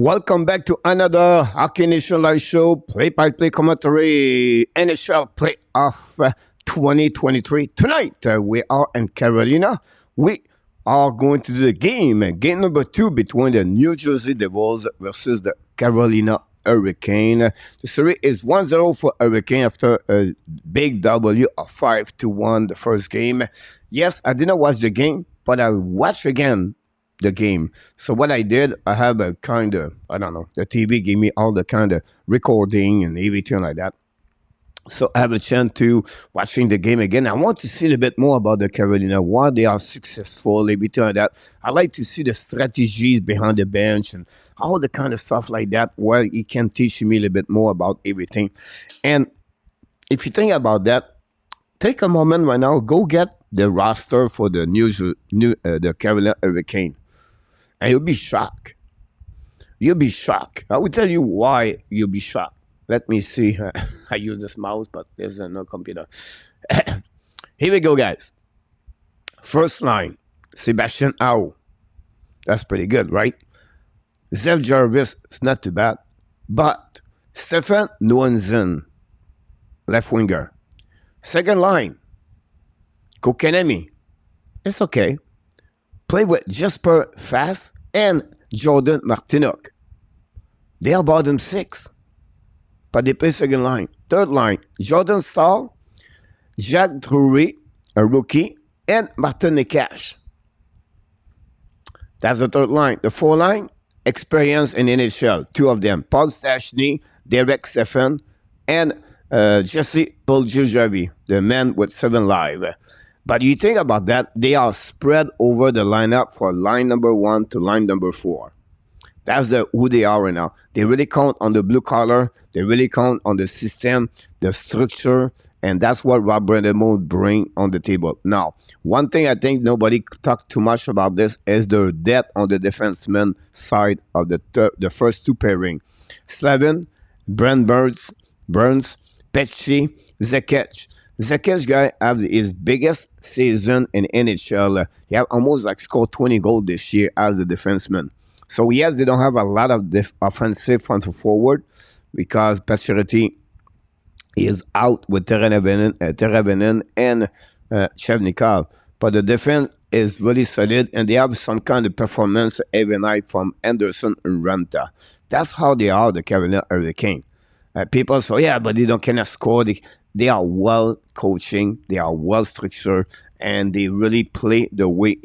Welcome back to another Hockey Nation Live Show, play-by-play commentary, NHL Playoff 2023. Tonight, we are in Carolina. We are going to do the game number 2 between the New Jersey Devils versus the Carolina Hurricane. The series is 1-0 for Hurricane after a big W of 5-1 the first game. Yes, I did not watch the game, but I watched again the game. So what I did, I have a kind of, I don't know, the TV gave me all the kind of recording and everything like that. So I have a chance to watching the game again. I want to see a little bit more about the Carolina, why they are successful, everything like that. I like to see the strategies behind the bench and all the kind of stuff like that, where he can teach me a little bit more about everything. And if you think about that, take a moment right now, go get the roster for the the Carolina Hurricane. And you'll be shocked. You'll be shocked. I will tell you why you'll be shocked. Let me see. I use this mouse, but there's no computer. Here we go, guys. First line, Sebastian Aho. That's pretty good, right? Zef Jarvis is not too bad. But Stefan Noenzen, left winger. Second line, Kokanemi. It's okay. Play with Jesper Fast and Jordan Martinook. They are bottom 6. But they play second line. Third line, Jordan Staal, Jack Drury, a rookie, and Martin Nekash. That's the third line. The fourth line, experience in NHL. 2 of them, Paul Stastny, Derek Steffen, and Jesse Puljujarvi, the man with 7 lives. But you think about that, they are spread over the lineup for line number 1 to line number 4. That's who they are right now. They really count on the blue collar. They really count on the system, the structure, and that's what Rob Brind'Amour bring on the table. Now, one thing I think nobody talked too much about this is the depth on the defenseman side of the first 2 pairing. Slavin, Brent Burns, Pesci, Zekech. Zekech guy have his biggest season in NHL. He have almost scored 20 goals this year as a defenseman. So yes, they don't have a lot of offensive front forward because Pacioretty is out with Teravainen and Chevnikov. But the defense is really solid, and they have some kind of performance every night from Anderson and Ranta. That's how they are, the Carolina Hurricane. People say, yeah, but they cannot score. They are well coaching, they are well structured, and they really play the way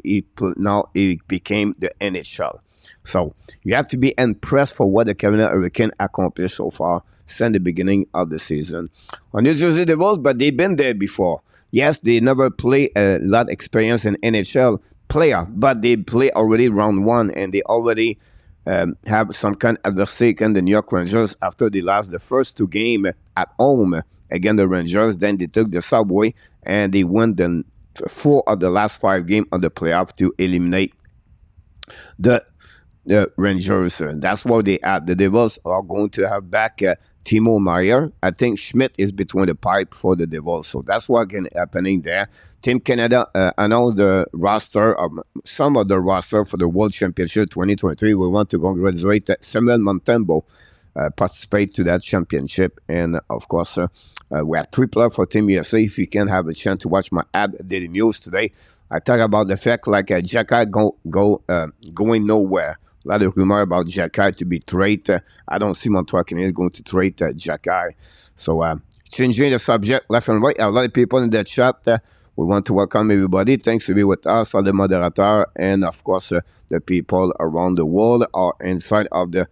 now it became the NHL. So you have to be impressed for what the Carolina Hurricane accomplished so far since the beginning of the season. On New Jersey Devils, but they've been there before. Yes, they never play a lot of experience in NHL player, but they play already round 1, and they already have some kind of adversity in the New York Rangers after they lost the first 2 games at home against the Rangers. Then they took the subway and they won the 4 of the last 5 games of the playoff to eliminate the Rangers. That's what they had. The Devils are going to have back Timo Meier. I think Schmidt is between the pipe for the Devils. So that's what's happening there. Team Canada announced the roster, some of the roster for the World Championship 2023. We want to congratulate Samuel Montembeault participate to that championship. And of course, we have 3 players for Team USA. If you can have a chance to watch my ad daily news today, I talk about the fact like Jacky going nowhere. A lot of rumor about Jacky to be traded. I don't see Montreal Canadiens going to trade Jacky. So changing the subject left and right. A lot of people in the chat. We want to welcome everybody. Thanks to be with us, all the moderators, and of course the people around the world are inside of the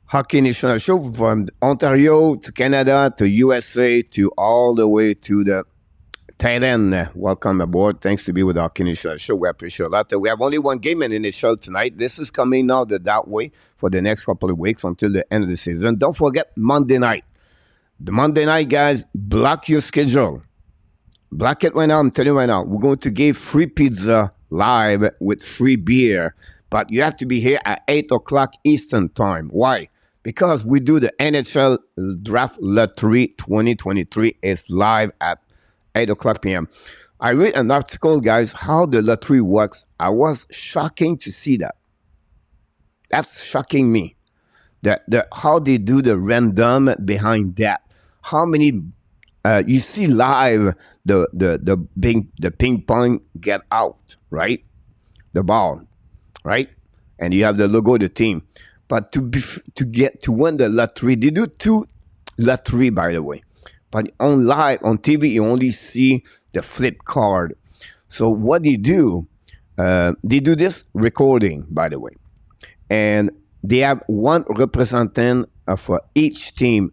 Hockey National Show, from Ontario to Canada to USA to all the way to the Thailand. Welcome aboard. Thanks to be with Hockey National Show. We appreciate that. We have only 1 game in the show tonight. This is coming now that way for the next couple of weeks until the end of the season. Don't forget Monday night. The Monday night, guys, block your schedule. Block it right now. I'm telling you right now. We're going to give free pizza live with free beer. But you have to be here at 8 o'clock Eastern time. Why? Because we do the NHL Draft Lottery 2023 is live at 8 o'clock p.m. I read an article, guys, how the lottery works. I was shocking to see that. That's shocking me. How they do the random behind that. How many you see live the ping pong get out, right? The ball, right? And you have the logo of the team. But to win the lottery, they do two lottery, by the way. But on live on TV, you only see the flip card. So what they do this recording, by the way, and they have one representative for each team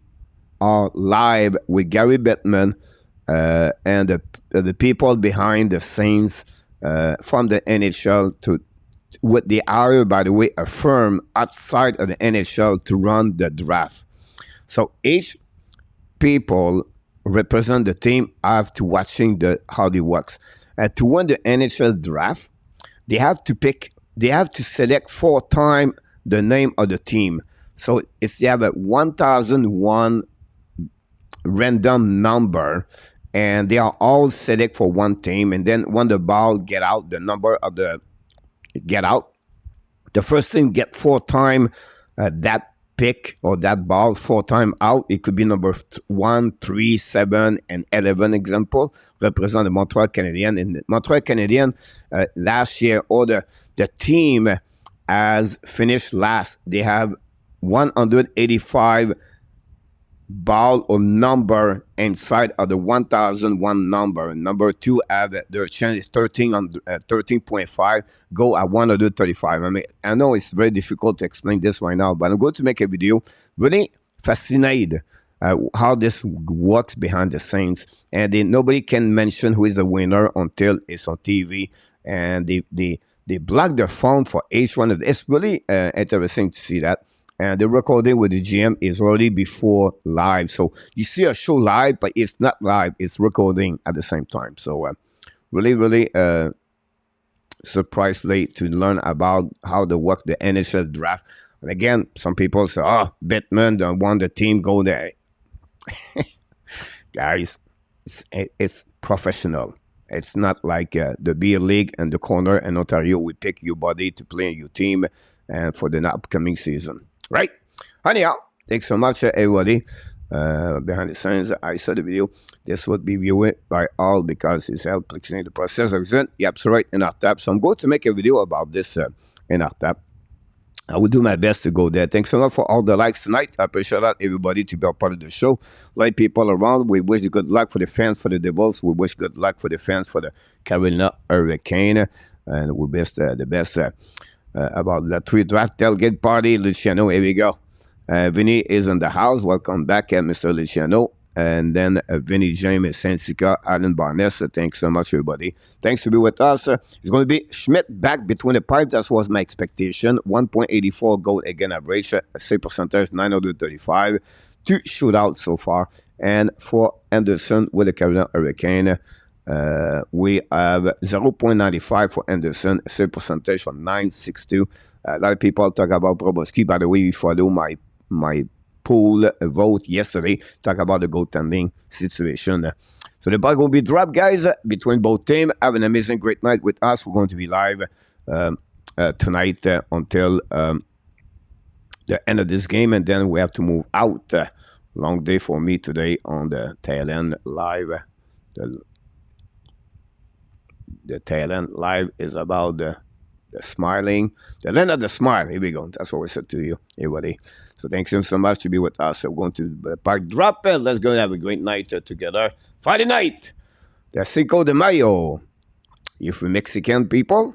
are live with Gary Bettman and the people behind the scenes from the NHL to what they hire, by the way, a firm outside of the NHL to run the draft. So each people represent the team have to watching how it works. To win the NHL draft, they have to select 4 times the name of the team. So it's they have a 1001 random number, and they are all select for one team. And then when the ball get out, the number of the get out, the first team get 4 times that pick or that ball 4 times out. It could be number 1, 3, 7, and 11. Example represent the Montreal Canadiens. And the Montreal Canadiens last year, or the team has finished last. They have 185 ball or number inside of the 1001 number. Number 2 have their chance is 13.5, go at 135. I mean, I know it's very difficult to explain this right now, but I'm going to make a video really fascinated how this works behind the scenes. And nobody can mention who is the winner until it's on TV. And they block their phone for each one of them. It's really interesting to see that. And the recording with the GM is already before live. So you see a show live, but it's not live. It's recording at the same time. So really surprisingly to learn about how they work the NHL draft. And again, some people say, oh, Bettman don't want the team go there. Guys, it's professional. It's not like the beer league and the corner in Ontario. We pick your body to play in your team and for the upcoming season. Right? Anyhow, thanks so much, everybody. Behind the scenes, I saw the video. This would be viewed by all because it's helped explain the process. Yep, so right in our tab. So I'm going to make a video about this in our tab. I will do my best to go there. Thanks so much for all the likes tonight. I appreciate that, everybody, to be a part of the show. Like people around, we wish good luck for the fans for the Devils. We wish good luck for the fans for the Carolina Hurricane. And we wish the best about the 3 draft tailgate party. Luciano, here we go. Vinny is in the house. Welcome back, Mr. Luciano. And then Vinny James, Saint-Sica, Alan Barnes. Thanks so much, everybody. Thanks to be with us. It's going to be Schmidt back between the pipe. That was my expectation. 1.84 goal again average. Save percentage, 935. 2 shootouts so far. And for Anderson with the Carolina Hurricane, we have 0.95 for Anderson, save percentage for 962. A lot of people talk about Broboski. By the way, we follow my poll vote yesterday, talk about the goaltending situation. So the ball will be dropped, guys, between both teams. Have an amazing, great night with us. We're going to be live tonight until the end of this game, and then we have to move out. Long day for me today on the tail end live. The tail end live is about the smiling, the land of the smile. Here we go. That's what we said to you, everybody. So thanks so much to be with us. We're going to the park drop it. Let's go and have a great night together. Friday night, the Cinco de Mayo. If we're Mexican people,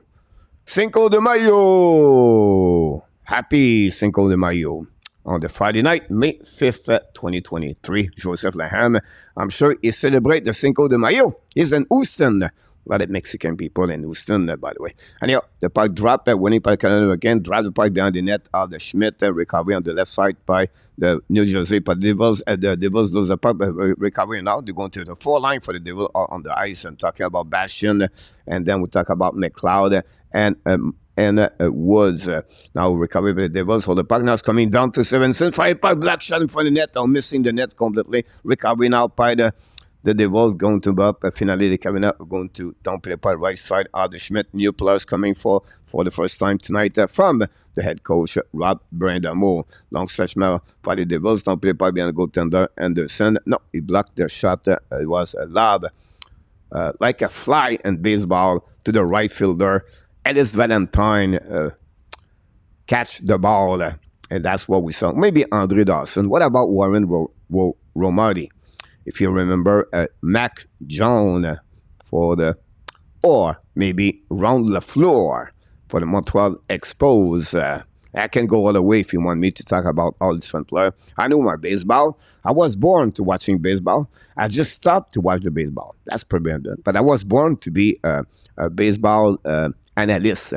Cinco de Mayo. Happy Cinco de Mayo. On the Friday night, May 5th, 2023. Joseph Laham, I'm sure he celebrates the Cinco de Mayo. He's in Houston. A lot of Mexican people in Houston, by the way. Anyhow, the puck drop, winning by Canada again, drive the puck behind the net of the Schmidt, recovery on the left side by the New Jersey but Devils. The Devils lose the puck, recovery now. They're going to the 4 line for the Devils on the ice. I'm talking about Bastion, and then we talk about McLeod and Woods. Now recovery by the Devils. So the puck now is coming down to 7 cents. 5 puck, black shot in front of the net. I'm missing the net completely. Recovery now by the the Devils going to up. Finally, the cabinet are going to don't play part right side. Arthur Schmidt, new players coming for the first time tonight from the head coach, Rob Brandamo. Long stretch now for the Devils. Don't play part behind the goaltender, Anderson. No, he blocked their shot. It was a lob, like a fly in baseball, to the right fielder. Ellis Valentine catch the ball, and that's what we saw. Maybe Andre Dawson. What about Warren Romati? If you remember, Mac Jones for the, or maybe Ron LaFleur for the Montreal Expos. I can go all the way if you want me to talk about all these fun players. I know my baseball. I was born to watching baseball. I just stopped to watch the baseball. That's probably done. But I was born to be a baseball analyst.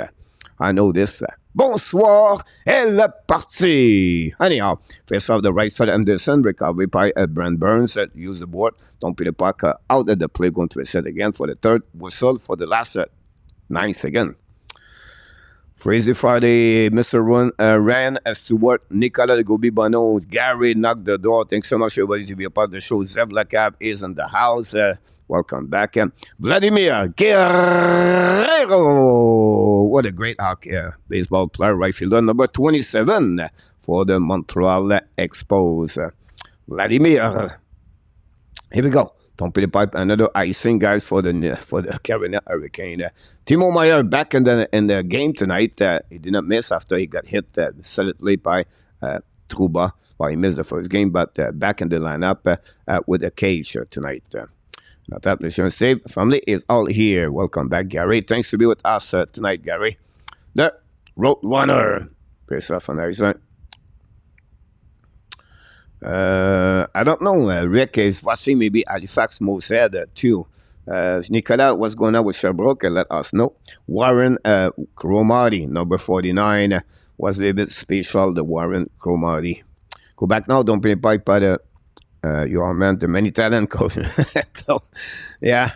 I know this. Bonsoir, elle est partie. Anyhow, face off the right side, Anderson, recovery by Brent Burns. Use the board. Don't put the puck out at the play. Going to reset again for the third whistle for the last 9 seconds. Crazy Friday, Mr. Ryan Stewart, Nicolas Gobi Bono, Gary knocked the door. Thanks so much, everybody, to be a part of the show. Zev Lacab is in the house. Welcome back. Vladimir Guerrero. What a great hockey baseball player, right fielder, number 27 for the Montreal Expos. Vladimir. Here we go. Don't pay the pipe. Another icing, guys, for the Carolina Hurricane. Timo Meier back in the game tonight. He did not miss after he got hit solidly by Trouba. Well, he missed the first game, but back in the lineup with a cage tonight. Not that mission save. Family is all here. Welcome back, Gary. Thanks to be with us tonight, Gary. The Road Runner. Face off on Arizona. I don't know. Rick is watching maybe Halifax Moosehead too. Nicolas, what's going on with Sherbrooke? Let us know. Warren Cromartie, number 49, was a little bit special, the Warren Cromartie. Go back now. Don't play pipe by the your man, the many talent coach. So, yeah.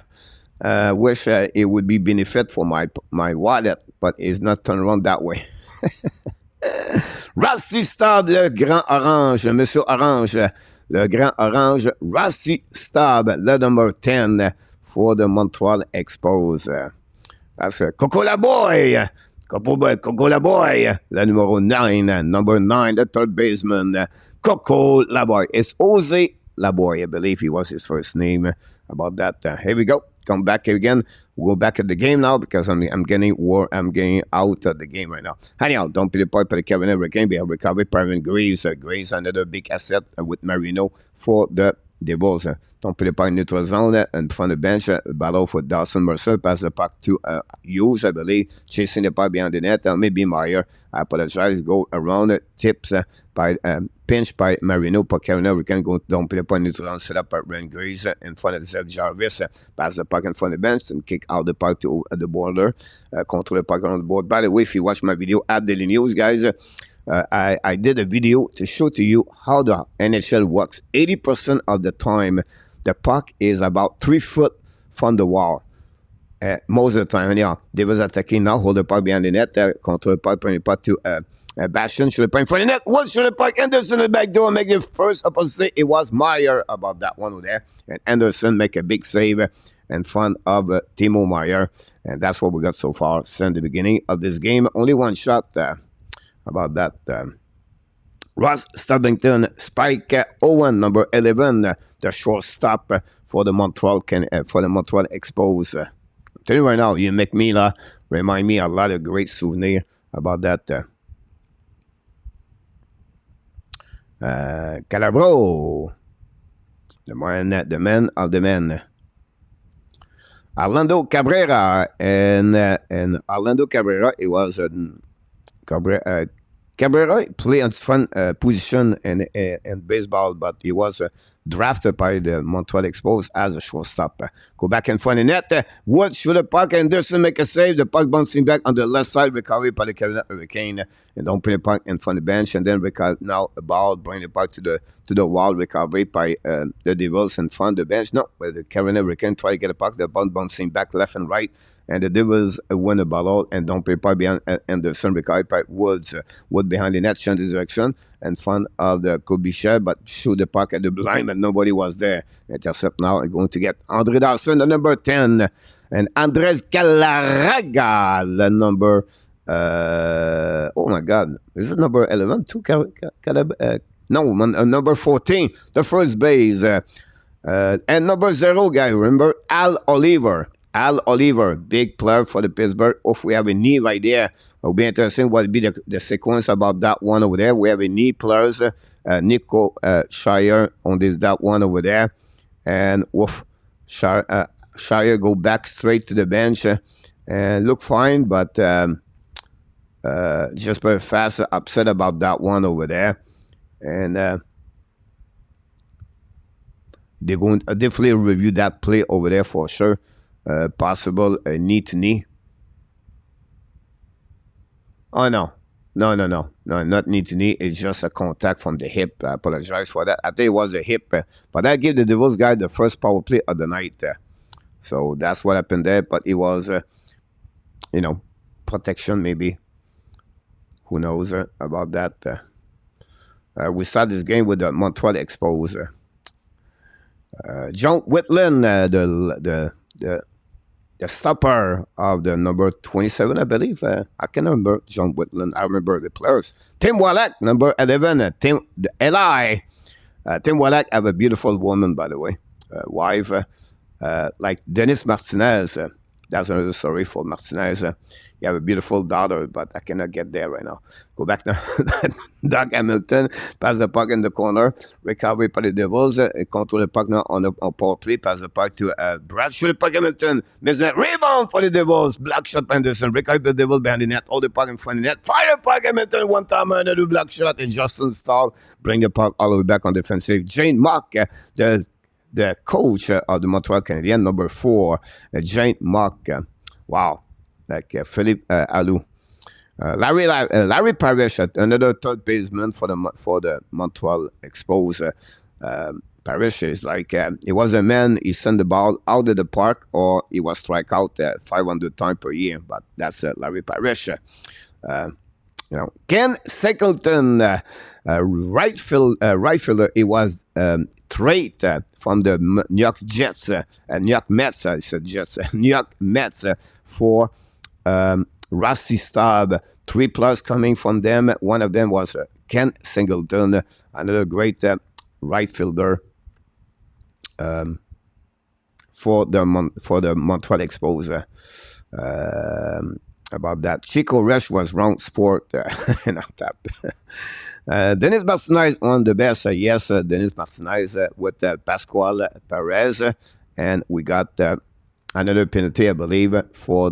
Wish it would be benefit for my wallet, but it's not turned around that way. Rusty Staub, le grand orange, Monsieur Orange, le grand orange, Rusty Staub, le number 10 for the Montreal Expos. That's Coco La Boy, Coco La Boy, le numéro 9, number 9, the third baseman, Coco La Boy. It's Jose La Boy, I believe he was his first name. About that, here we go. Come back again. We'll go back at the game now because I'm getting out of the game right now. Anyhow, don't be the point for the Kevin Hurricane. We have recovered Pervin Graves. Graves, another big asset with Marino for the Devils. Don't be the point neutral zone in front of the bench. Battle for Dawson Mercer. Pass the puck to Hughes, I believe. Chasing the puck behind the net. Maybe Meyer. I apologize. Go around it. Tips by pinch by Marino. For Kevin Hurricane. Go don't be the point neutral zone. Set up by Ren Graves in front of Zeb Jarvis. Pass the puck in front of the bench and kick out the puck to the border. Control the puck on the board. By the way, if you watch my video at Daily News, guys, I did a video to show to you how the NHL works. 80% of the time, the puck is about 3 foot from the wall. Most of the time, anyhow, they was attacking now, hold the puck behind the net, control the puck, bring the puck to Bastion, should the puck in front of the net, one should the puck, Anderson in the back door, make the first opposite. It was Meyer about that one over there, and Anderson make a big save in front of Timo Meier, and that's what we got so far since the beginning of this game. Only one shot about that. Ross Stubbington, Spike Owen, number 11, the shortstop for the Montreal Expos. I'm telling you right now, you make me remind me a lot of great souvenirs about that. Calabro, the man of the men. Orlando Cabrera, and Orlando Cabrera, it was Cabrera played on front position in baseball, but he was drafted by the Montreal Expos as a shortstop. Go back in front of the net. Wood shoot the puck. Anderson make a save. The puck bouncing back on the left side. Recovery by the Carolina Hurricane. And don't put the puck in front of the bench. And then now a ball bring the puck to the wall. Recovery by the Devils in front of the bench. No, the Carolina Hurricane try to get a puck. The ball bouncing back left and right. and the Devils win the ball and don't prepare behind Anderson because Woods Wood behind the net, change the direction in front of the Kubisha, but shoot the puck at the blind, and nobody was there. Intercept now and going to get Andre Dawson, the number 10, and Andres Galarraga, the number. Oh my God, is it number 11? No, number 14, the first base. And number 0 guy, remember Al Oliver. Al Oliver, big player for the Pittsburgh. If we have a knee right there, it'll be interesting what will be the sequence about that one over there. We have a knee players, Nico Shire on that one over there. And Shire go back straight to the bench and look fine, but just very fast, upset about that one over there. And they're going to definitely review that play over there for sure. Possible knee to knee. Oh, no, not knee to knee. It's just a contact from the hip. I apologize for that. I think it was the hip. But I gave the Devils guy the first power play of the night. So that's what happened there. But it was, protection maybe. Who knows about that? We start this game with the Montreal Expose. John Whitland, the stopper of the number 27, I believe. I can remember John Whitland. I remember the players. Tim Wallach, number 11. Eli. Tim Wallach have a beautiful woman, by the way. Wife. Like Dennis Martinez. That's another story for Martinez. You have a beautiful daughter, but I cannot get there right now. Go back now. Doug Hamilton pass the puck in the corner. Recovery by the Devils. Control the puck now on power play. Pass the puck to Brad. Shoot the puck Hamilton. There's a rebound for the Devils. Black shot Anderson. Recovery the Devils behind the net. Hold the puck in front of the net. Fire the puck Hamilton. One time another black shot. And Justin Stahl bring the puck all the way back on defensive. Jane Mock, the coach of the Montreal Canadiens, number 4, Jane Mock. Wow. Like Philippe Alou. Larry Parrish, another third baseman for the Montreal Expose. Parrish is like, he was a man, he sent the ball out of the park or he was strike out 500 times per year. But that's Larry Parrish. Ken Singleton, right fielder, he was traded from the New York Jets, New York Mets, I said Jets, New York Mets for Rusty Staub. 3+ coming from them. One of them was Ken Singleton, another great right fielder for the Montreal Expose. About that, Chico Rush was wrong sport. Not that. Dennis Martinez on the best. Yes, Dennis Martinez with Pascual Perez, and we got another penalty, I believe, for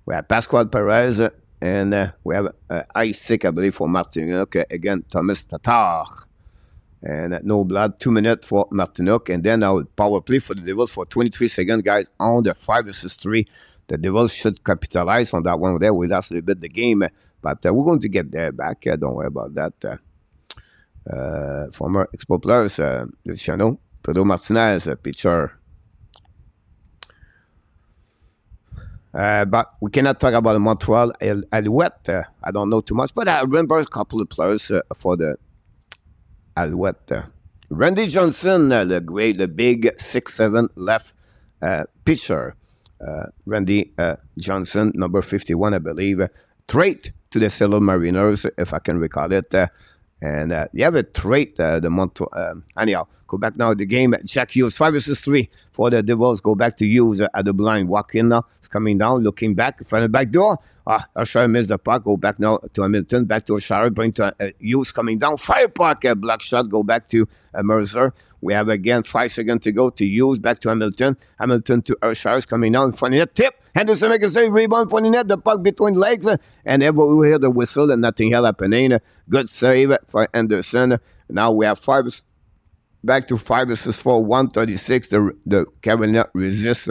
we have Pascual Perez, and we have Isaac, I believe, for Martinique. Again, Thomas Tatar. And no blood, 2 minutes for Martinique. And then our power play for the Devils for 23 seconds, guys, on the 5-3. The Devils should capitalize on that one there. We lost a little bit the game, but we're going to get there back. Don't worry about that. Former Expo players, Luciano, Pedro Martinez, pitcher. But we cannot talk about Montreal Alouette. I don't know too much, but I remember a couple of players for the Alouette. Randy Johnson, the big 6'7" left pitcher. Randy Johnson, number 51, I believe. Trade to the Seattle Mariners, if I can recall it. And you have a trade, the Montreal. Anyhow, go back now to the game. Jack Hughes, 5-3 for the Devils. Go back to Hughes at the blind. Walking now. It's coming down, looking back in front of the back door. O'Shire missed the puck. Go back now to Hamilton. Back to O'Shire. Bring to Hughes coming down. Fire puck. Black shot. Go back to Mercer. We have again 5 seconds to go to Hughes. Back to Hamilton. Hamilton to O'Shire. Coming down in front of the net. Tip. Henderson make a save. Rebound for the net. The puck between legs. And we hear the whistle and nothing else happening. Good save for Henderson. Now we have back to 5-4, 136. The Carolina resists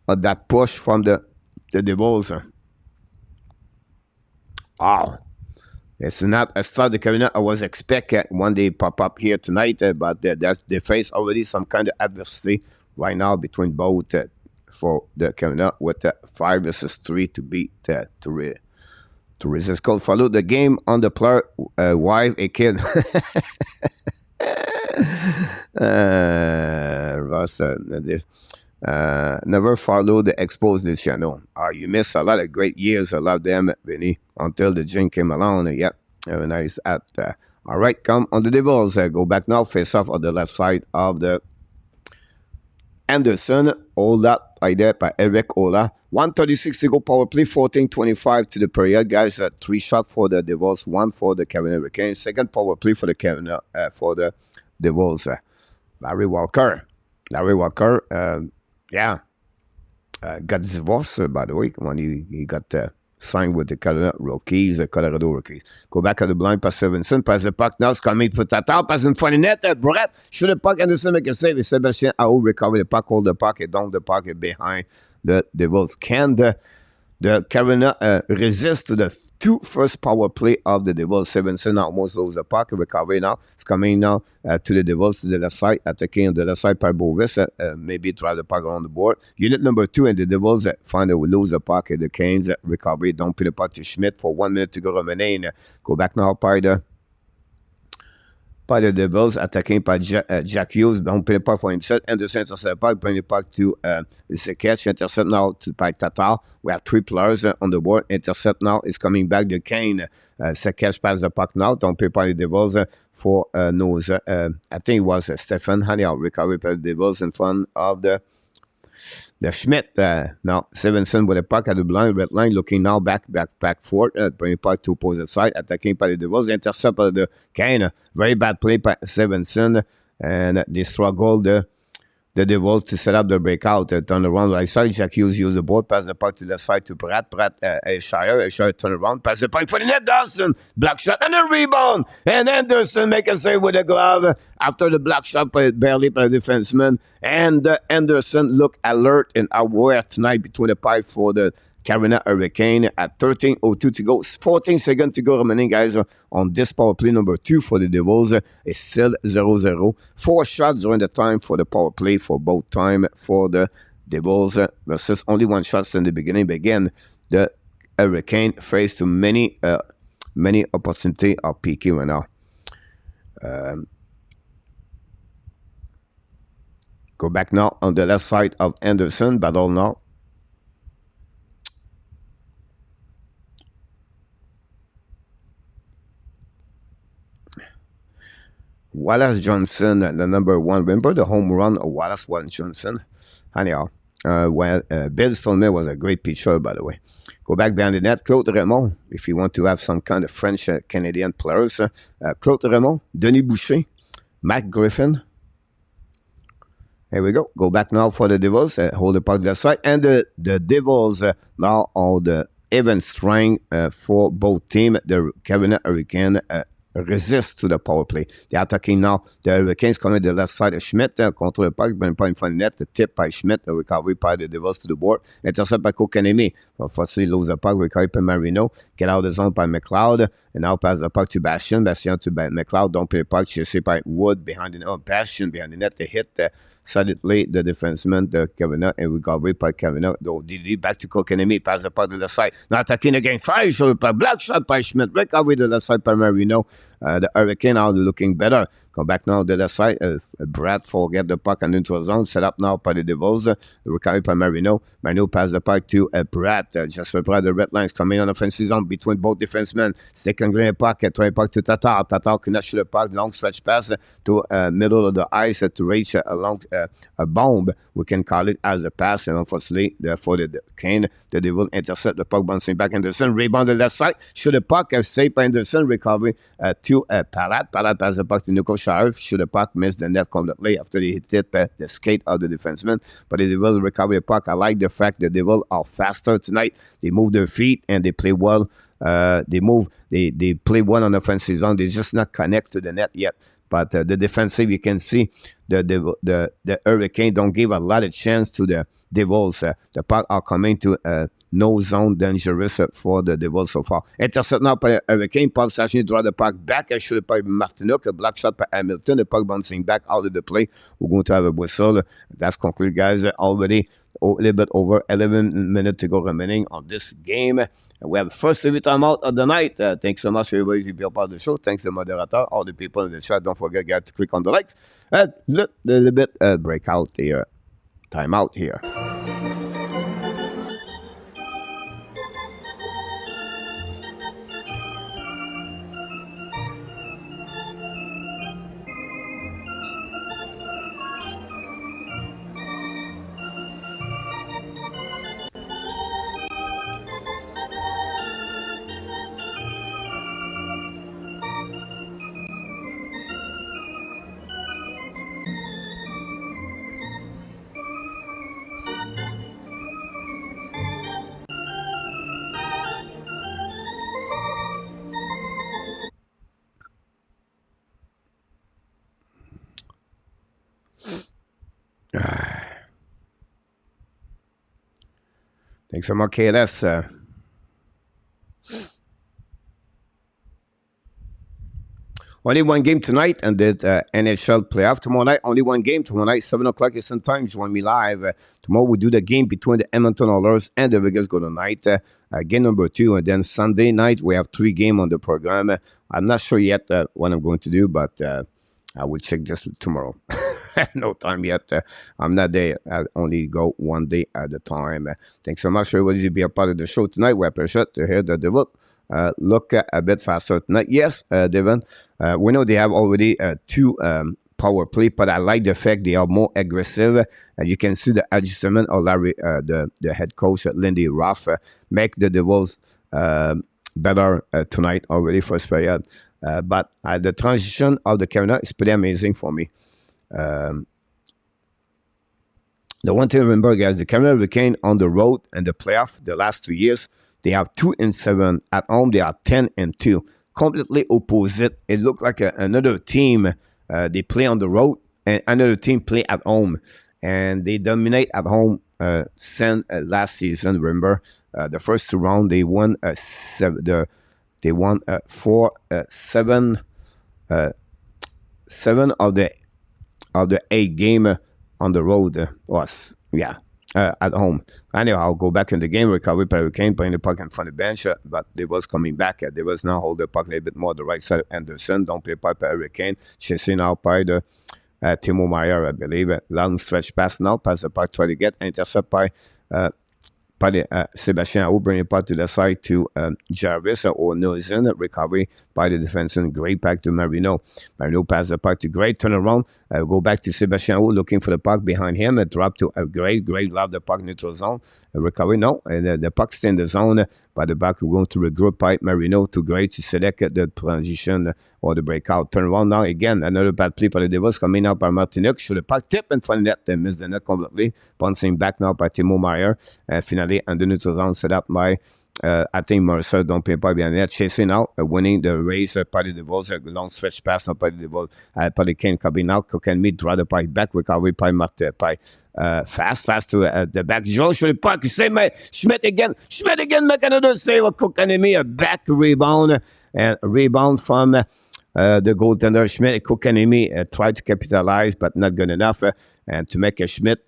that push from the Devils. Wow. It's not a start the Carolina I was expecting one day pop up here tonight, but they face already some kind of adversity right now between both for the Canada with 5 versus 3 to beat to resist cold. Follow the game on the player, wife, a kid. Ross, never follow the exposed the channel. You miss a lot of great years. I love them, Vinny, until the gym came along. Yep, very nice. All right, come on the Devils. Go back now. Face off on the left side of the Anderson. Hold up right there by Eric Ola. 1:36 to go. Power play. 14:25 to the period, guys. 3 shots for the Devils. 1 for the Carolina Hurricanes. Second power play for the Carolina for the Devils. Larry Walker. Yeah. Got divorced, by the way, when he got signed with the Colorado Rockies. Go back at the blind, pass Stevenson, pass the puck now, c'est coming pour Tatar, pass in front of net, Brett, shoot the puck, Anderson make a save, et Sébastien Aho recover the puck, hold the puck, and down the puck behind the Devils. Can the Carolina resist to the 2 first power play of the Devils? Stevenson almost loses the puck, recovery now. It's coming now to the Devils to the left side, attacking on the left side by Bovis, maybe try the puck around the board. Unit number 2 and the Devils finally will lose the puck, and the Canes recovery, don't put the puck to Schmidt for 1 minute to go remaining. Go back now by the Devils, attacking by Jack Hughes, don't pay the puck for himself. Anderson intercept the puck, bring the puck to Seketch, intercept now by Tatar. We have 3 players on the board. Intercept now is coming back the Kane. Seketch pass the puck now, don't pay by the Devils for nose. I think it was Stefan Haniel, recovery by the Devils in front of the Schmidt. Now Stevenson with the puck at the blind, red line, looking now back forward, bringing puck to opposite side, attacking by the Devils, intercept by the Kane. Very bad play by Stevenson, and they struggle the Devils to set up the breakout. Turn around right side, Jack Hughes use the ball, pass the puck to the side to Pratt, Shire turn around, pass the puck for the net, Dawson, black shot, and a rebound, and Anderson make a save with a glove after the black shot barely by the defenseman, and Anderson look alert and aware tonight between the pipe for the Carolina Hurricane at 13:02 to go. 14 seconds to go remaining, guys, on this power play number 2 for the Devils. It's still 0-0. 4 shots during the time for the power play for both time for the Devils versus only 1 shot in the beginning. But again, the Hurricane faced to many opportunity of PK right now. Go back now on the left side of Anderson. Battle now. Wallace Johnson, the number 1. Remember the home run of Wallace Johnson? Anyhow, Bill Stolmer was a great pitcher, by the way. Go back behind the net. Claude Raymond, if you want to have some kind of French-Canadian players. Claude Raymond, Denis Boucher, Matt Griffin. Here we go. Go back now for the Devils. Hold the puck to the side. And the Devils now on the even strength for both teams. The Carolina Hurricane resist to the power play. They're attacking now. The Hurricanes coming to the left side of Schmidt. Contre le puck, bring pas in front of net. The tip by Schmidt. The recovery by the Devils to the board. Intercept by Kokanemi. Fortunately, lose the puck. Recovery by Marino. Get out of the zone by McLeod. And now pass the puck to Bastien. Bastien to McLeod. Don't play the puck. Chasé by Wood behind the net. Bastien behind the net. They hit solidly the defenseman, the Carolina, and recovery by Carolina. DD back to Kokanemi. Pass the puck to the side. Now attacking again. 5 shot by black shot by Schmidt. Recovery to the left side by Marino. The Hurricane are looking better. Come back now to the left side. Brad forget the puck and into a zone. Set up now by the Devils. Recovery by Marino. Marino pass the puck to Brad. Just for Brad, the red lines coming on offensive zone between both defensemen. Second green puck. Try puck to Tatar. Tatar cannot shoot the puck. Long stretch pass to middle of the ice to reach along a bomb. We can call it as a pass. And unfortunately, for the Kane, the Devil intercept the puck, bouncing back. Anderson rebound the left side. Shoot the puck. Safe by Anderson. Recovery to Palat. Palat pass the puck to Nico Shire. Shoot the puck. Miss the net completely after they hit it by the skate of the defenseman. But the Devil recover the puck. I like the fact the Devil are faster tonight. They move their feet and they play well. They play well on the offensive zone. They just not connect to the net yet. But the defensive, you can see the Hurricane don't give a lot of chance to the Devils. The puck are coming to no zone dangerous for the Devils so far. Intercept now by Hurricane. Paul Sachny draw the puck back. I should have by Martinook. A black shot by Hamilton. The puck bouncing back out of the play. We're going to have a whistle. That's concluded, guys. Already little bit over 11 minutes to go remaining on this game. We have the first TV timeout of the night. Thanks so much for everybody to be a part of the show. Thanks to the moderator, all the people in the chat. Don't forget, guys, to click on the likes. Little bit breakout here, timeout here. Thanks so much, KLS. Only one game tonight, and the NHL playoff tomorrow night. Only one game tomorrow night, 7 o'clock Eastern Time. Join me live. Tomorrow we do the game between the Edmonton Oilers and the Vegas Golden Knights. Game number 2, and then Sunday night we have 3 games on the program. I'm not sure yet what I'm going to do, but I will check this tomorrow. No time yet. I'm not there. I only go one day at a time. Thanks so much for everybody to be a part of the show tonight. We appreciate to hear the Devil look a bit faster tonight. Yes, Devin, we know they have already 2 power play, but I like the fact they are more aggressive. And you can see the adjustment of Larry, the head coach, Lindy Ruff, make the Devils better tonight already, first period. But the transition of the camera is pretty amazing for me. The one thing to remember, guys, the Carolina Hurricanes on the road in the playoff the last 2 years, they have 2-7. At home, they are 10-2. Completely opposite. It looked like another team. They play on the road, and another team play at home, and they dominate at home. Last season, remember, the first 2 rounds they won 7. They won 7 of the 8 game on the road was, at home. Anyhow, I'll go back in the game, recovery by Hurricane, playing the puck in front of the bench, but they was coming back. They was now hold the puck a little bit more the right side of Anderson. Don't play puck by Hurricane. Chasing out by the Timo Meier, I believe. Long stretch pass now, pass the puck, try to get intercept by Sebastian Aho, bring the puck to the side to Jarvis or Nielsen. Recovery by the defenseman. Great back to Marino. Marino pass the puck to Gray. Turn around. Go back to Sebastian Aho, looking for the puck behind him. Drop to Gray. Gray love the puck neutral zone. Recovery. No. And the puck stay in the zone. By the back, we're going to regroup by Marino to Gray to select the transition or the breakout. Turn around now again. Another bad play by the Devils coming out by Martiniuk. Should the puck tip in front of net. They missed the net completely. Bouncing back now by Timo Meier. Finally, and the neutral zone set up by I think Mercer don't pay by net, chasing out, winning the race by the Devils, a long stretch pass now by the Devils, by the Kane coming out, can meet, draw the puck back, recovery by fast to the back, Joel should the puck, same Schmidt again, make another save, Cook enemy, a back rebound, and rebound from the goaltender Schmidt. Kokanemi tried to capitalize, but not good enough. And to make a Schmidt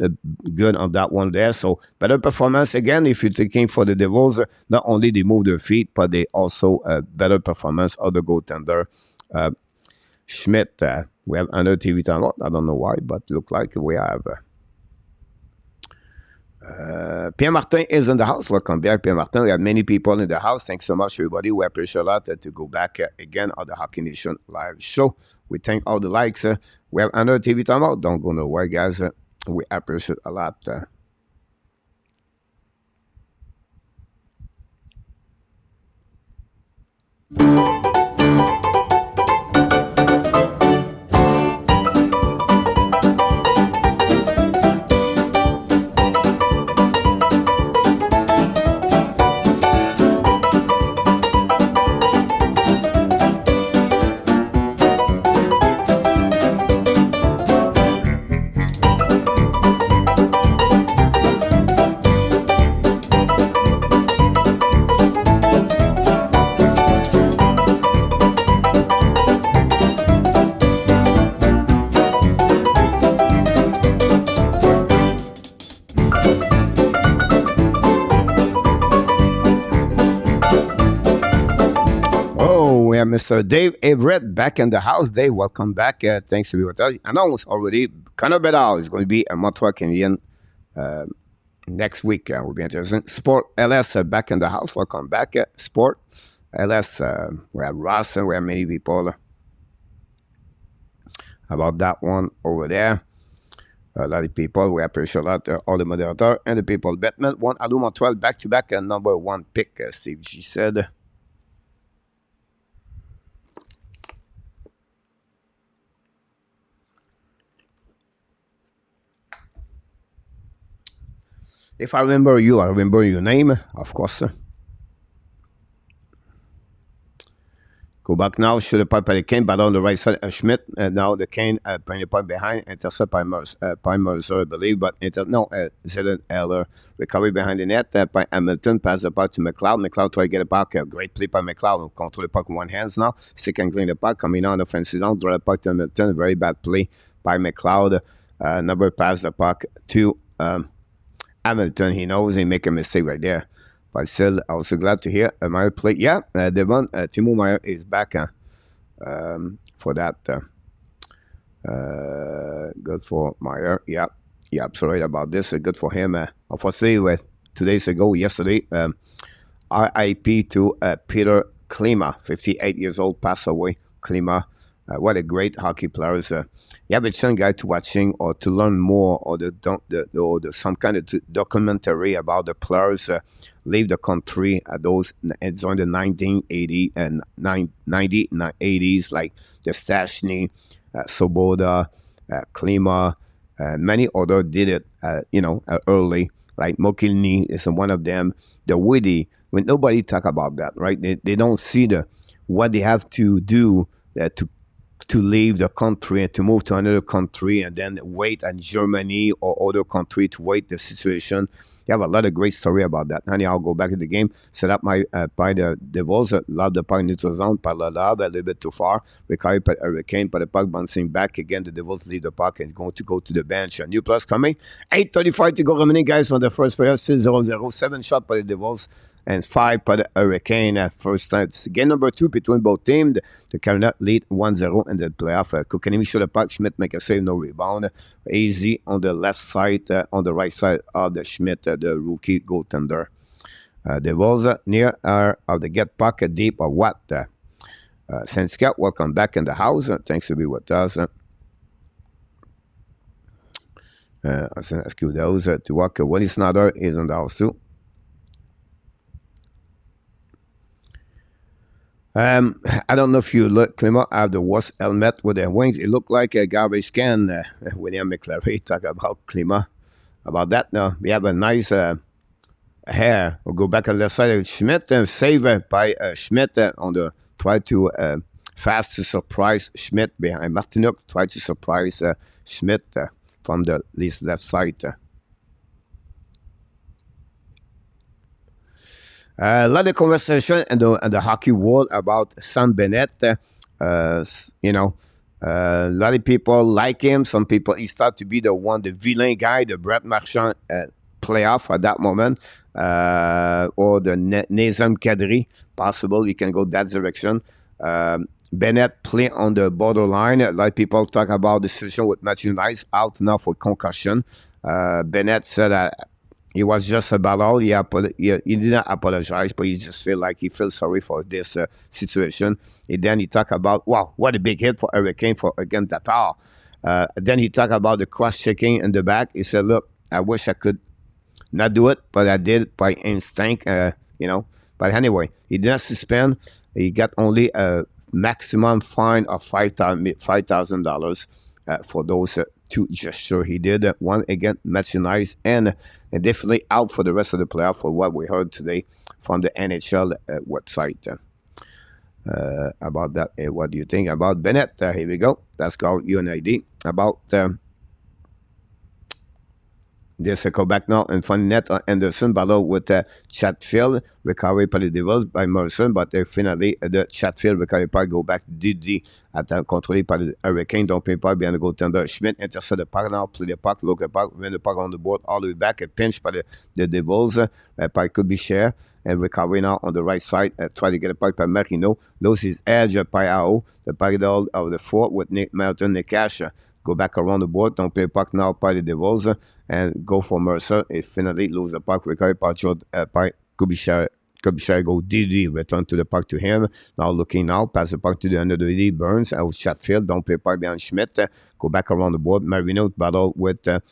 good on that one there. So better performance again. If you're thinking for the Devils, not only they move their feet, but they also better performance of the goaltender Schmidt. We have another TV time. I don't know why, but look like we have. Pierre Martin is in the house. Welcome back, Pierre Martin. We have many people in the house. Thanks so much, everybody. We appreciate a lot to go back again on the Hockey Nation live show. We thank all the likes. We have another TV time out. Don't go nowhere, guys. We appreciate a lot. Mr. Dave Everett back in the house. Dave, welcome back. Thanks to be with us. Announced already, Connor Bedard is going to be a Montreal Canadian next week. Will be interesting. Sport LS back in the house. Welcome back. Sport LS. We have Ross and we have many people about that one over there. A lot of people. We appreciate a lot. All the moderators and the people. Batman won Alou Montreal back to back and number one pick. Steve G said. If I remember you, I remember your name, of course. Go back now, shoot the pipe by the Kane, but on the right side, Schmidt. Now the Kane playing the pipe behind, intercept by Mercer, I believe, but Zelen Eller. Recovery behind the net by Hamilton, pass the puck to McLeod. McLeod try to get it back. Great play by McLeod. Control the puck with one hand now. Second clean the puck, coming on the offensive zone, draw the puck to Hamilton. Very bad play by McLeod. Number pass the puck to Hamilton. He knows he make a mistake right there. But still, also glad to hear Meyer play. Yeah, Devon, Timo Meyer is back for that. Good for Meyer. Yeah, sorry about this. Good for him. Unfortunately, 2 days ago, yesterday, RIP to Peter Klima, 58 years old, passed away. Klima. What a great hockey player. You have a chance, guy, to watching or to learn more or some kind of documentary about the players leave the country at those during the 1980 and 80s, like the Stashny, Soboda, Klima, many other did it, early. Like Mokilny is one of them. The Woody, when nobody talk about that, right? They don't see what they have to do to leave the country and to move to another country and then wait in Germany or other country to wait the situation. You have a lot of great story about that. Honey, I'll go back to the game, set up by the Devils, love the puck neutral zone, par la love, a little bit too far, recovery by Hurricane, but the puck bouncing back again, the Devils leave the puck and going to go to the bench. A new plus coming, 8:35 to go remaining, guys, on the first period, 6-0-0, 7 shot by the Devils, and 5 by the Hurricane. First time. It's game number 2 between both teams. The Canada lead 1-0 in the playoff. Kokanemi shoot the puck. Schmidt make a save, no rebound. Easy on the left side, on the right side of the Schmidt, the rookie goaltender. The Wolves near of the get puck deep or what? Saint Scott, welcome back in the house. Thanks to be with us. I ask you those to walk. Willie Snyder is in the house too. I don't know if you look, Clement, have the worst helmet with their wings. It looked like a garbage can. William McClary talk about Clement. About that, now we have a nice hair. We'll go back on the left side of Schmidt, save by Schmidt on the try to fast to surprise Schmidt behind Martinuk. Try to surprise Schmidt from the left side. A lot of conversation in the hockey world about Sam Bennett. A lot of people like him. Some people, he started to be the villain guy, the Brett Marchand playoff at that moment, or the Nazem Kadri. Possible you can go that direction. Bennett play on the borderline. A lot of people talk about the situation with Matthew Nice out now for concussion. Bennett said he was just a battle. He didn't apologize, but he just feel like he feels sorry for this situation. And then he talked about, wow, what a big hit for Hurricane against Tatar. Then he talked about the cross-checking in the back. He said, look, I wish I could not do it, but I did it by instinct, But anyway, he didn't suspend. He got only a maximum fine of $5,000 for those two gestures he did. One again, Matthew Nice, and definitely out for the rest of the playoff for what we heard today from the NHL website. About that, what do you think about Bennett? Here we go. That's called UNID. About There's a callback now in front of net. Anderson battle with Chatfield, recovery par les Devils by Morrison, but finally the Chatfield recovery par go back to DD, contrôlé par le Hurricane, donc pay par bien le goaltender Schmidt, intercept the puck now, play the puck, look the puck, win the puck on the board all the way back, a pinch by the Devils, par could be share, and recovery now on the right side, try to get a puck by Marino, lose his edge by AO, the puck of the fort with Nick Melton, Nick Cash, go back around the board, don't play puck now by the Devils, and go for Mercer. It finally lose the puck, recovery by Kubishar go DD, return to the puck to him. Now looking now, pass the puck to the under the D, Burns out Chatfield, don't play puck behind Schmidt, go back around the board. Marino battle with Pilger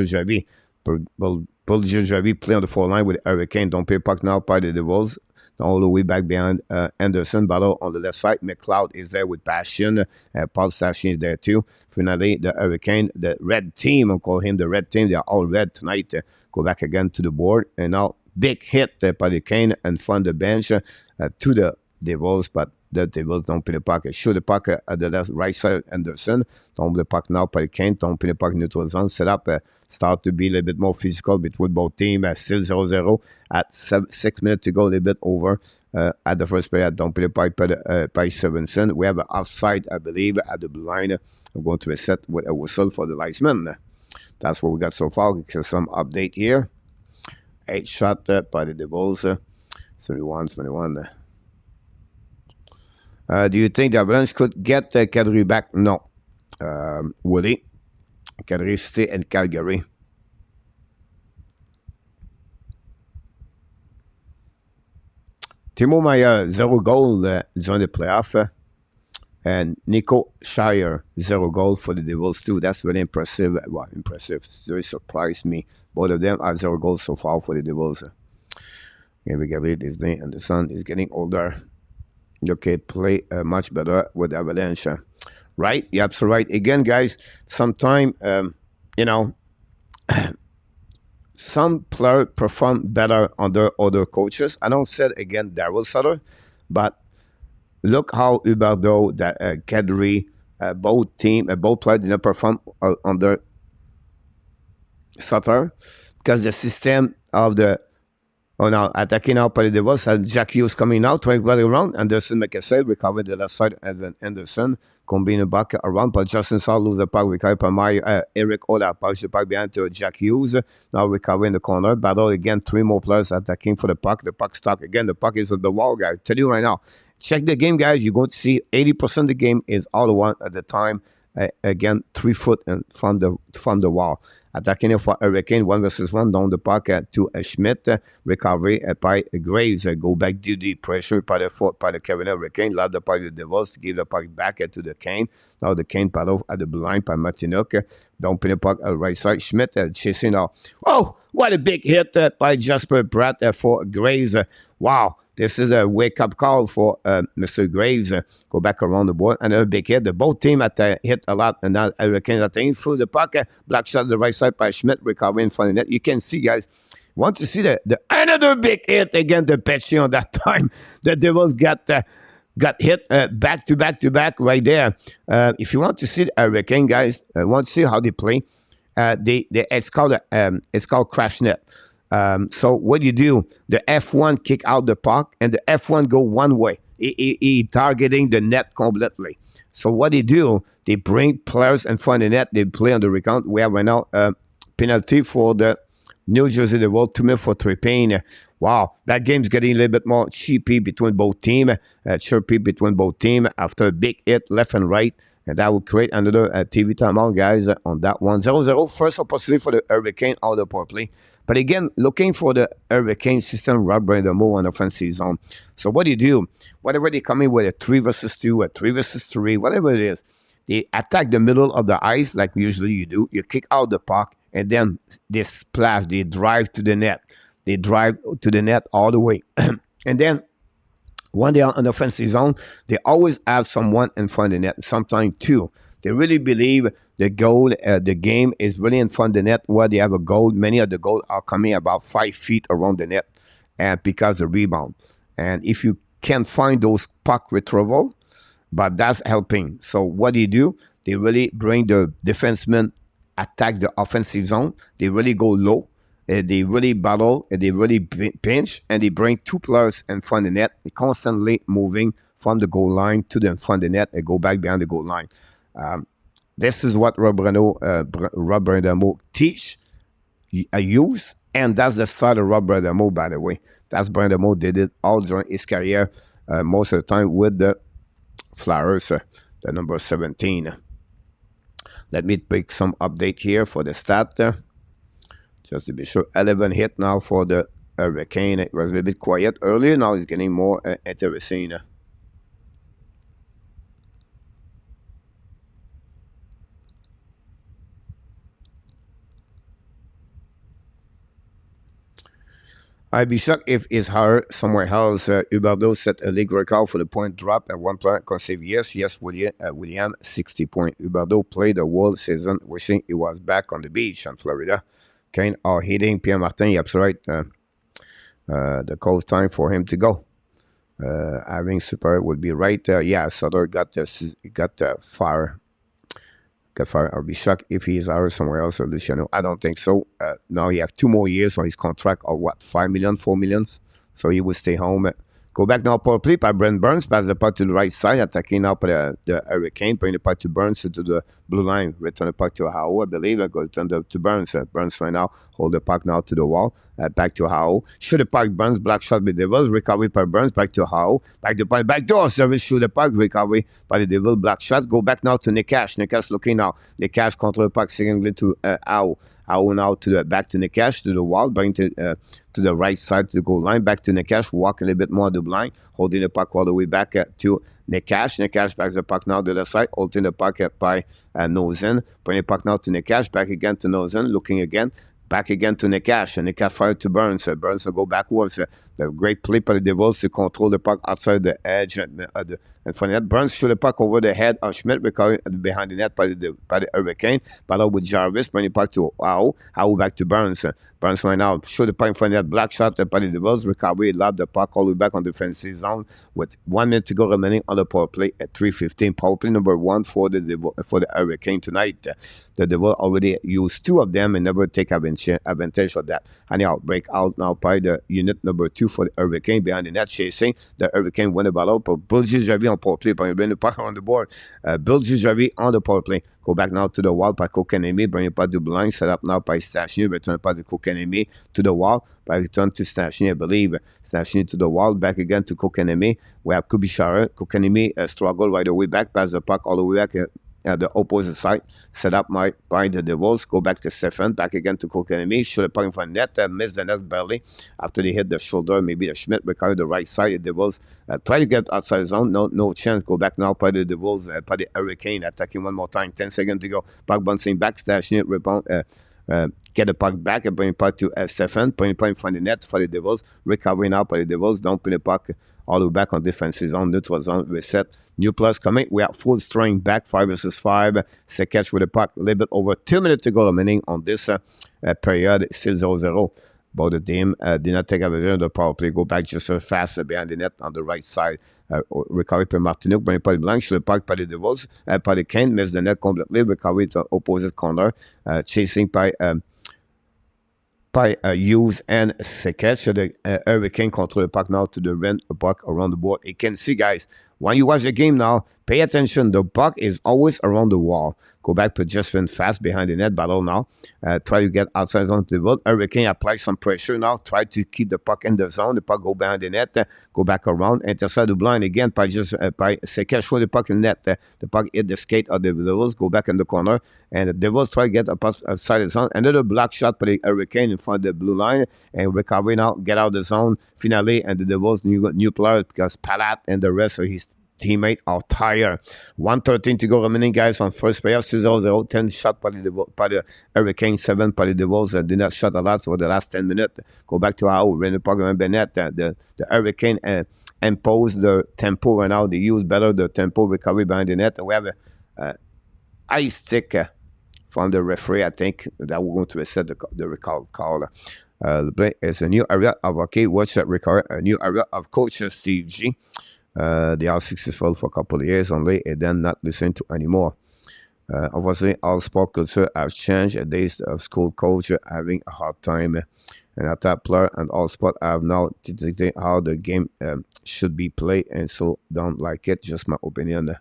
Javi. Pilger Javi play on the 4 line with Hurricane, don't play puck now by the Devils. All the way back behind Anderson. Battle on the left side. McLeod is there with passion. Paul Sashin is there too. Finally, the Hurricane, the red team, I'll call him the red team. They are all red tonight. Go back again to the board. And now, big hit by the Kane and front the bench to the Devils, but the Devils don't play the puck. Shoot the puck at the left, right side, Anderson. Don't play the puck now by the Kane. Don't play the puck neutral zone. Set up, start to be a little bit more physical between both teams. Still 0-0 at 6 minutes to go, a little bit over at the first period. Don't play the puck by Stevenson. We have an offside, I believe, at the blue line. I'm going to reset with a whistle for the linesman. That's what we got so far. Some update here. 8 shot by the Devils. 21. Do you think the Avalanche could get Kadri back? No. Will he? Kadri stay in Calgary. Timo Meier, 0 goal during the playoff. And Nico Shire, 0 goal for the Devils too. That's very impressive. Well, impressive. It's very surprised me. Both of them are 0 goals so far for the Devils. Gabriel is there, and the son is getting older. Okay, play much better with Avalanche. Right? You're absolutely right. Again, guys, sometimes, some players perform better under other coaches. I don't say, again, Daryl Sutter, but look how Huberdeau, Kadri, both players did not perform under Sutter because the system of the attacking out by the Devils, Jack Hughes coming out, trying to run around. Anderson McAsay recovered the left side, and then Anderson combine back around, but Justin Saul lose the puck, recovered by Eric Ola, push the puck behind to Jack Hughes, now recovering the corner, battle again, 3 more players attacking for the puck stuck again, the puck is at the wall, guys. Tell you right now, check the game, guys, you're going to see 80% of the game is all the one at the time, again, 3 foot from the wall. Attacking for Hurricane, 1 versus 1 down the puck to Schmidt, recovery by Graves, go back duty, pressure by the Carolina Hurricane, loud the puck to the Devils, give the puck back to the Kane. Now the Kane battle at the blue line by Martinuk, don't pin the puck at the right side. Schmidt chasing now. Oh, what a big hit by Jasper Bratt for Graves. Wow. This is a wake-up call for Mr. Graves. Go back around the board. Another big hit. The both team hit a lot. And now Hurricanes attacking through the puck. Black shot to the right side by Schmidt. Recovering in front of the net. You can see, guys. Want to see the another big hit again. The Pesci on that time. The Devils got hit back to back right there. If you want to see the Hurricane, guys, want to see how they play. It's called crash net. So what you do, the F1 kick out the puck, and the F1 go one way. He targeting the net completely. So what they do, they bring players in front of the net. They play on the recount. We have right now a penalty for the New Jersey Devils, 2 minutes for Trepane. Wow, that game's getting a little bit more cheapy between both teams. Chirpy between both teams after a big hit left and right. And that will create another TV timeout, guys, on that one. 0-0. First opportunity for the Hurricane out of the power play. But again, looking for the Hurricane system, Rob Brandon more on the offensive zone. So what do you do? Whatever they come in with a 3 versus 2, a 3 versus 3, whatever it is, they attack the middle of the ice like usually you do. You kick out the puck, and then they splash. They drive to the net. They drive to the net all the way. And then when they are on the offensive zone, they always have someone in front of the net, sometimes 2. They really believe the goal, the game is really in front of the net where they have a goal. Many of the goals are coming about 5 feet around the net and because of rebound. And if you can't find those puck retrieval, but that's helping. So what do? They really bring the defenseman attack the offensive zone. They really go low. They really battle. And they really pinch. And they bring two players in front of the net. They're constantly moving from the goal line to the front of the net and go back behind the goal line. This is what Rob Brindamo teach, use, and that's the style of Rob Brindamo, by the way. That's Brindamo did it all during his career, most of the time with the Flyers, the number 17. Let me pick some update here for the stat. Just to be sure, 11 hit now for the Hurricane. It was a little bit quiet earlier. Now it's getting more interesting. I'd be shocked if it's hard somewhere else. Huberdeau set a league record for the point drop at one point consecutive years. Yes, William 60 points. Huberdeau played the whole season wishing he was back on the beach in Florida. Kane are hitting Pierre Martin. You're absolutely right. The call time for him to go. Having super would be right. Yeah, Sutter got the fire. I'll be shocked if he is out somewhere else, Luciano. I don't think so. Now he has 2 more years on his contract, or what, 5 million, 4 million? So he will stay home. Go back now, power play by Brent Burns. Pass the puck to the right side, attacking now by the Hurricane. Bring the puck to Burns to the blue line. Return the puck to Howe, I believe. Go to Burns. Burns right now. Hold the puck now to the wall. Back to Howe. Shoot the puck, Burns. Black shot by Devils. Recovery by Burns. Back to Howe. Back to puck. Back door service. Shoot the puck. Recovery by the Devil. Black shot. Go back now to Nekash. Nekash looking now. Nekash control the puck. Secondly to Howe. Howe now back to Nekash, to the wall, bring to the right side to the goal line, back to Nekash, walk a little bit more to the blind, holding the puck all the way back to Nekash. Nekash backs the puck now to the side, holding the puck by Nozen, bring the puck now to Nekash, back again to Nozen, looking again, back again to Nekash, and Nekash fired to Burns. Burns will go backwards. The great play by the Devils to control the puck outside the edge and front of net. Burns shoot the puck over the head of Schmidt, recovery behind the net by the Hurricane. Battle with Jarvis, bring the puck to Howe. Howe back to Burns. Burns right now, shoot the puck in front of net, black shot by the Devils, recovery, lob the puck all the way back on the defensive zone with 1 minute to go remaining on the power play at 3:15. Power play number 1 for the Hurricane tonight. The Devil already used 2 of them and never take advantage of that. Anyhow, break out now by the unit number 2 for the Hurricane behind the net, chasing. The Hurricane win the battle, but Bulgy Javi on power play, bring the puck on the board. Bulgy Javi on the power play. Go back now to the wall by Kokanemi, bring it back to the line, set up now by Stachny, return it back to Kokanemi to the wall, by return to Stachny, I believe. Stachny to the wall, back again to Kokanemi. We have Kubishara. Kokanemi struggle right away back, pass the puck all the way back at the opposite side, set up by the Devils, go back to Stefan, back again to Kokanemi, shoot the puck in front of net, miss the net barely after they hit the shoulder, maybe the Schmidt recovered the right side, the Devils try to get outside the zone, no chance, go back now by the Devils, by the Hurricane, attacking one more time, 10 seconds to go, puck bouncing back, Stachny, rebound, get the puck back and bring the puck to Stefan, bring the puck in front of the net for the Devils, recovery now by the Devils, don't put the puck all the way back on defensive zone, neutral zone, reset. New plus coming. We are full strength back, 5 versus 5. Catch with the puck. A little bit over 2 minutes to go remaining on this period. Still 0-0. Both the team did not take advantage of the power play. Go back just fast behind the net on the right side. Recovery by Martinook. Bring the blank. Shoot the puck by the Devils. By the Kane. Miss the net completely. Recovery to opposite corner. Chasing by Hughes and Sekech. The Hurricane control the puck now to the rim, the puck around the board. You can see, guys, when you watch the game now, pay attention. The puck is always around the wall. Go back, put Justin fast behind the net, battle now. Try to get outside zone to the vote. Hurricane apply some pressure now. Try to keep the puck in the zone. The puck go behind the net. Go back around. Intercept the blind again by Sekech. Show the puck in the net. The puck hit the skate of the Devils. Go back in the corner. And the Devils try to get a pass outside the zone. Another block shot by the Hurricane in front of the blue line. And recovery now. Get out of the zone. Finally, and the Devils new players because Palat and the rest of his teammate are tired. 1:13 to go remaining, guys, on first player. 0-0. 10 shot by the Hurricane, 7 by the Devils. Did not shot a lot for the last 10 minutes. Go back to how we ran the puck around Bennett. The Hurricane imposed the tempo right now. They use better the tempo recovery behind the net. We have a ice stick from the referee, I think, that we're going to reset the recall call. The play is a new area of watch that record, a new area of coach Steve G. They are successful for a couple of years only and then not listened to anymore. Obviously, all sport culture have changed. A days of school culture having a hard time. And a top player and all sport have now to dictate how the game should be played, and so don't like it. Just my opinion.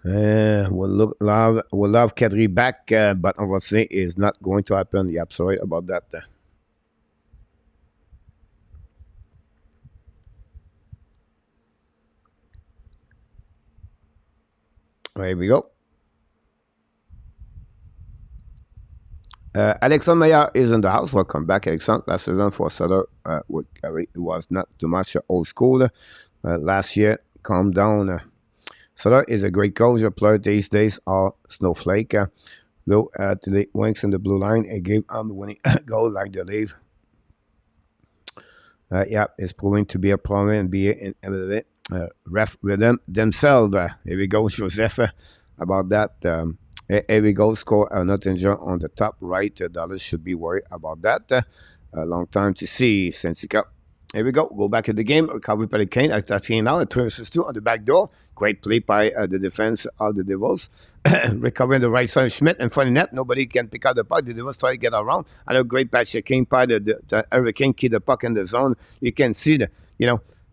We'll love Kadri back, but unfortunately, it's not going to happen. Yeah, I'm sorry about that. Here we go. Alexandre Meyer is in the house. Welcome back, Alexandre. Last season for Sutter it was not too much old school. Last year, calm down. Sutter is a great coach. Player these days are snowflake. Though to the Wings in the blue line, it gave him the winning goal like the leave. Yeah, it's proving to be a problem in BA in MMA. Ref with themselves. Here we go, Joseph, about that. Here we go, score not injured on the top right. Dallas should be worried about that. A long time to see, Sensica. Here we go back to the game. Recovery by the Kane at 13 now. 2 versus 2 on the back door. Great play by the defense of the Devils. Recovering the right side of Schmidt in front of the net. Nobody can pick up the puck. The Devils try to get around. And a great patch King by the Hurricane keep the puck in the zone. You can see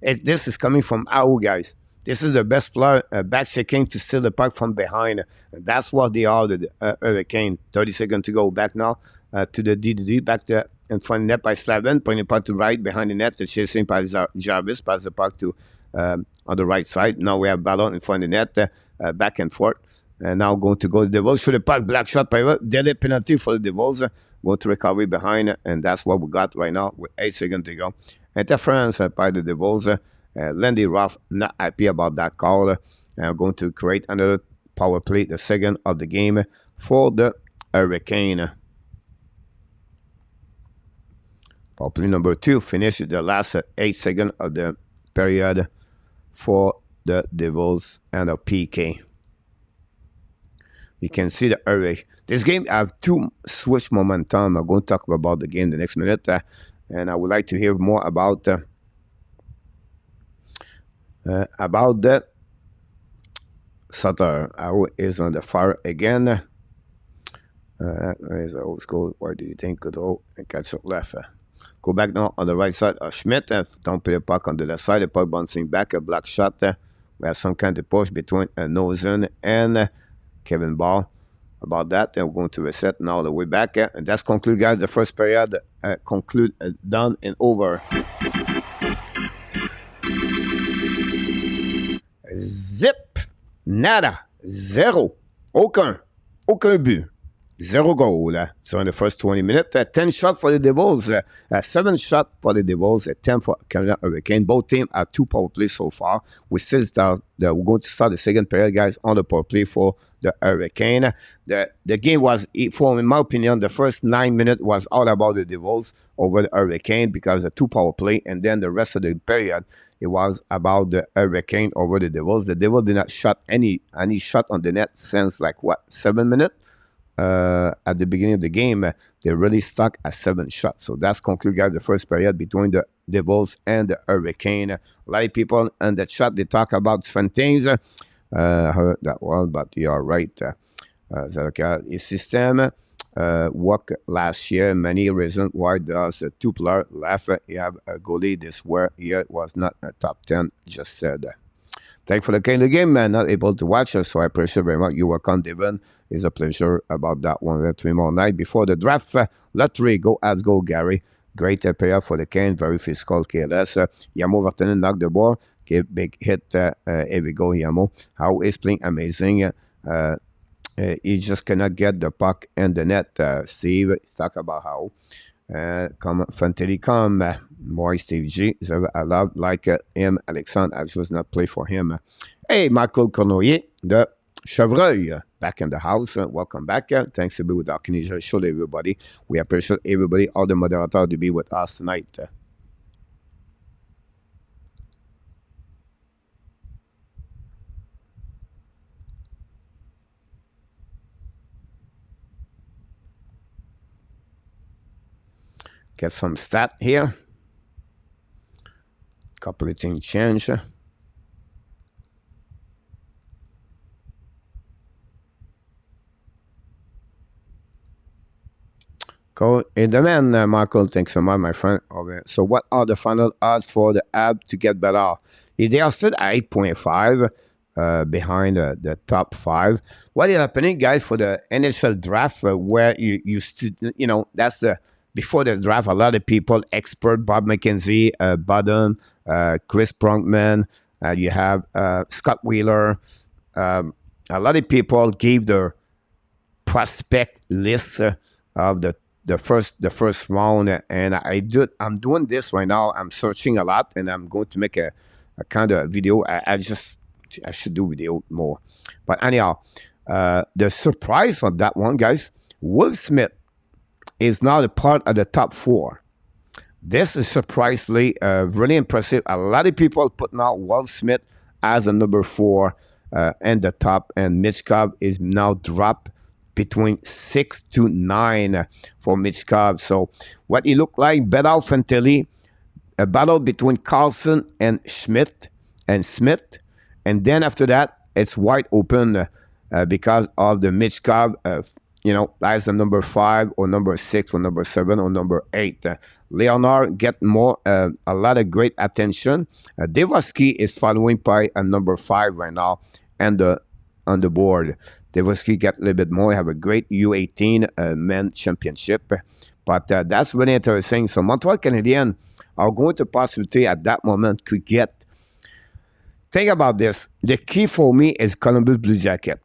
this is coming from our guys. This is the best player, back checking to steal the puck from behind. That's what they are, the Hurricane. 30 seconds to go. Back now to the DDD. Back to in front of the net by Slavin. Pointing the puck to right behind the net. The chasing by Jarvis. Pass the puck to on the right side. Now we have Ballon in front of the net. Back and forth. And now going to go to the Devils. Shoot the puck. Black shot by Delay penalty for the Devils. Going to recovery behind. And that's what we got right now with 8 seconds to go. Interference by the Devils. Lindy Ruff not happy about that call. Going to create another power play, the second of the game for the Hurricane. Power play number 2 finished the last 8 seconds of the period for the Devils and a PK. You can see the Hurricane. This game have 2 switch momentum. I'm going to talk about the game the next minute. And I would like to hear more about the Sutter. Who is on the fire again. Is old school. Why do you think could and catch up left? Go back now on the right side. Schmidt. Don't play the puck on the left side. The puck bouncing back. A black shot. We have some kind of push between Nozen and Kevin Ball. About that, then we're going to reset now the way back. And that's conclude, guys. The first period conclude done and over. Zip, nada, zéro, aucun but. 0 goal during the first 20 minutes. 10 shots for the Devils, 7 shots for the Devils, 10 for Canada Hurricane. Both teams have 2 power plays so far. We're going to start the second period, guys, on the power play for the Hurricane. The game was, in my opinion, the first 9 minutes was all about the Devils over the Hurricane because the 2 power play, and then the rest of the period, it was about the Hurricane over the Devils. The Devils did not shot any shot on the net since 7 minutes. At the beginning of the game, they really stuck at 7 shots. So that's conclude, guys, the first period between the Devils and the Hurricane. A lot of people in the chat, they talk about different things. I heard that one, but you are right. The system worked last year. Many reasons why does a 2-player left. You have a goalie this year was not a top 10, just said. Thank you for the kind of game, man. Not able to watch us, so I appreciate very much. You welcome, Devon. It's a pleasure about that one. We have 3 more night before the draft. Lottery, go ads, go Gary. Great payout for the Cane, very physical, careless. Yamo Vartanen knocked the ball. Big hit. Here we go, Yamo. How is playing amazing. He just cannot get the puck in the net. Steve, talk about how. Come Fantilli come moi Steve G. I love like him. Alexandre, I just not play for him. Hey, Michael Cornoyer, the Chevreuil, back in the house. Welcome back. Thanks to be with our Canadian show, everybody. We appreciate everybody, all the moderators to be with us tonight. Get some stat here. Couple of things change. Cool. In the man, Michael, thanks so much, my friend. Okay. So, what are the final odds for the app to get better? They are still at 8.5 behind the top five. What is happening, guys, for the initial draft where you know, that's the before the draft, a lot of people, expert Bob McKenzie, Budden, Chris Prunkman, you have Scott Wheeler. A lot of people gave their prospect list of the first round, and I'm doing this right now. I'm searching a lot, and I'm going to make a kind of video. I should do video more, but anyhow, the surprise on that one, guys, Will Smith is now a part of the top four. This is surprisingly really impressive. A lot of people putting out Will Smith as a number four and the top, and Mitch Cobb is now dropped between 6 to 9 for Mitch Cobb. So what it looked like, Bedell Fantilli, a battle between Carlson and Smith, and then after that, it's wide open because of the Mitch Cobb, as the number 5 or number 6 or number 7 or number 8. Leonard get a lot of great attention. Devosky is following by a number 5 right now and on the board. Devosky get a little bit more. Have a great U18 men championship. But that's really interesting. So Montreal Canadiens are going to possibly at that moment could get. Think about this. The key for me is Columbus Blue Jacket.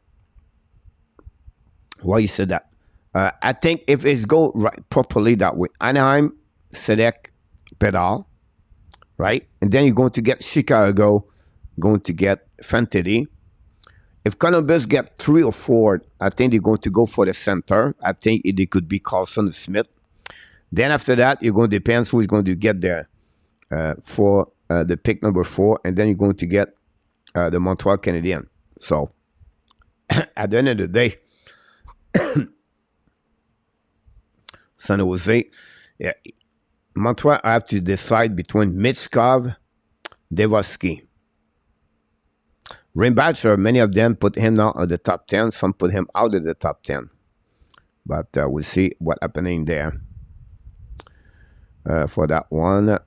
Why you said that? I think if it's go right properly that way, Anaheim select Pedal, right? And then you're going to get Chicago, going to get Fantilli. If Columbus get 3 or 4, I think they're going to go for the center. I think it could be Carlson or Smith. Then after that, you're going to depend who's going to get there for the pick number 4, and then you're going to get the Montreal Canadiens. So at the end of the day, San Jose, yeah, Montreal have to decide between Mitch Cobb, Devosky. Rainbatcher, many of them put him now at the top 10. Some put him out of the top 10. But we'll see what happening there for that one.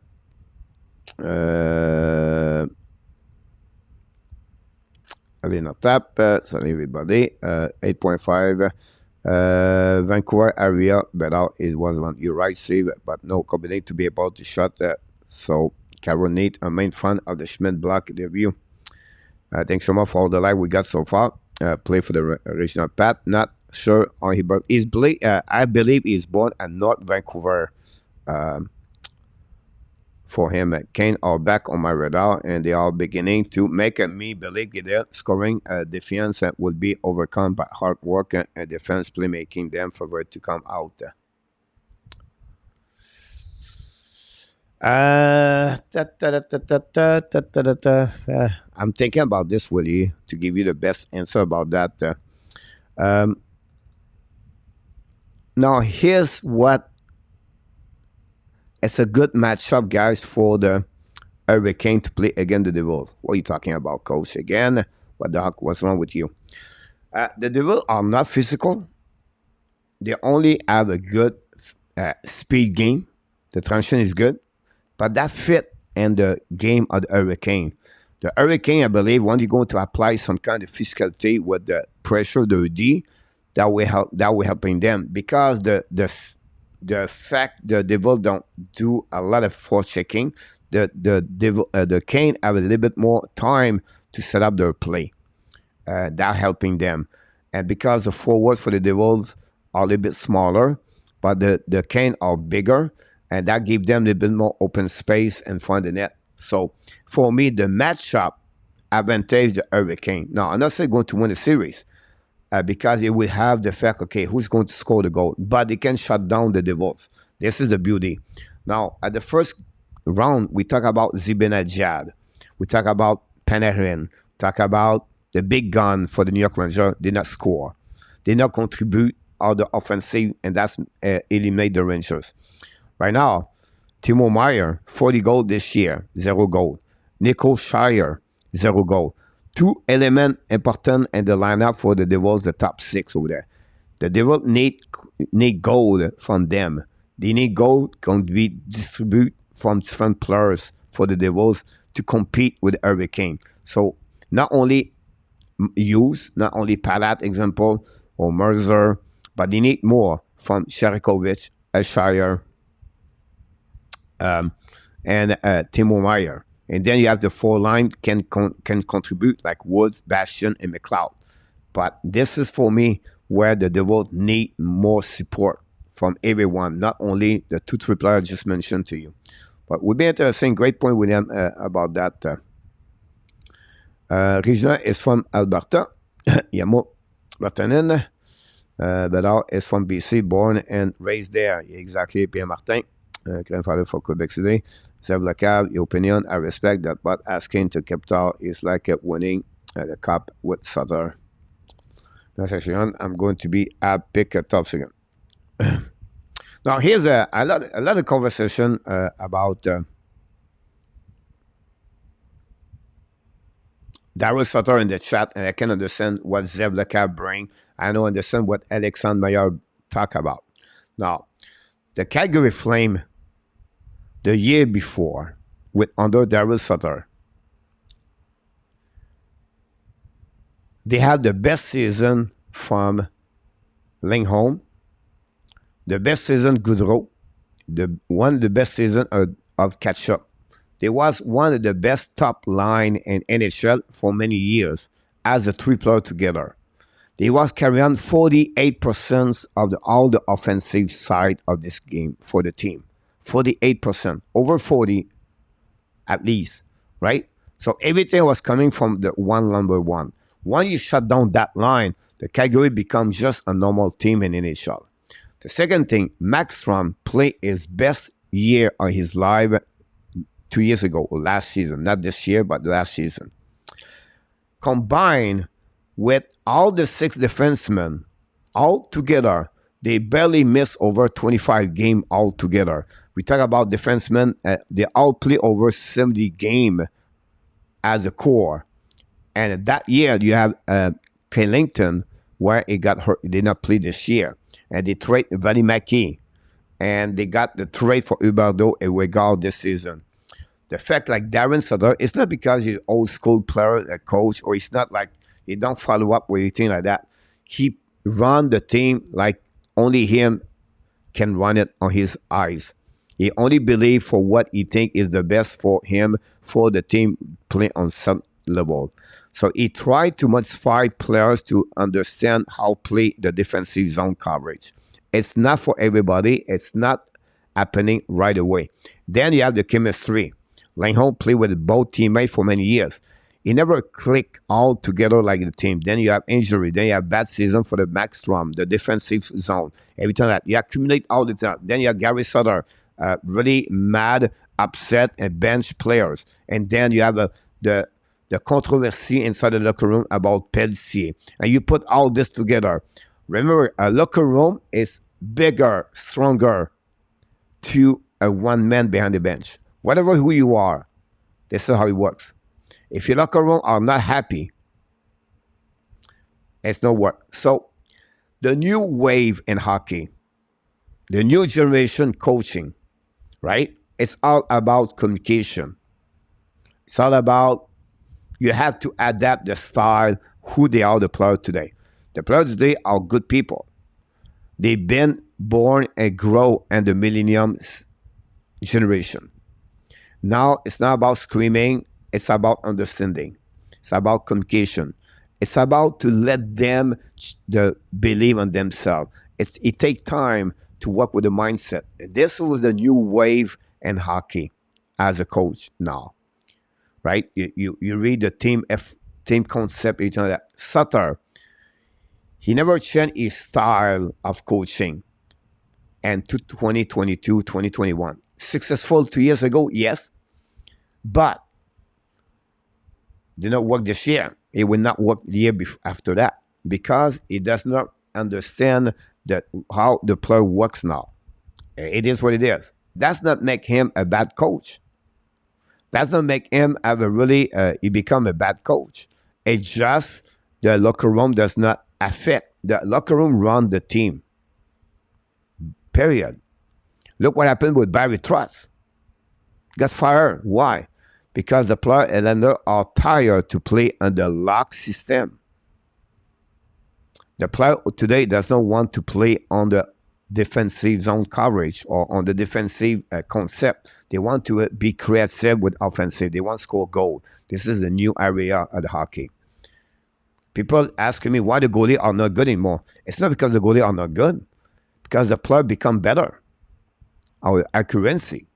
Arena tap. Sorry, everybody. 8.5. Vancouver area, better is was one. You're right, save, but no combination to be able to shot that. So, Caronate, a main front of the Schmidt block review. Thanks so much for all the live we got so far. Play for the original Pat. Not sure on he is. I believe he's born at North Vancouver. For him, Kane are back on my radar, and they are beginning to make me believe that scoring defense will be overcome by hard work and defense playmaking them favored to come out. I'm thinking about this, Willie, to give you the best answer about that. Now, here's what. It's a good matchup, guys, for the Hurricane to play against the Devils. What are you talking about, Coach? Again, what the heck? What's wrong with you? The Devils are not physical. They only have a good speed game. The transition is good. But that fit in the game of the Hurricane. The Hurricane, I believe, when you're going to apply some kind of physicality with the pressure, the D, that will helping them. Because the fact the Devil don't do a lot of forechecking, the Cane have a little bit more time to set up their play. That helping them. And because the forwards for the Devils are a little bit smaller, but the Cane are bigger, and that gives them a little bit more open space in front of the net. So for me, the matchup advantage the Hurricane. Now, I'm not saying going to win the series. Because it will have the fact, okay, who's going to score the goal? But they can shut down the Devils. This is the beauty. Now, at the first round, we talk about Zibanejad. We talk about Panarin. Talk about the big gun for the New York Rangers. Did not score. Did not contribute all the offensive, and that's eliminate the Rangers. Right now, Timo Meyer, 40 goals this year, 0 goal. Nico Shire, 0 goal. Two elements important in the lineup for the Devils, the top six over there. The Devils need goal from them. They need goal can be distributed from different players for the Devils to compete with Hurricane. So not only use, not only Palat example or Mercer, but they need more from Sherikovic, Shire, and Timo Meyer. And then you have the four line can contribute like Woods, Bastion, and McLeod. But this is for me where the Devils need more support from everyone, not only the 2-3 players I just mentioned to you. But would be interesting. Great point, William, about that. Regina is from Alberta. Yamo Martinen. Bedard is from BC, born and raised there. Exactly, Pierre Martin. Grandfather for Quebec City. Zev Lacav, your opinion, I respect that, but asking to Capital is like winning the cup with Sutter. Next section, I'm going to be at pick a top second. Now, here's a lot of conversation about Daryl Sutter in the chat, and I can understand what Zev Lacav bring. I don't understand what Alexandre Maillard talk about. Now, the Calgary Flame, the year before, with under Daryl Sutter, they had the best season from Lindholm, the best season Goudreau, one of the best season of Ketchup. There was one of the best top line in NHL for many years as a three-player together. They was carrying 48% of all the offensive side of this game for the team. 48%, over 40 at least, right? So everything was coming from the number one. When you shut down that line, the Calgary becomes just a normal team in NHL. The second thing, Markstrom played his best year of his life 2 years ago, or last season. Not this year, but last season. Combined with all the 6 defensemen, all together, they barely miss over 25 games altogether. We talk about defensemen, they all play over 70 games as a core. And that year, you have Kylington, where he got hurt. He did not play this year. And they trade Valimaki. And they got the trade for Huberdeau and Weigard this season. The fact like Darren Sutter, it's not because he's an old school player, a coach, or it's not like he don't follow up with anything like that. He run the team like only him can run it on his eyes. He only believes for what he think is the best for him, for the team play on some level. So he tried to modify players to understand how play the defensive zone coverage. It's not for everybody. It's not happening right away. Then you have the chemistry. Lindholm played with both teammates for many years. He never clicked all together like the team. Then you have injury. Then you have bad season for the Markstrom, the defensive zone. Every time that you accumulate all the time. Then you have Gary Sutter, really mad, upset, and bench players. And then you have the controversy inside the locker room about Pelletier. And you put all this together. Remember, a locker room is bigger, stronger to a one man behind the bench. Whatever who you are, this is how it works. If your locker room are not happy, it's no work. So the new wave in hockey, the new generation coaching, right? It's all about communication. It's all about you have to adapt the style, who they are, the players today. The players today are good people. They've been born and grow in the millennium generation. Now, it's not about screaming. It's about understanding. It's about communication. It's about to let them believe in themselves. It takes time to work with the mindset. This was the new wave in hockey as a coach now, right? You read the team concept. You know that Sutter, he never changed his style of coaching. And to 2022, 2021. Successful 2 years ago, yes. But did not work this year. It will not work the year after that because it does not understand how the player works now. It is what it is. Does not make him a bad coach. Does not make him have a really, he become a bad coach. It's just the locker room does not affect. The locker room run the team, period. Look what happened with Barry Trotz. Got fired. Why? Because the player and Lander are tired to play under lock system. The player today does not want to play on the defensive zone coverage or on the defensive concept. They want to be creative with offensive. They want to score goal. This is the new area of the hockey. People asking me why the goalie are not good anymore. It's not because the goalie are not good, because the player become better. Our accuracy.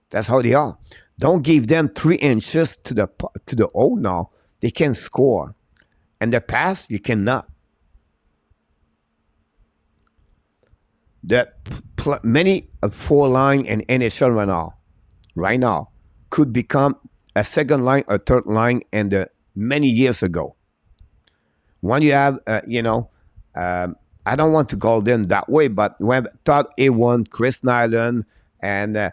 That's how they are. Don't give them 3 inches to the hole now. They can score. And the pass, you cannot. Many 4-line and NHL right now could become a second line or third line and many years ago. When you have, I don't want to call them that way, but when Todd A1, Chris Nyland, and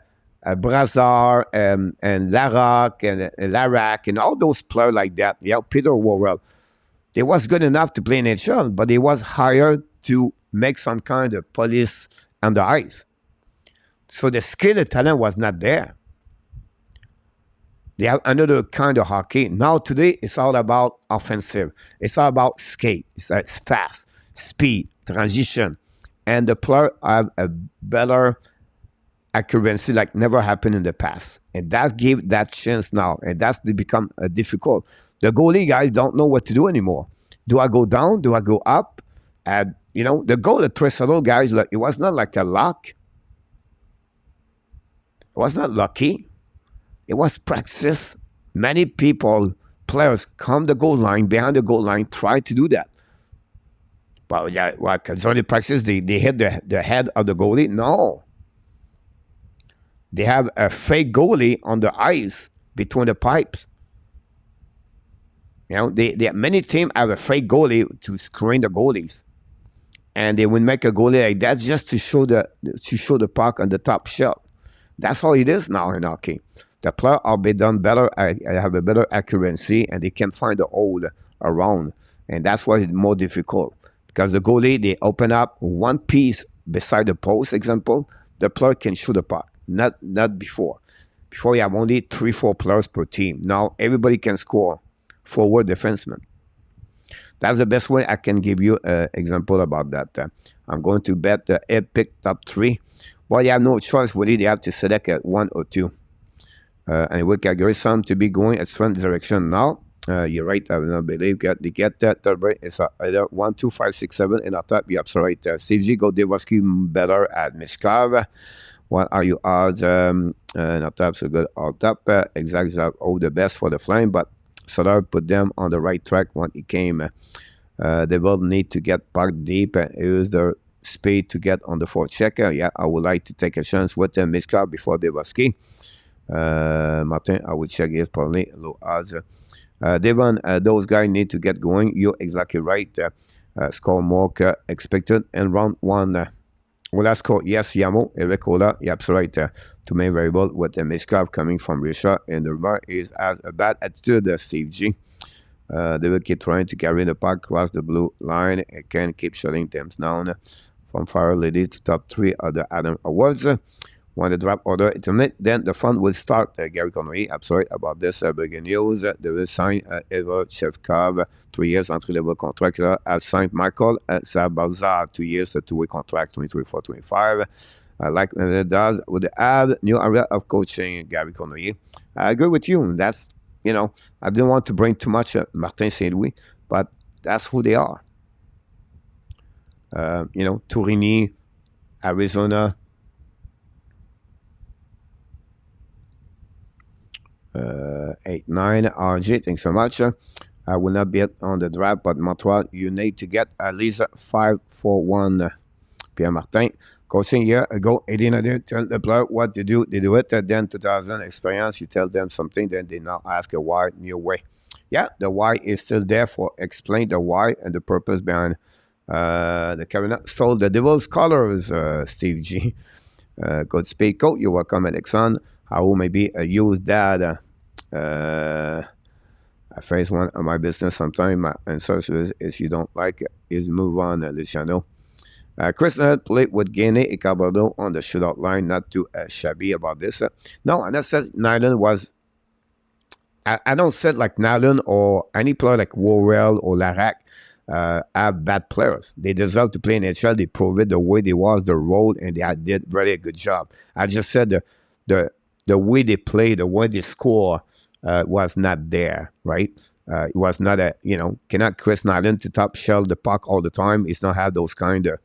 Brassard, and Larocque, and Larac, and all those players like that, Peter Worrell, they was good enough to play in NHL, but they was hired to make some kind of police on the ice. So the skill and talent was not there. They have another kind of hockey. Now today, it's all about offensive. It's all about skate. It's fast, speed, transition. And the player have a better accuracy like never happened in the past. And that give that chance now. And that's become difficult. The goalie guys don't know what to do anymore. Do I go down? Do I go up? And, the goal of Trestle guys, it was not like a lock. It was not lucky. It was practice. Many players come the goal line, behind the goal line, try to do that. But because only practice, they hit the head of the goalie. No. They have a fake goalie on the ice between the pipes. Many teams have a fake goalie to screen the goalies. And they will make a goalie like that just to show the puck on the top shelf. That's how it is now in hockey. The player are done better, have a better accuracy, and they can find the hole around. And that's why it's more difficult. Because the goalie, they open up one piece beside the post, example, the player can shoot the puck. Not before. Before you have only 3-4 players per team. Now everybody can score. Forward defenseman. That's the best way I can give you an example about that. I'm going to bet the epic top 3. But you have no choice, really. They have to select 1 or 2. And with Calgary, some to be going a different direction now. You're right. I don't believe they get that. Third break is either 1, 2, 5, 6, 7. In our top, you're absolutely right. CG Goldevsky better at Mishkov. What are your odds? In our top, so good. All top. Exactly. All the best for the Flame, but Sutter put them on the right track when it came. They will need to get parked deep and use their speed to get on the fourth checker. Yeah, I would like to take a chance with them Mishkov before Devosky. Martin, I would check it probably low odds. Devon, those guys need to get going. You're exactly right. Score more expected in round 1. Last score, yes, Yamo, Eric Ola, yeah, absolutely right. Two main variable with the Mishkov coming from Russia, and the rumor is as a bad attitude, Steve G. They will keep trying to carry the puck across the blue line and can keep shutting them down. From Fire Lady to top 3 of the Adam Awards. When the draft order is terminated, then the fun will start. Gary Connery, absolutely about this breaking news. They will sign Eva Chevkov, 3 years entry-level contract. Have signed Michael Sabazar, 2 years, a 2-way contract, 2024-25. Like it does with the add new area of coaching, Gary Connery. I agree with you. That's, I didn't want to bring too much Martin St. Louis, but that's who they are. Turini, Arizona. 8-9 RJ, thanks so much. I will not be on the draft, but Montreal, you need to get at least 5-4-1. Pierre Martin, coaching a year ago, 18 tell the player what to do. They do it. Then 2000 experience, you tell them something, then they now ask a why, new way. Yeah, the why is still there for explain the why and the purpose behind the Carolina stole the Devil's colors, Steve G. Godspeed, coach. You're welcome, Alexandre. How maybe use that. I face one of my business sometime. My answer is if you don't like it, is move on, Luciano. Chris played with Guinea and Cabaldo on the shootout line, not too shabby about this. No, and I said Nyland was. I don't say like Nyland or any player like Worrell or Larac have bad players. They deserve to play in NHL. They proved it the way they was, the role, and they did very good job. I just said the way they play, the way they score was not there, right? It was not cannot Chris Nyland to top shell the puck all the time. He's not have those kind of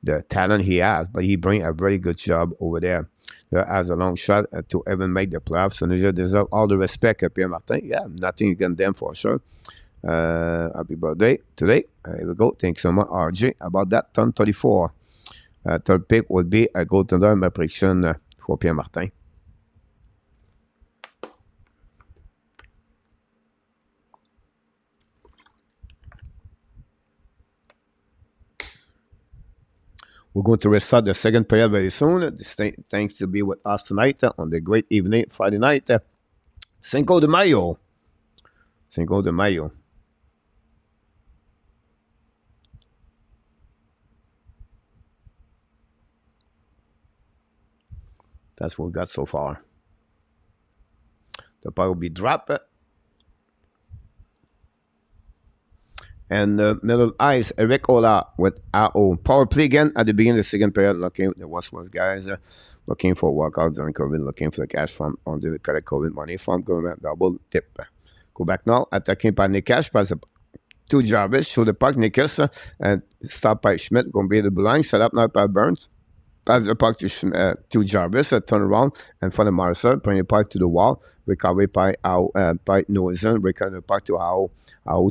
the talent he has, but he bring a very good job over there. As a long shot to even make the playoffs. So they deserve all the respect, Pierre Martin. Yeah, nothing against them for sure. Happy birthday today. Here we go. Thanks so much, RJ. About that, turn 34. Third pick would be a goaltender, my prediction for Pierre Martin. We're going to restart the second period very soon. Thanks to be with us tonight on the great evening, Friday night. Cinco de Mayo. Cinco de Mayo. That's what we got so far. The puck will be dropped. And the middle ice, Eric Ola with our power play again at the beginning of the second period. Looking the West guys looking for workouts during COVID, looking for the cash from on the correct COVID money from government double tip. Go back now, attacking by Nick Cash, pass to Jarvis, show the puck, Nickus, and stop by Schmidt, going to be the blind, set up now by Burns. Pass the puck to Jarvis, turn around, and for the Marcel, bring the puck to the wall, recovery by Noisen, recover the puck to Ao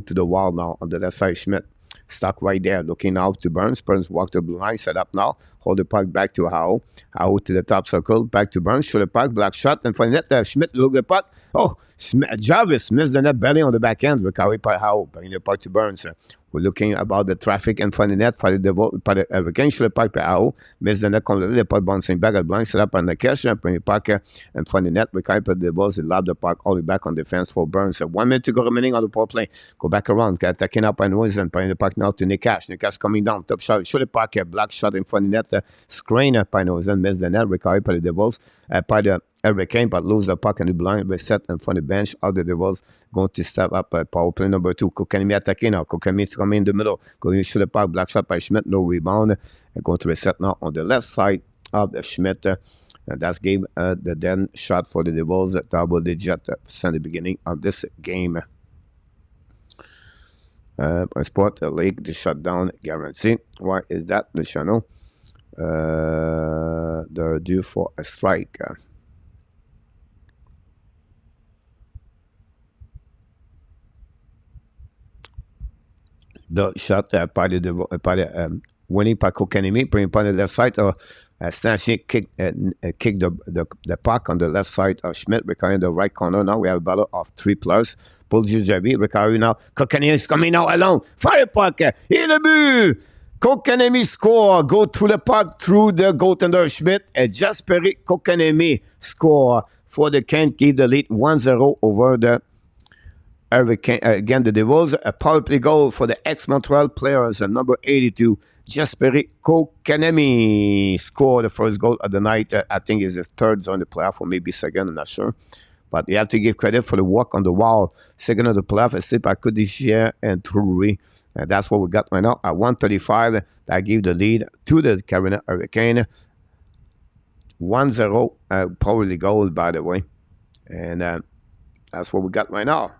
to the wall now on the left side, Schmidt. Stuck right there, looking out to Burns. Burns walk the blue line, set up now. Hold the puck back to Howe. Howe to the top circle, back to Burns. Show the puck, black shot, and for the net, Schmidt look the puck. Oh, Jarvis missed the net belly on the back end. Recovery by Howe, bring the puck to Burns. We're looking about the traffic in front of the net for the Hurricane. Show the puck by Howe. Missed the net, the puck bouncing back at blind, set up on the cash, bring the puck in front of the net. Recovery by the Devils. They lob the puck all the way back on defense for Burns. 1 minute to go remaining on the power play. Go back around, attacking up and Noisen, bring the puck now to Nick Cash. Nick Cash coming down, top shot, shoot the puck, black shot in front of the net, screen by Noisen, miss the net, recovery by the Devils, by the Hurricane, but lose the puck and the blind, reset in front of the bench of the Devils, going to step up power play number 2. Kokanemi attacking now, Kokanemi is coming in the middle, going to shoot the puck, black shot by Schmidt, no rebound, and going to reset now on the left side of the Schmidt, and that's gave the then shot for the Devils, double digit since the beginning of this game. Sport the league, the shutdown guarantee. Why is that, Luciano? They're due for a strike. The shot by the winning by Kokanemi, bring upon the left side, snatching kick the puck on the left side of Schmidt, recovering the right corner. Now we have a battle of 3+. Paul Javi, recovery now. Kokanemi is coming now alone. Fire puck, et le but! Kokanemi score, go through the puck, through the goaltender Schmidt, and Jasperi Kokanemi score for the Kent, give the lead 1-0 over the Hurricane. Again, the Devils, a power play goal for the ex-Montreal players, number 82, Jasperi Kokanemi scored the first goal of the night. I think it's his third on the playoff, or maybe second, I'm not sure. But you have to give credit for the work on the wall. Second on the playoff, assisted by Codichier and Drury. And that's what we got right now at 1:35. That give the lead to the Carolina Hurricane. 1-0, probably goal, by the way. And that's what we got right now.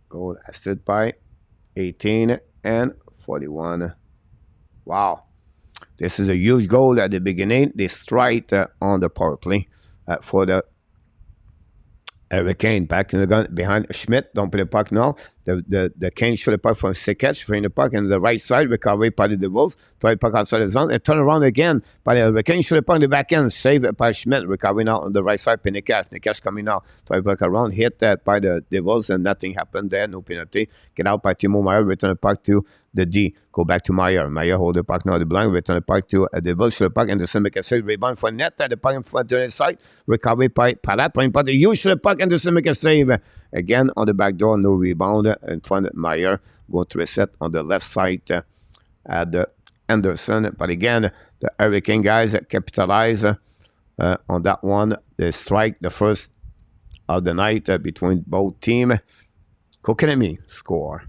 Goal assisted by 18 and 41. Wow. This is a huge goal at the beginning. They strike on the power play for the Hurricane back in the gun behind Schmidt. Don't play the puck now. The Kane shoot the puck from Sekech, bring the puck in the right side, recovery by the Devils, try the puck outside the zone, and turn around again by the Hurricane, shoot the puck in the back end, save it by Schmidt, recovery now on the right side, Nikash. Nikash coming now, try the puck around, hit that by the Devils, and nothing happened there, no penalty. Get out by Timo Meyer, return the puck to the D, go back to Meyer. Meyer hold the puck now, the blind, return the puck to the Devils, shoot the puck, and the same make a save, rebound for net, the puck in front to the side, recovery by Palat, point by the U, shoot the puck, and the same make a save. Again, on the back door, no rebound in front of Meyer. Going to reset on the left side at the Anderson. But again, the Hurricane guys capitalize on that one. They strike the first of the night between both teams. Kokanemi score.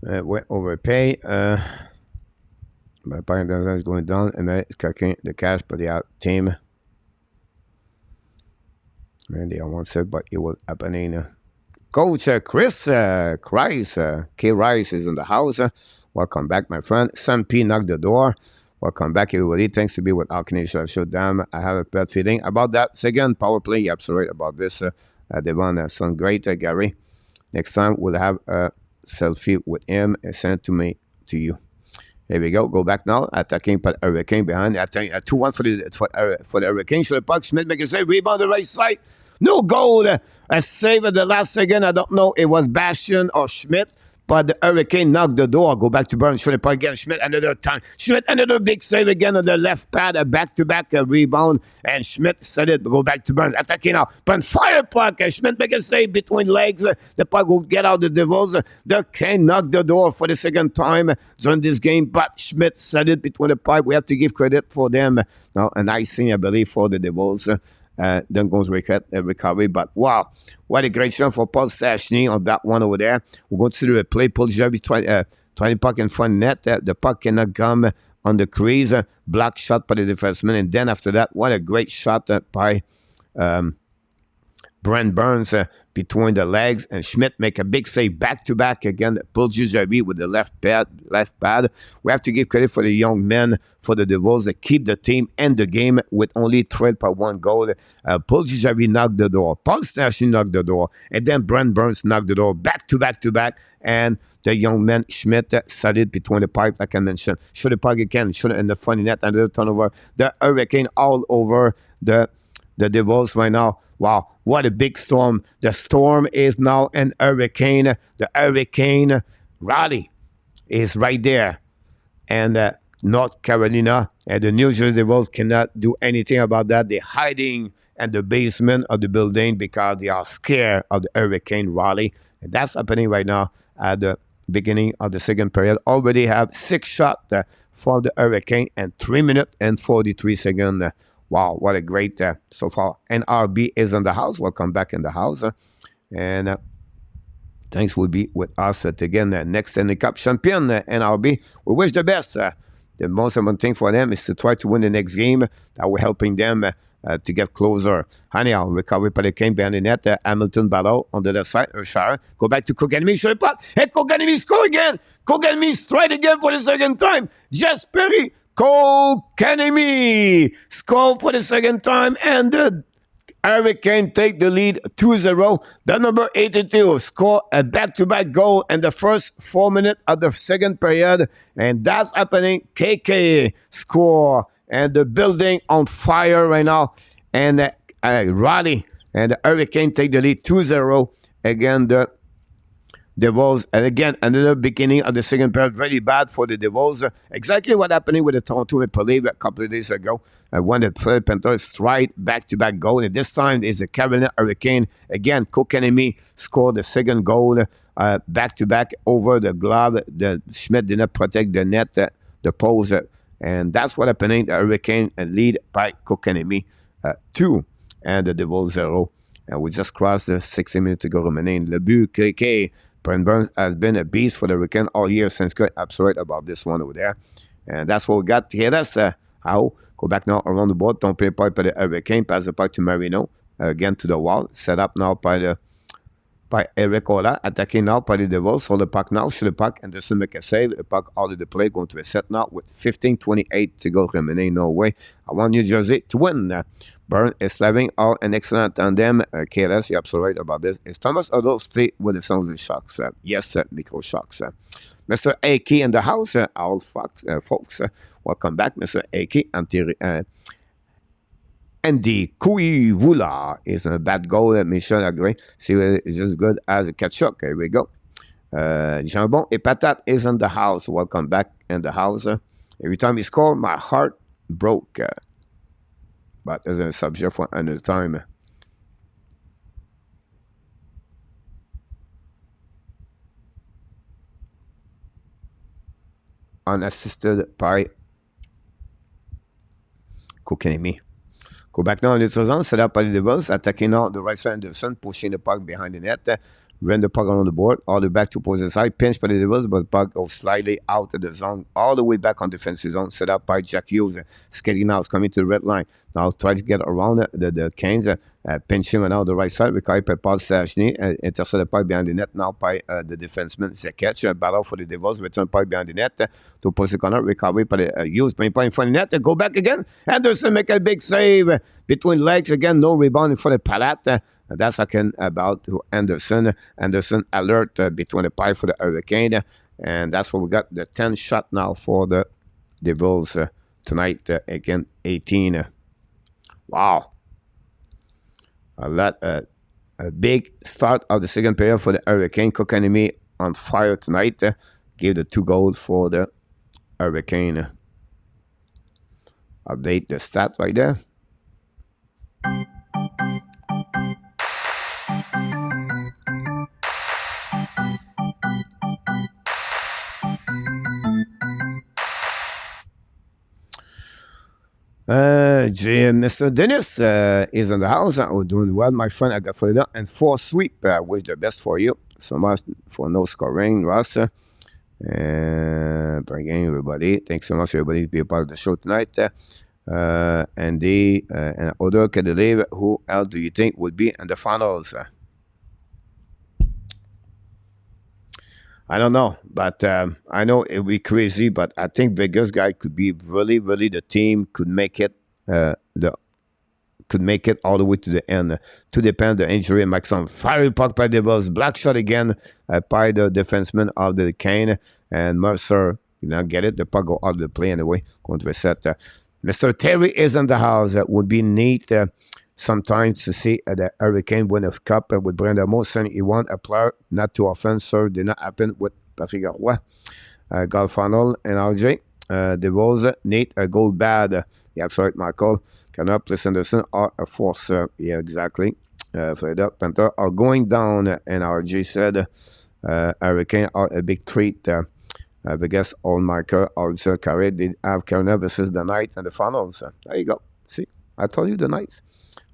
Overpay. My parent is going down, and it's cooking the cash for the out team. And they won't say, but it was happening. Coach Chris Rice, K. Rice is in the house. Welcome back, my friend. Sam P. knocked the door. Welcome back, everybody. Thanks to be with Alkane Showdown. I have a bad feeling about that. Second power play. You're absolutely right about this. Devon, sound great, Gary. Next time we'll have a selfie with him and send it to me, to you. Here we go. Go back now. Attacking by Hurricane behind. 2-1 for the Hurricane. Should the puck. Schmidt make a save. Rebound the right side. No goal. A save at the last second. I don't know. It was Bastian or Schmidt. But the Hurricane knocked the door. Go back to Burns. Should the puck again. Schmidt another time. Schmidt another big save again on the left pad. A back-to-back rebound. And Schmidt said it. Go back to Burns. Attacking now. Burns fire puck. Schmidt make a save between legs. The puck will get out the Devils. The Kane knocked the door for the second time during this game. But Schmidt said it between the pipe. We have to give credit for them. Now, an icing, I believe, for the Devils. Then goes recovery. But wow, what a great shot for Paul Stastny on that one over there. We're going to see the replay. Paul Javi trying the puck in front net. The puck cannot come on the crease. Block shot by the defenseman. And then after that, what a great shot by Brent Burns between the legs, and Schmidt make a big save back-to-back again. Paul Javi with the left pad. We have to give credit for the young men for the Devils that keep the team and the game with only trailed by one goal. Paul Javi knocked the door. Paul Stastny knocked the door. And then Brent Burns knocked the door back-to-back. And the young man Schmidt set it between the pipe, like I mentioned. Shoot the puck again. Shoot it in the funny net. Another turnover. The Hurricane all over the Devils right now. Wow, what a big storm. The storm is now an hurricane. The hurricane rally is right there. And North Carolina and the New Jersey Devils cannot do anything about that. They're hiding in the basement of the building because they are scared of the hurricane rally. And that's happening right now at the beginning of the second period. Already have 6 shots for the Hurricane and 3 minutes and 43 seconds. Wow, what a great so far. NRB is in the house. Welcome back in the house. And thanks will be with us again. Next Stanley Cup champion, NRB. We wish the best. The most important thing for them is to try to win the next game. That we're helping them to get closer. Anyhow, recovery by the Kane behind the net. Hamilton battle on the left side. Urshara. Go back to Koganimi. Shoot the puck. Hey, Koganimi score again. Koganimi strike again for the second time. Just Perry. Kokanemi score for the second time, and the Hurricane take the lead 2-0. The number 82 score a back-to-back goal in the first 4 minutes of the second period, and that's happening. KK score, and the building on fire right now, and rally, and the Hurricane take the lead 2-0. Again, the Devils, and again, another beginning of the second period, very bad for the Devils. Exactly what happened with the Toronto Maple Leafs a couple of days ago. When the Florida Panthers strike back-to-back goal, and this time is the Carolina Hurricane. Again, Kokanemi scored the second goal back-to-back over the glove. The Schmidt did not protect the net, the post, and that's what happened. The Hurricane lead by Kokanemi 2, and the Devils 0. And we just crossed the 60 minutes to go remaining. Le but, KK. Brent Burns has been a beast for the weekend all year since good. Absolute about this one over there. And that's what we got to hit us. How? Go back now around the board. Don't play part by the Hurricane. Pass the puck to Marino. again to the wall. Set up now by Eric Ola, attacking now by the Devils. Hold the puck now, shoot the puck, Anderson make a save. The puck out of the play, going to a set now with 15:28 to go. Remaining no way. I want New Jersey to win. Burn is having all an excellent tandem. KLS, you're absolutely right about this. Is Thomas Odell stay with the Sounds of Shocks? Yes, Micro Shocks. Mr. Aki in the house, all folks. Welcome back, Mr. Aki. Andy Kuivula is a bad goal. Michel Agré. See, it's just good as a catch-up. Here we go. Jambon et Patate is in the house. Welcome back in the house. Every time he scored, my heart broke. But there's a subject for another time. Unassisted by Kokanemi. Go back now in the zone, set up by the Devils, attacking now the right side Anderson, pushing the puck behind the net, run the puck on the board, all the way back to opposite side, pinch by the Devils, but the puck goes slightly out of the zone, all the way back on defensive zone, set up by Jack Hughes, skating now, is coming to the red line. Now try to get around the Canes, pinch him now the right side, required by Paul Stachny, intercept the puck behind the net now by the defenseman Zekech, battle for the Devils, return puck behind the net, to opposite corner, recovery by the Hughes, bring point in front of the net, go back again, Anderson make a big save, between legs again, no rebound in front of Palat. That's talking about to Anderson. Anderson alert between the pipe for the Hurricane. And that's what we got, the 10 shot now for the Devils tonight. Again, 18. Wow. A big start of the second period for the Hurricane. Kokanemi on fire tonight. Gave the 2 goals for the Hurricane. Update the stat right there. Mr. Dennis is in the house. We're doing well, my friend. I got for that and 4 sweep. Wish the best for you. So much for no scoring, Ross. And bringing everybody. Thanks so much, everybody, to be a part of the show tonight. Andy and other candidate, who else do you think would be in the finals? I don't know, but I know it would be crazy, but I think Vegas guy could be really, really the team could make it could make it all the way to the end. To depend the injury and make some fiery puck by the Devils. Black shot again by the defenseman of the Cane, and Mercer, you know, get it. The puck go out of the play anyway. Going to reset. Mr. Terry is in the house. That would be neat sometimes to see the Hurricane win a cup with Brenda Molson. He won a player not too often, so did not happen with Patrick Roy. Golf final and RJ. Devils need a goal bad. Yeah, absolutely, Michael. Cannot plus Anderson are a force. Yeah, exactly. Florida Panther are going down, and RJ said Hurricane are a big treat. Vegas all marker also carried. Did have Carolina versus the Knights and the finals. There you go. See, I told you the Knights.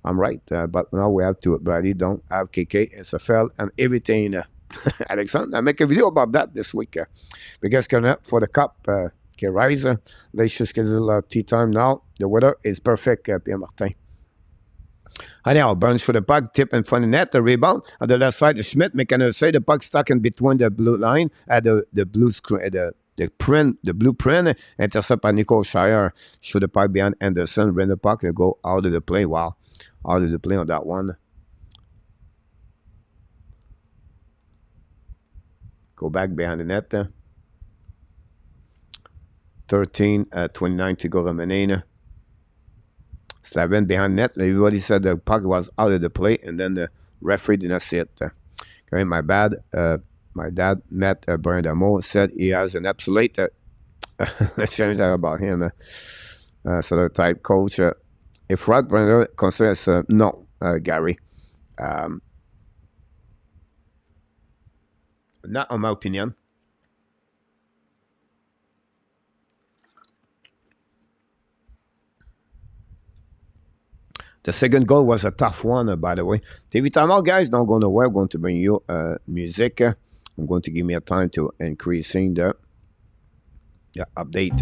I'm right, but now we have to. Brady don't have KK, SFL, and everything. Alexander, I make a video about that this week. Vegas Carolina for the cup. Rise. Let's just schedule tea time now. The weather is perfect, Pierre Martin. Anyhow, Burns for the puck, tip in front of the net, the rebound. On the left side, Schmidt making a say the puck stuck in between the blue line, the blue screen, the blueprint, intercept by Nicole Shire. Shoot the puck behind Anderson, run the puck and go out of the play. Wow, out of the play on that one. Go back behind the net. 13-29 to go remaining. Slavin behind net. Everybody said the puck was out of the play, and then the referee did not see it. Okay, my bad. My dad met Brian Damo, said he has an absolute. Let's change that about him. Sort of type coach. If Rod Brenner considers no, Gary. Not on my opinion. The second goal was a tough one, by the way. TV timeout, guys. Don't go nowhere. I'm going to bring you music. I'm going to give me a time to increasing the update.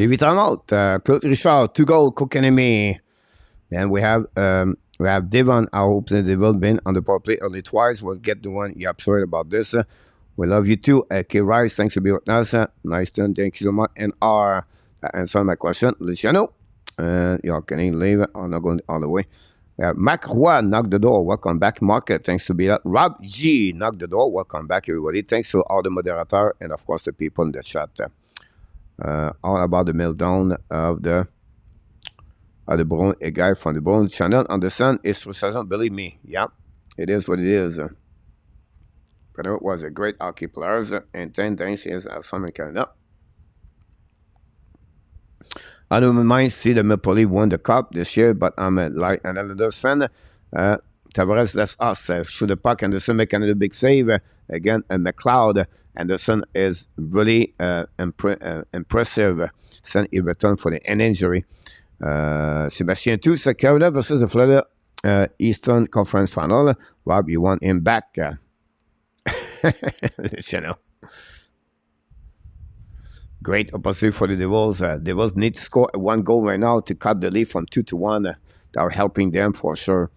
David timeout. Claude Richard, 2 goal, Kokanemi. Then we have Devon. I hope that they will been on the power play only twice. We'll get the one you're upset about this. We love you too. K Rice, thanks for being with us. Nice turn, thank you so much. And R, answer my question. Luciano. You can leave it. I'm not going all the way. Mac Roy, knock the door. Welcome back, Mark. Thanks to be that. Rob G, knock the door. Welcome back, everybody. Thanks to all the moderators and, of course, the people in the chat. All about the meltdown of the Brown, a guy from the Brown channel. On the sun is 2000. Believe me, yeah, it is what it is. But it was a great hockey player, and 10 things he has some in Canada. I don't mind see the Maple Leaf won the cup this year, but I'm an Islanders fan. Tavares, that's us. Shoot the puck, Anderson make another big save. Again, and McLeod. Anderson is really impressive since he returned for an injury. Sebastian Tous, Carolina versus the Florida Eastern Conference Final. Rob, you want him back? You know. Great opportunity for the Devils. Devils need to score 1 goal right now to cut the lead from 2-1. That are helping them for sure.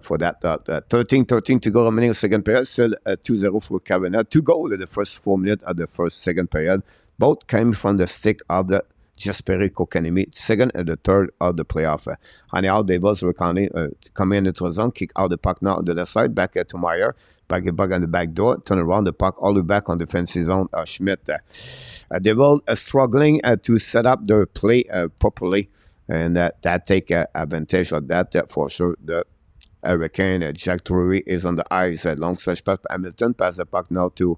For that, 13-13 to go remaining second period. Still 2-0 for Carolina. 2 goals in the first 4 minutes of the second period. Both came from the stick of the Jesperi Kokanemi, second and the third of the playoff. Anyhow, Devils were coming into the zone, kick out the puck now on the left side, back to Meyer, back on the back door, turn around the puck all the way back on the defensive zone. Schmidt. Devils struggling to set up their play properly, and that take advantage of that for sure. The Hurricane, Jack Drury is on the ice. Long stretch pass. Hamilton pass the puck now to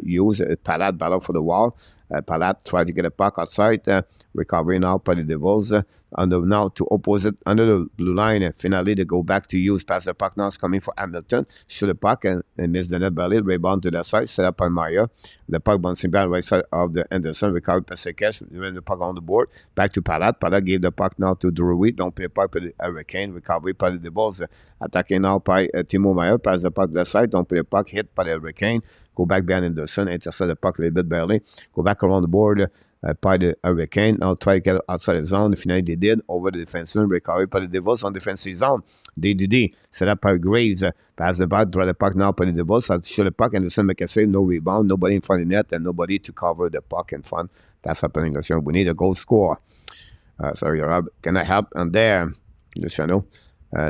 use Palat battle for the wall. Palat tried to get a puck outside. Recovery now by the Devils. Now to opposite under the blue line. Finally, they go back to use. Pass the puck now. It's coming for Hamilton. Shoot the puck and miss the net barely. Rebound to the side. Set up by Meyer. The puck bouncing back right side of the Anderson. Recovered by Sekesh. The puck on the board. Back to Palat. Palat gave the puck now to Drury. Don't play puck by the Hurricane. Recovery by the Devils. Attacking now by Timo Meyer. Pass the puck to the side. Don't play the puck. Hit by the Hurricane. Go back behind Anderson. Intercept the puck a little bit barely. Go back around the board. By the Hurricane. Now try to get outside the zone. Finally, they did over the defenseman. Recovery by the Devils on defensive zone. DDD. Set up by Graves. Pass the puck. Draw the puck now by the Devils. Shoot the puck. Anderson make a save. No rebound. Nobody in front of the net. And nobody to cover the puck in front. That's happening. We need a goal score. Sorry, Rob. Can I help on there? The channel.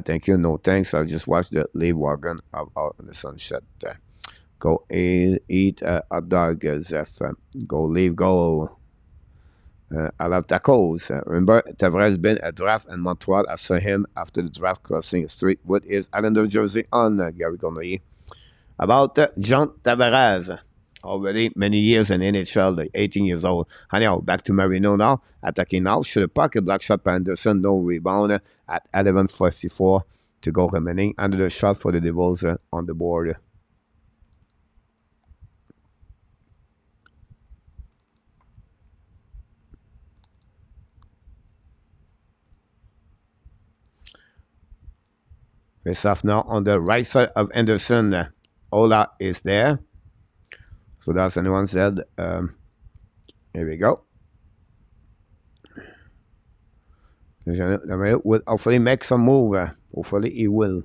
Thank you. No thanks. I'll just watch the leave wagon out in the sunset. Go eat a hot dog, Zeph. Go leave, go. I love tacos. Remember, Tavares been a draft in Montreal. I saw him after the draft crossing the street with his Islander jersey on, Gary Goalie. About John Tavares. Already many years in NHL, like 18 years old. Anyhow, back to Marino now. Attacking now. Shoot a puck. A black shot by Anderson. No rebound at 11:54 to go remaining. Under the shot for the Devils on the board. Face off now on the right side of Anderson. Ola is there. So that's anyone said. Here we go. Will hopefully make some move. Hopefully he will.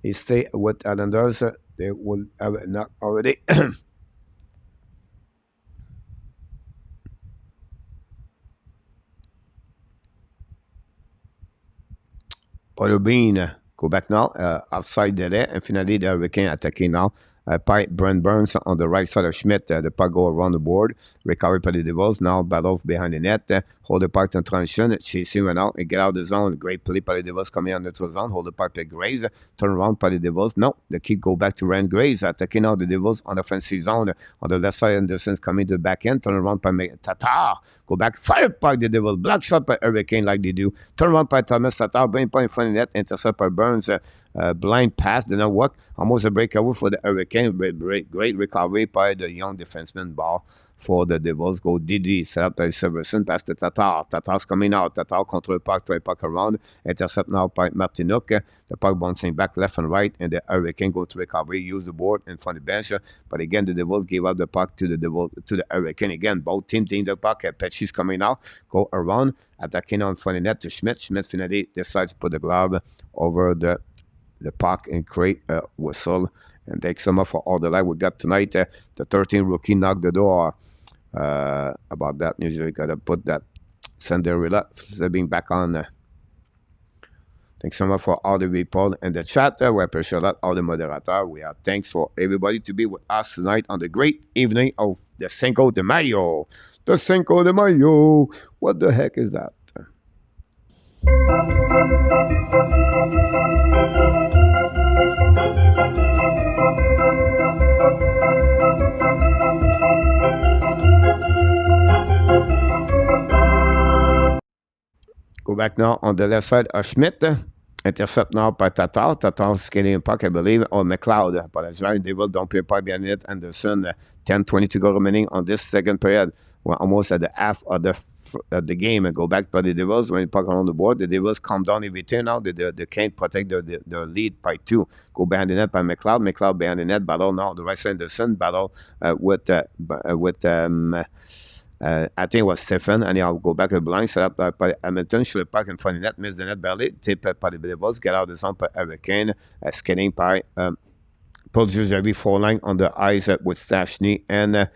He stay with Islanders. They will have it not already. Bean. Go back now, outside there, and finally the Hurricane attacking now. Brent Burns on the right side of Schmidt. The puck go around the board. Recovery by the Devils. Now battle behind the net. Hold the puck in transition. Chasing right now and get out of the zone. Great play by the Devils coming on the zone. Hold the puck by Graves. Turn around by the Devils. No, the kick go back to Rand Graves. Attacking now the Devils on the offensive zone. On the left side, Anderson's coming to the back end. Turn around by Tatar. Go back. Fire by the Devils. Block shot by Hurricane like they do. Turn around by Thomas Tatar. Bring point in front of the net. Intercept by Burns. Blind pass. Did not work. Almost a breakaway for the Hurricane. Great recovery by the young defenseman ball. for the Devils. Go Didi, set up by Severson, pass to Tatar. Tatar's coming out. Tatar contre le puck, try puck around. Intercept now by Martinook. The puck bouncing back left and right, and the Hurricane go to recovery, use the board in front of the bench. But again, the Devils gave up the puck to the Hurricane. Again, both teams taking the puck. Pesci's coming out, go around, attacking on front of net to Schmidt. Schmidt finally decides to put the glove over the puck and create a whistle. And thanks so much for all the light we got tonight. The 13 rookie knocked the door. About that, usually got to put that Cinderella being back on. Thanks so much for all the people in the chat. We appreciate that, all the moderators. We are thanks for everybody to be with us tonight on the great evening of the Cinco de Mayo. The Cinco de Mayo. What the heck is that? Go back now on the left side of Schmidt. Intercept now by Tatar. Tatar's skating a puck, I believe, or McLeod. Apologize. They will don't play puck behind it. Anderson, 10-20 to go remaining on this second period. We're almost at the half of the game. And go back by the Devils when you puck around the board. The Devils calm down everything now. They can't protect the lead by 2. Go behind the net by McLeod. McLeod behind the net. Battle now. The right side Anderson. Battle with I think it was Stephen, and I'll go back to the blind, set up by Hamilton, shoot the puck in front of the net, miss the net barely, tip by the Devils, get out of the zone by Hurricane, skating by Paul Jujavi 4 line on the ice with Stashny and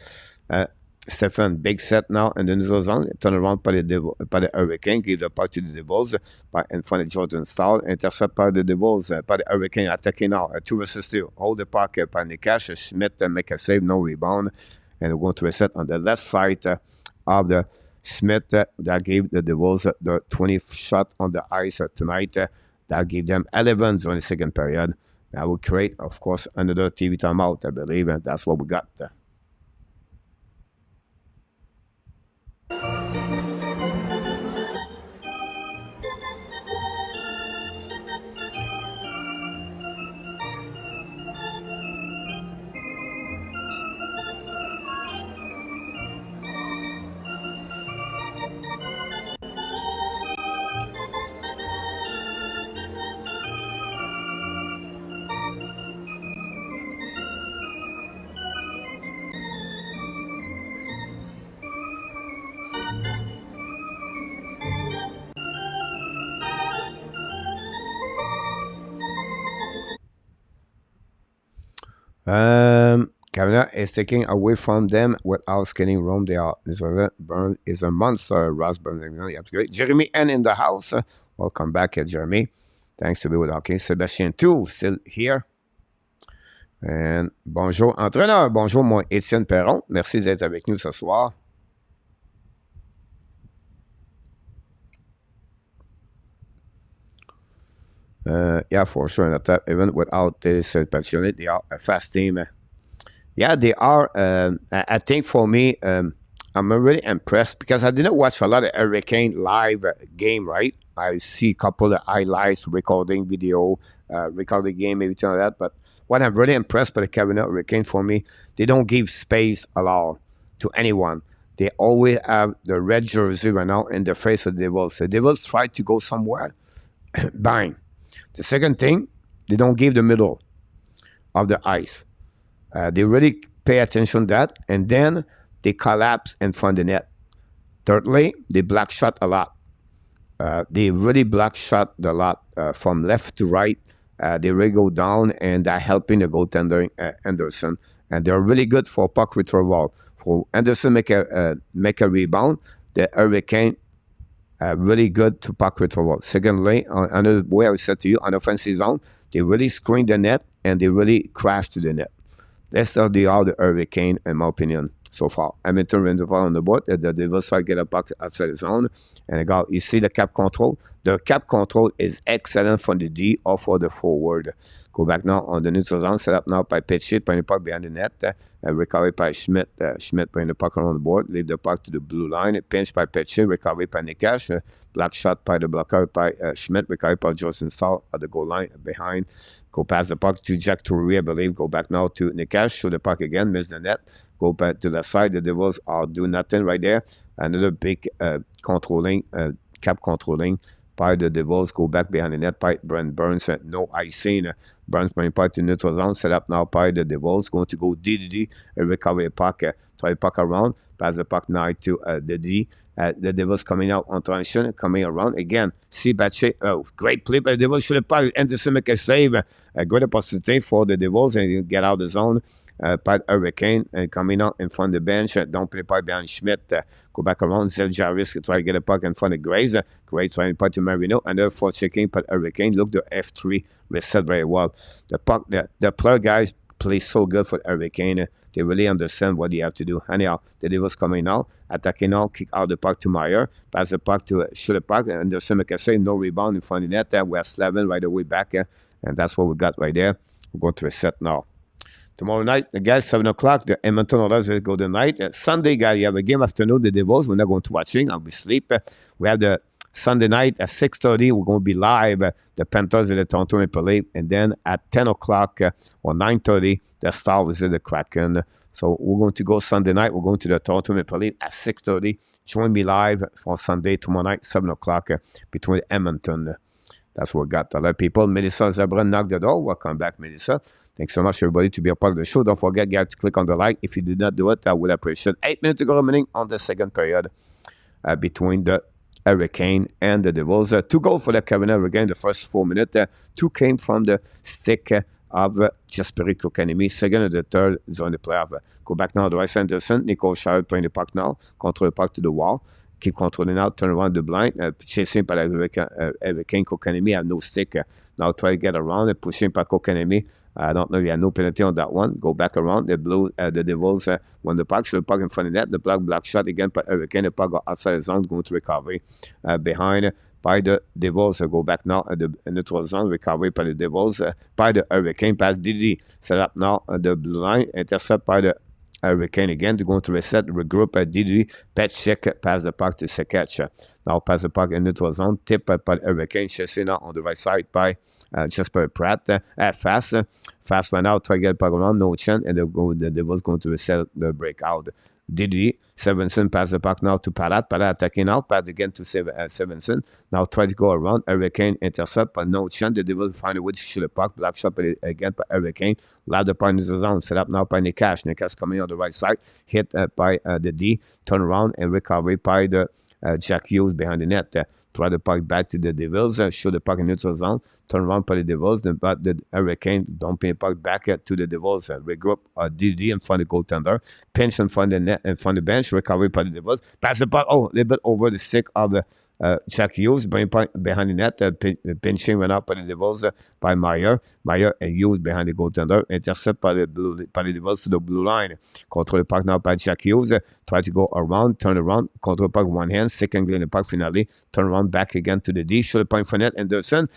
Stephen. Big set now in the neutral zone, turn around by the Hurricane, give the puck to the Devils in front of Jordan Stahl, intercept by the Devils, by the Hurricane attacking now, 2 versus 2, hold the puck by Nikash, Schmidt make a save, no rebound. And we're going to reset on the left side of the Smith that gave the Devils the 20th shot on the ice tonight. That gave them 11 during the second period. That will create, of course, another TV timeout, I believe, and that's what we got. Canada is taking away from them without skating room. They are. Burns is a monster. Ross Burns, that's great. Jeremy N in the house. Welcome back, Jeremy. Thanks to be with hockey. Sébastien too, still here. And bonjour, entraîneur. Bonjour, moi, Étienne Perron. Merci d'être avec nous ce soir. Yeah, for sure. In that even without this passionate, they are a fast team. Yeah, they are. I think for me, I'm really impressed because I didn't watch a lot of Hurricane live game, right? I see a couple of highlights, recording video, recording game, everything like that. But what I'm really impressed by the Carolina Hurricane for me, they don't give space at all to anyone. They always have the red jersey right now in the face of the Devils. The Devils try to go somewhere, bang. The second thing, they don't give the middle of the ice. They really pay attention to that, and then they collapse in front of the net. Thirdly, they black shot a lot. They really black shot a lot from left to right. They really go down, and they're helping the goaltender Anderson. And they're really good for puck retrieval. For Anderson make a rebound, the Hurricane really good to puck retrieval. Secondly, another way I said to you, on offensive zone, they really screen the net and they really crash to the net. That's how they are the Hurricane, in my opinion, so far. Hamilton ran the ball on the board. The Devils try to get a puck outside the zone. And you see the cap control. The cap control is excellent for the D or for the forward. Go back now on the neutral zone, set up now by pitch hit, putting the puck behind the net, recovery by Schmidt. Schmidt putting the puck around the board, leave the puck to the blue line, pinch by pitch hit, recovery by Nikash, block shot by the blocker by Schmidt, recovery by Joseph Stahl at the goal line behind. Go past the puck to Jack Toury, I believe. Go back now to Nikash, show the puck again, miss the net. Go back to the side. The Devils are doing nothing right there. Another big controlling, cap controlling by the Devils. Go back behind the net by Brent Burns. No icing. Burns bringing puck to neutral zone. Set up now by the Devils. Going to go DDD. Recover the puck. Try the puck around. Pass the puck now to the D. The Devils coming out on transition. Coming around. Again, see Batche. Oh, great play by the Devils. Should have probably Anderson make a save. A good opportunity for the Devils. And get out of the zone. Pat Hurricane coming out in front of the bench. Don't play puck behind Schmidt. Go back around. Zell Jarvis try to get a puck in front of Grace. Grace trying to puck to Marino. And therefore checking Pat Hurricane. Look, the F3 reset very well. The puck, the player guys play so good for Hurricane. They really understand what they have to do. Anyhow, the Devils coming now, attacking now, kick out the puck to Meyer, pass the puck to shoot the puck, and the same say no rebound in front of the net. We're Slavin right away back, and that's what we got right there. We're going to reset now. Tomorrow night, the guys, 7 o'clock, the Edmonton Oilers will go tonight. Sunday, guys, you have a game afternoon, the Devils. We're not going to watching. I'll be asleep. We have the Sunday night at 6:30, we're going to be live. The Panthers and the Toronto Maple Leafs. And then at 10 o'clock or 9:30, the Stars is the Kraken. So we're going to go Sunday night. We're going to the Toronto Maple Leafs at 6:30. Join me live for Sunday, tomorrow night, 7 o'clock between Edmonton. That's what we got. A lot of people. Melissa Zabran knocked the door. Welcome back, Melissa. Thanks so much, everybody, to be a part of the show. Don't forget, guys, to click on the like. If you did not do it, I would appreciate it. 8 minutes to go remaining on the second period between the Hurricane and the Devils. 2 goals for the Carolina Hurricane the first 4 minutes. 2 came from the stick of Jesperi Kokanemi. Second and the third is on the playoff. Go back now to Rice Anderson. Nicole Shire playing the puck now. Control the puck to the wall. Keep controlling out, turn around the blind, chasing by the Hurricane. Kokanemi have no stick. Now try to get around and pushing by Kokanemi. I don't know if you had no penalty on that one. Go back around. The Devils won the puck. Shoot the puck in front of the net. The block shot again by Hurricane. The puck got outside the zone, going to recovery. Behind by the Devils. Go back now at the neutral zone. Recovery by the Devils. By the Hurricane. Pass Didi. Set up now the blue line. Intercept by the Hurricane again. They're going to reset, regroup at Didi. Pet check, pass the puck to Seketch. Now pass the puck in neutral zone. Tip by Hurricane. Chasing now on the right side by Jasper Pratt. Fast one out. Try to get the puck around. No chance. And the Devils going to reset the breakout. Didi. Sevenson pass the puck now to Palat. Palat attacking out. Pass again to Sevenson. Now try to go around. Hurricane intercept, but no chance. The Devils find a way to shoot the puck. Black shot again by Hurricane. Loud the puck in the zone. Set up now by Nikash. Nikash coming on the right side. Hit by the D. Turn around and recovery by the Jack Hughes behind the net. Try the puck back to the Devils. Shoot the puck in neutral zone. Turn around by the Devils. But the Hurricane don't pay the puck back to the Devils. Regroup DD in front of the goaltender. Pinch in front of the net, in front of the bench. Recovery by the Devils. Pass the puck. Oh, a little bit over the stick of the Jack Hughes. Bring puck behind the net. Pinching went out by the Devils by Meyer. Meyer and Hughes behind the goaltender. Intercept by the Devils to the blue line. Control the puck now by Jack Hughes. Try to go around, turn around, control the puck one hand, second in the puck finally, turn around back again to the D, shoot the puck for net. Anderson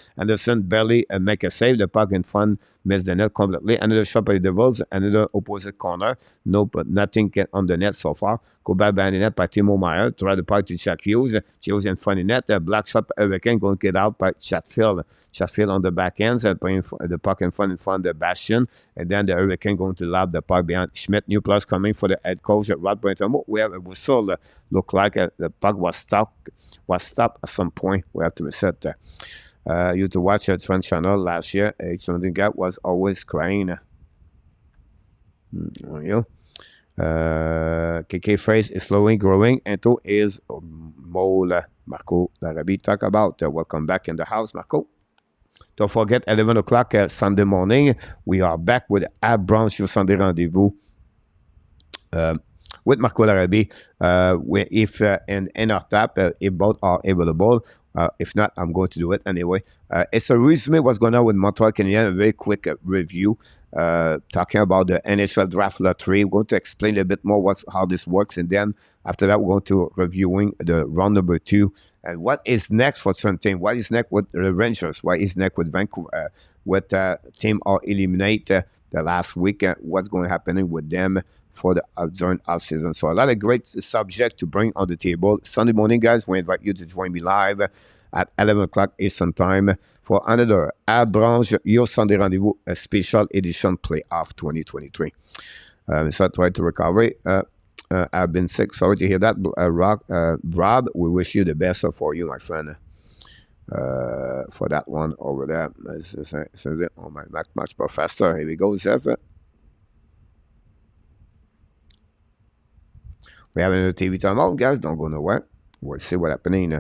barely make a save. The puck in front, miss the net completely. Another shot by the Devils, another opposite corner. No, but nothing on the net so far. Go back behind the net by Timo Meyer. Try the puck to Jack Hughes. Hughes in front of the net. Black shot by Hurricane going to get out by Chatfield. Chatfield on the back ends, putting the puck in front of the Bastion. And then the Hurricane going to lob the puck behind Schmidt. New plus coming for the head coach at Rod Brinton. We have a whistle. Look like the puck was stopped at some point. We have to reset that. You to watch a Trend channel last year. Something that was always crying. KK phrase is slowly growing. Into is mole. Marco Larabi talk about. Welcome back in the house, Marco. Don't forget, 11 o'clock Sunday morning, we are back with Ab Brown sur Sunday Rendezvous with Marco Larabi. If in our tap, if both are available. If not, I'm going to do it anyway. It's a resume what's going on with Montreal Canadiens, a very quick review. Talking about the NHL draft lottery. We're going to explain a bit more how this works, and then after that, we're going to reviewing the round number 2 and what is next for certain team. What is next with the Rangers? What is next with Vancouver? What team are eliminate the last week? What's going to happen with them for the during off season? So a lot of great subject to bring on the table. Sunday morning, guys, we invite you to join me live at 11 o'clock Eastern Time for another Branche, your Sunday rendezvous, a special edition playoff 2023. So I try to recover. I've been sick. Sorry to hear that. Rob, we wish you the best for you, my friend. For that one over there. This is it on my match professor. Here we go, Zeph. We have another TV timeout, guys. Don't go nowhere. We'll see what's happening.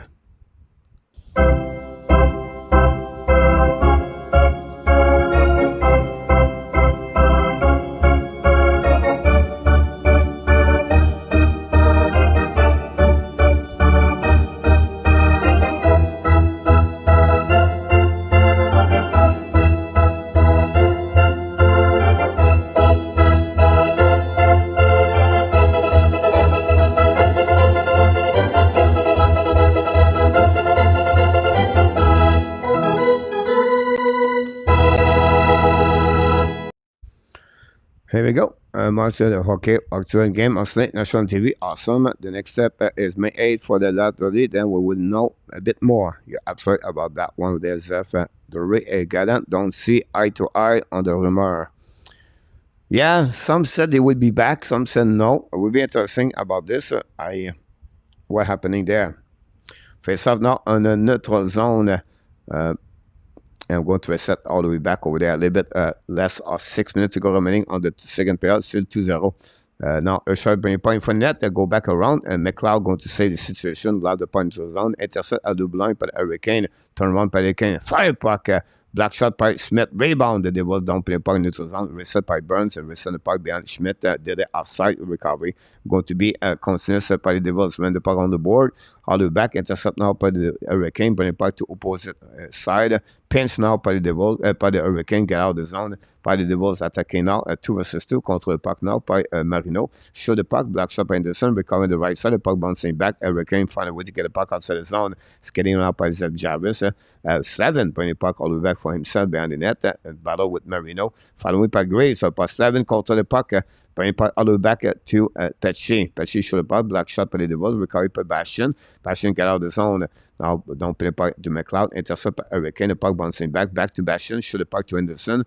Here we go. Master the hockey actual game on Slate National TV. Awesome. The next step is May 8th for the lottery. Then we will know a bit more. You're absolutely about that one. There's the Ray Gallant don't see eye to eye on the rumor. Yeah, some said they would be back. Some said no. It would be interesting about this. What happening there? Face off now on a neutral zone. And I'm going to reset all the way back over there. A little bit less of 6 minutes to go remaining on the second period. Still 2-0. Now, Usher bring a point for net. They go back around. And McLeod going to save the situation. Loud the point to the zone. Intercept à double line par Hurricane. Turn around par Hurricane. Fire puck. Black shot by Schmidt. Rebound. The Devils don't play puck in neutral zone. Reset by Burns. And reset the puck behind Schmidt. Did the offside recovery. Going to be continuous by the Devils. When the puck on the board. All the way back. Intercept now by the Hurricane. Bring the puck to opposite side. Pinch now by the Devils. By the Hurricane. Get out of the zone. By the Devils attacking now. 2 versus 2. Control the puck now by Marino. Show the puck. Black shot by Anderson. Recovering the right side. The puck bouncing back. Hurricane find a way to get the puck outside the zone. It's getting out by Zeb Jarvis. 7. Bring the puck all the way back for himself behind the net. Battle with Marino. Following by Graves. So pass 7. Control the puck. Bring the puck all the way back to Pesci. Pesci show the puck. Black shot by the Devils. Recovery by Bastion. Bastion get out of the zone. Now don't play the puck to McLeod. Intercept by Hurricane. The puck bouncing back to Bastion. Show the puck to Anderson.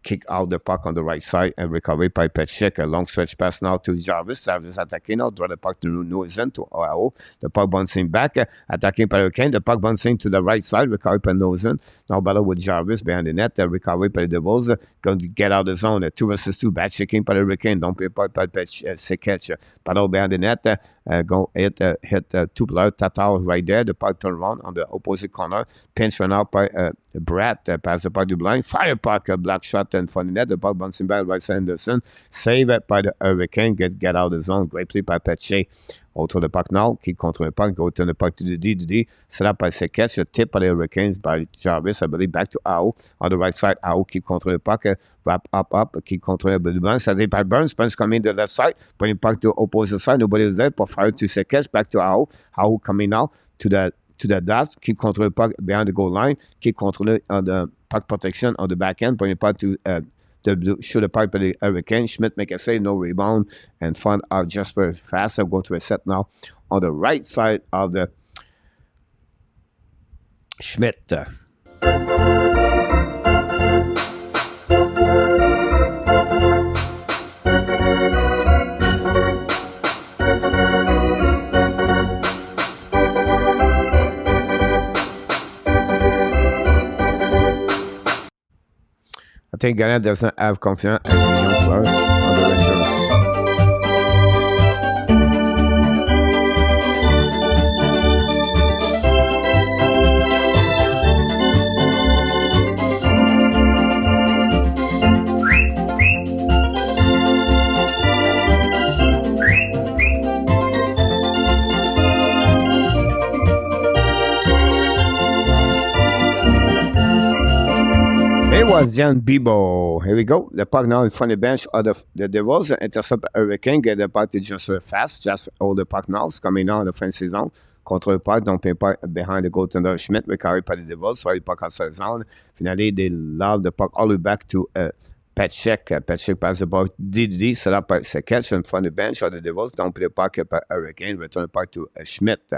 Kick out the puck on the right side and recovery by Petchek. A long stretch pass now to Jarvis. Jarvis attacking now. Draw the puck to Nozen to Oao. The puck bouncing back. Attacking by Hurricane. The puck bouncing to the right side. Recovery by Nozen. Now battle with Jarvis behind the net. Recovery by the Devils. Going to get out of the zone. 2 versus 2. Bad checking by the Hurricane. Don't play puck by Sekech. Battle behind the net. Go hit 2 players. Tatar right there. The puck turn around on the opposite corner. Pinch run out by Brett. Pass the puck to blind. Fire puck. Black shot and from the net. The puck bouncing back right side Anderson. Save it by the Hurricane. Get out of the zone. Great play by Petche. Out of the puck now. Keep control the puck. Go turn the puck to the D. Set up by Sekech. A tip by the Hurricanes by Jarvis. I believe back to Ao. On the right side. Ao keep control the puck. Wrap up. Keep control the Burns. As by Burns. Burns coming to the left side. Bring puck to opposite side. Nobody is there. Fire to Sekech. Back to Ao. Ao coming now to the dot. Keep control the puck behind the goal line. Keep control on the puck protection on the back end. Bring the puck to shoot the puck by the Hurricane. Schmidt make a save, no rebound, and find out just very fast. I'm going to reset now on the right side of the Schmidt. I think Ghana doesn't have confidence in the young players on the Rangers. Troisième Bibo. Here we go. The puck now in front of the bench of the Devils. Intercept Hurricane. Get the puck to just fast. Just hold the puck now. It's coming now in the fin saison. Contre le puck. Donc, puck behind the goaltender Schmidt. Recovered by the Devils. So, the puck outside the zone. Finally, they lob the puck all the way back to Petchek. Petchek pass the ball. DD set up by Seketch in front of the bench of the Devils. Don't play the puck by Hurricane. Return the puck to Schmidt.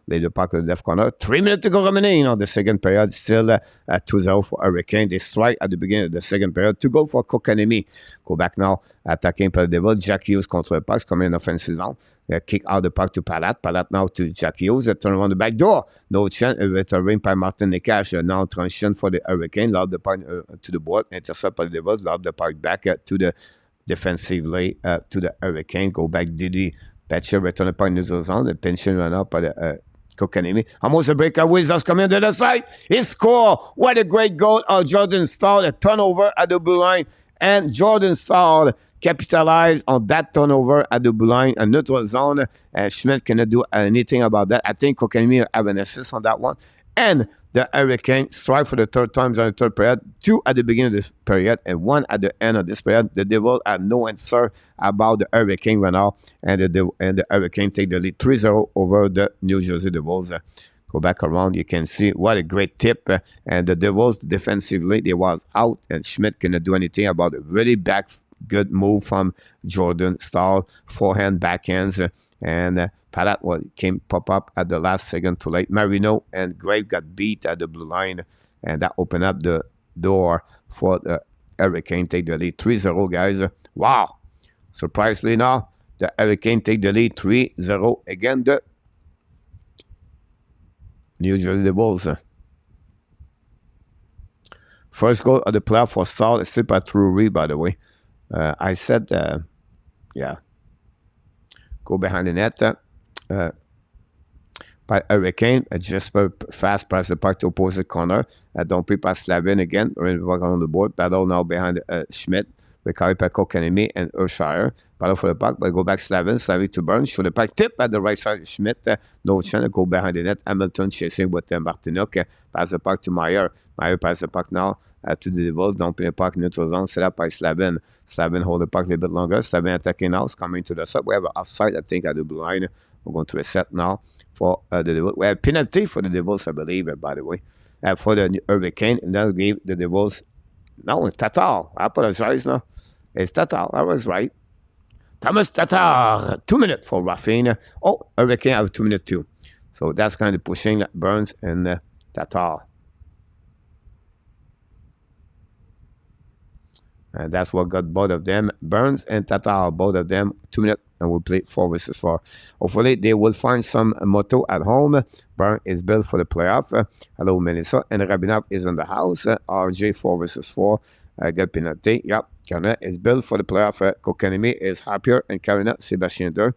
Lay the puck in the left corner. 3 minutes to go remaining on the second period. Still at 2-0 for Hurricane. They strike at the beginning of the second period. To go for Kokanemi. Go back now. Attacking by the Devils. Jack Hughes contre le puck. Coming in offensive zone. Kick out the puck to Palat. Palat now to Jack Hughes. Turn around the back door. No chance. Return by Martin Nekash. Now transition for the Hurricane. Lob the puck to the board. Intercept by the Devils. Lob the puck back to the defensively to the Hurricane. Go back Didi. Petcher return the puck in the zone. The pension run up by the Kokanemi. Almost a breakaway. That's coming to the side. He scored. What a great goal of Jordan Stahl. A turnover at the blue line. And Jordan Stahl capitalized on that turnover at the blue line, a neutral zone. Schmidt cannot do anything about that. I think Kokanemi have an assist on that one. And the Hurricane strike for the third time in the third period. 2 at the beginning of this period and 1 at the end of this period. The Devils had no answer about the Hurricane right now. And the Hurricane take the lead 3-0 over the New Jersey Devils. Go back around, you can see what a great tip. And the Devils defensively, they was out. And Schmidt cannot do anything about it. Really back good move from Jordan Stahl. Forehand, backhands. And Palat came pop up at the last second too late. Marino and Grave got beat at the blue line. And that opened up the door for the Hurricane take the lead. 3-0, guys. Wow. Surprisingly now, the Hurricane take the lead 3-0 again. The New Jersey Devils. First goal of the playoff for Stahl is still by Drury, by the way. I said, yeah. Go behind the net. By Hurricane, just fast pass the puck to opposite corner. Don't play past Slavin again. We're on the board. Battle now behind Schmidt. Recovered by Kokanemi and Urshire. Battle for the puck, but go back Slavin. Slavin to Burns. Show the puck tip at the right side. Schmidt. No chance. Go behind the net. Hamilton chasing with Martinuk. Pass the puck to Meyer. Meyer pass the puck now to the Devils. Don't play the puck neutral zone. Set up by Slavin. Slavin hold the puck a little bit longer. Slavin attacking now. It's coming to the sub. We have an offside, I think, at the blue line. We're going to reset now for the Devils. We have a penalty for the Devils, I believe, by the way. For the Hurricane. And that'll give the Devils. No, it's Tatar. I apologize now. It's Tatar. I was right. Thomas Tatar. 2 minutes for Raffine. Oh, Hurricane have 2 minutes too. So that's kind of pushing Burns and Tatar. And that's what got both of them. Burns and Tatar, both of them, 2 minutes, and we'll play 4 versus 4. Hopefully, they will find some motto at home. Burns is built for the playoff. Hello, Melissa. And Rabinov is in the house. RJ 4 versus 4. Good penalty. Yep. Karina is built for the playoff. Kokanemi is happier. And Karina, Sébastien Deux.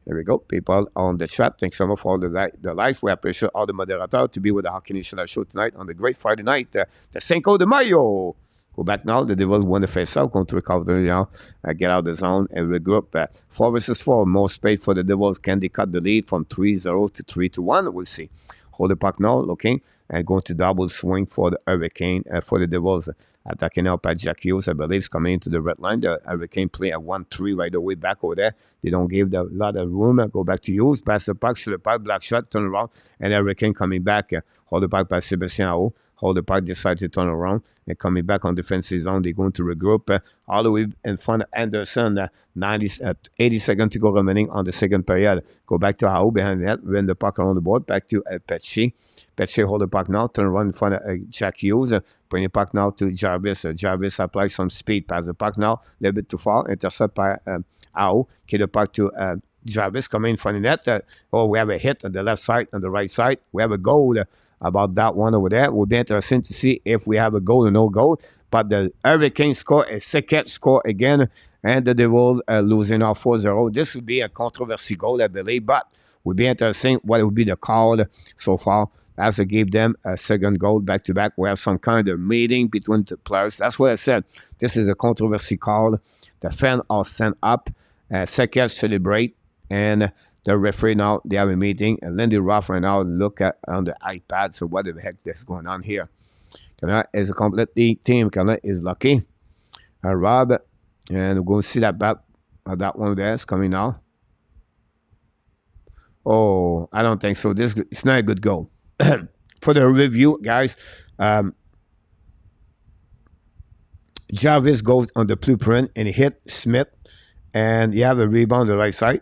There we go. People on the chat. Thanks so much for all the life. We appreciate all the moderators to be with the Hockey Nation show tonight on the great Friday night. The Cinco de Mayo. Go back now. The Devils won the face-off. Going to recover now. Get out of the zone and regroup. 4 versus 4. More space for the Devils. Can they cut the lead from 3-0 to 3-1? We'll see. Hold the puck now. Looking. And going to double swing for the Hurricane. For the Devils. Attacking out by Jack Hughes, I believe, is coming into the red line. The Hurricane play at 1-3 right away back over there. They don't give a lot of room. Go back to Hughes. Pass the puck. Shoot the puck. Black shot. Turn around. And Hurricane coming back. Hold the puck by Sébastien Aho. Hold the puck, decide to turn around, and coming back on defensive zone, they're going to regroup all the way in front of Anderson. 80 seconds to go remaining on the second period. Go back to Aho behind the net, win the puck around the board, back to Petchy. Petchy hold the puck now, turn around in front of Jack Hughes, bring the puck now to Jarvis. Jarvis applies some speed, pass the puck now, a little bit too far, intercept by Aho, kill the puck to Jarvis, coming in front of the net. We have a hit on the left side, on the right side. We have a goal about that one over there. It will be interesting to see if we have a goal or no goal. But the Hurricane score, a second score again, and the Devils are losing now 4-0. This would be a controversy goal, I believe, but it would be interesting what would be the call so far as they gave them a second goal back-to-back. We have some kind of meeting between the players. That's what I said. This is a controversy call. The fans are stand up, second celebrate, and the referee now, they have a meeting, and Lindy Ruff right now look at on the iPad, so what the heck is going on here? Canada is a completely team. Canada is lucky. Rob, and we're going to see that bat. That one there is coming now. Oh, I don't think so. This it's not a good goal. For the review, guys, Jarvis goes on the blueprint and hit Smith, and you have a rebound on the right side.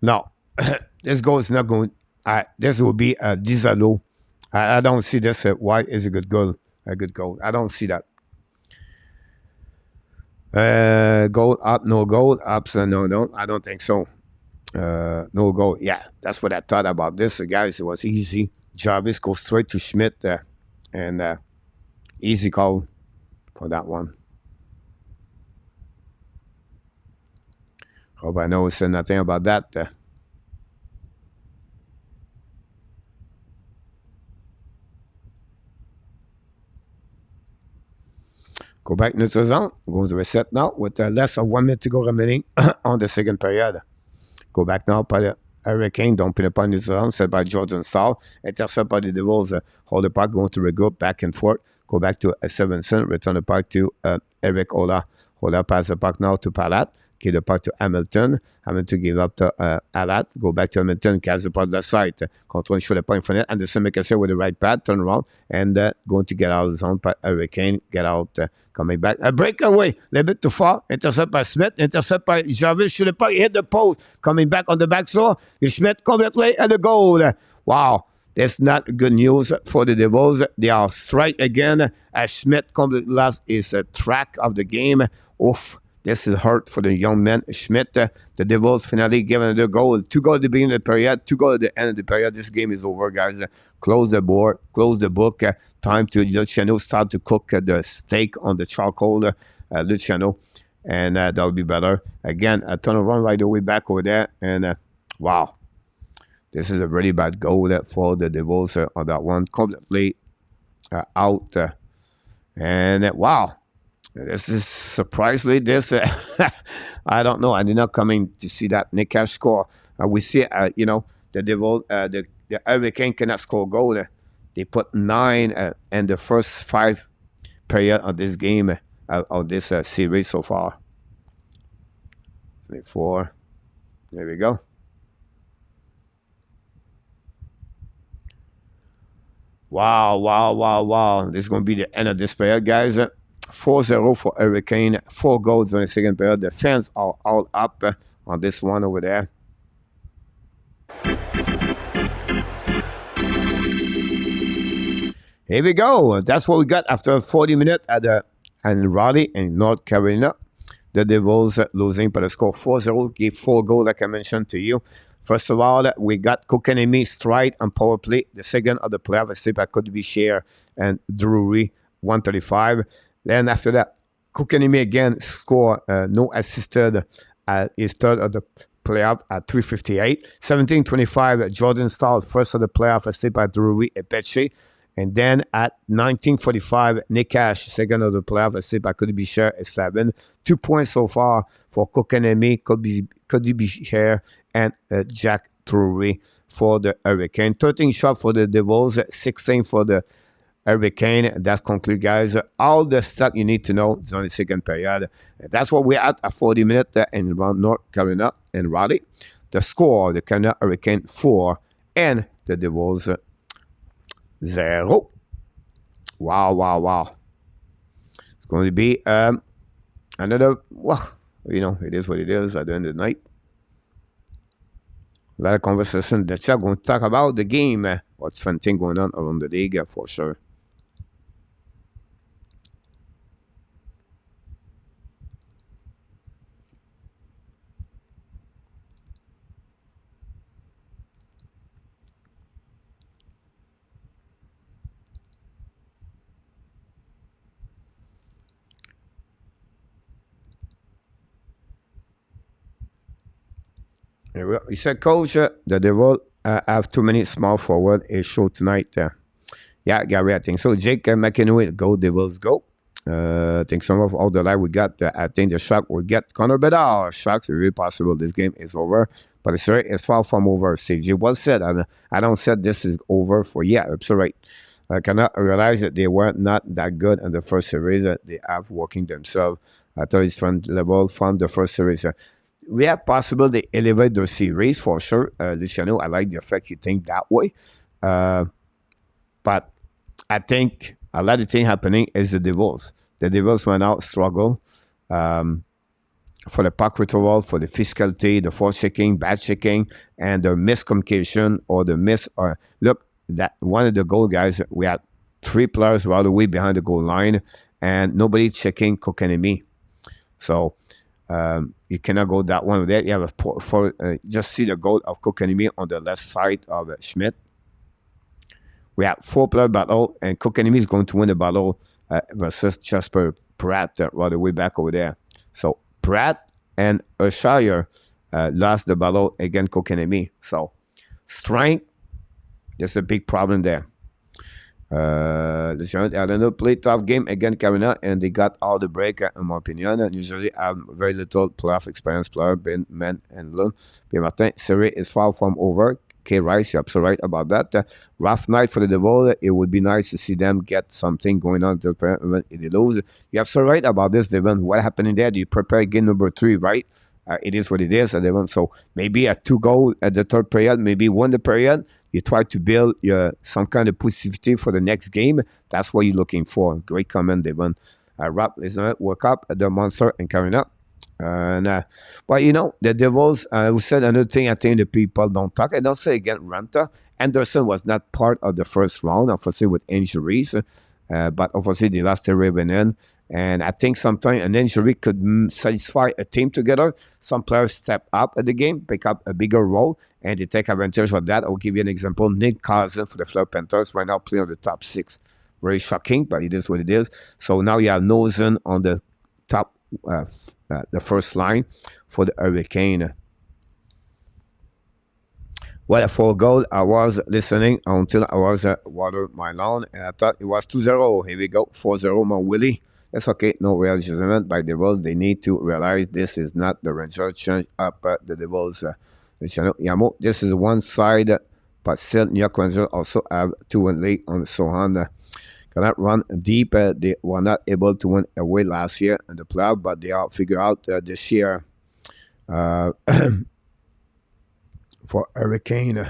No, this goal is not going. This will be a disallowed. I don't see this. Why is a good goal? A good goal. I don't see that. Goal up, no goal. Up, so no. I don't think so. No goal. Yeah, that's what I thought about this. Guys, it was easy. Jarvis goes straight to Schmidt, and easy call for that one. Hope I know said nothing about that. Go back neutral zone. Goes reset now with less than 1 minute to go remaining on the second period. Go back now by the Hurricane. Don't pin upon neutral zone. Set by Jordan Saul. Intercept by the Devils. Hold the puck. Going to regroup back and forth. Go back to Stevenson. Return the puck to Eric Ola. Ola pass the puck now to Palat. Give the puck to Hamilton. Hamilton give up to Alat. Go back to Hamilton. Catch the puck left side. Control show the point for net. Anderson make a save with the right pad. Turn around. And going to get out of the zone by Hurricane. Get out. Coming back. A breakaway. A little bit too far. Intercept by Smith. Intercept by Jarvis. Shoot the puck. Hit the post. Coming back on the back door. Schmidt completely at the goal. Wow. That's not good news for the Devils. They are strike again. As Schmidt completely lost his track of the game. Oof. This is hurt for the young man. Schmidt, the Devils finally given another goal. 2 goals at the beginning of the period, 2 goals at the end of the period. This game is over, guys. Close the board, close the book. Time to Luciano start to cook the steak on the charcoal, Luciano. And that'll be better. Again, a ton of run right away back over there. And wow. This is a really bad goal for the Devils on that one. Completely out. And wow. This is surprisingly this. I don't know. I did not come in to see that Nick Cash score. We see, the Devil, the Hurricane cannot score a goal. They put 9 in the first 5 period of this game of this series so far. 24. There we go. Wow. This is going to be the end of this period, guys. 4-0 for Hurricane. 4 goals in the second period. The fans are all up on this one over there. Here we go. That's what we got after 40 minutes in Raleigh in North Carolina. The Devils losing by the score 4-0. Gave 4 goals, like I mentioned to you. First of all, we got Kokanemi stride and power play. The second of the playoff escape could be Share and Drury 135. Then after that, Kokanemi again score no assisted his third of the playoff at 358. 17-25, Jordan Stahl first of the playoff escape by Drury Epeche. And then at 1945, Nick Cash, second of the playoff escape by Could Be Share at 7. 2 points so far for Kokanemi, Could Be Share, and Jack Drury for the Hurricane. 13 shot for the Devils, 16 for the Hurricane. That concludes, guys. All the stuff you need to know is on the second period. That's what we're at 40 minutes in North Carolina and Raleigh. The score, the Carolina Hurricane 4 and the Devils 0. Wow. It's going to be another, it is what it is at the end of the night. A lot of conversation that you're going to talk about the game. What's fun thing going on around the league for sure. He said, Coach, the Devil have too many small forward issue tonight. Yeah, Gary, I think so. Jake McInerney, go Devils, go. I think some of all the light we got, I think the Sharks will get Connor Bedard. Sharks, very possible this game is over. But it's far from over, CJ. Well said. I don't said this is over for yet. It's all right. I cannot realize that they were not that good in the first series. They have working themselves at a different level from the first series. We have possible they elevate the series for sure. Luciano, I like the fact you think that way. But I think a lot of things happening is the Devils. The Devils went out, struggle for the puck retrieval, for the physicality, the forechecking, bad checking, and the miscommunication or the miss. Or look, that one of the goal guys, we had 3 players right away behind the goal line, and nobody checking Kokanemi. So you cannot go that one with that. You have just see the goal of Kokanemi on the left side of Schmidt. We have 4-player battle, and Kokanemi is going to win the battle versus Jasper Pratt right away back over there. So Pratt and Shire lost the battle against Kokanemi. So strength, there's a big problem there. The Giants played tough game against Carolina, and they got all the break, in my opinion. And usually have very little playoff experience player, Ben, Men, and Lund. Pierre Martin, series is far from over. K. Rice, you're absolutely right about that. Rough night for the Devil. It would be nice to see them get something going on until they lose. You're absolutely right about this, Devon. What happened in there? You prepare game number 3, right? It is what it is, Devon. So maybe a 2-goal at the third period, maybe 1 the period. You try to build some kind of positivity for the next game. That's what you're looking for. Great comment, Devon. Rob, listen, work up the monster and carrying up. But the Devils, who said another thing I think the people don't talk. I don't say again, Ranta. Anderson was not part of the first round, obviously with injuries. But obviously they lost their revenue. And I think sometimes an injury could satisfy a team together. Some players step up at the game, pick up a bigger role, and they take advantage of that. I'll give you an example. Nick Cousin for the Fleur Panthers right now playing on the top 6. Very shocking, but it is what it is. So now you have Nosen on the top, the first line for the Hurricane. Well, for a goal, I was listening until I was water my lawn, and I thought it was 2-0. Here we go, 4-0, my Willie. That's okay, no real judgment by the Devils. They need to realize this is not the Rangers change up the Devils. This is one side, but still New York Rangers also have 2-1 lead on Sohan. Cannot run deep. They were not able to win away last year in the playoff, but they are figured out this year for Hurricane.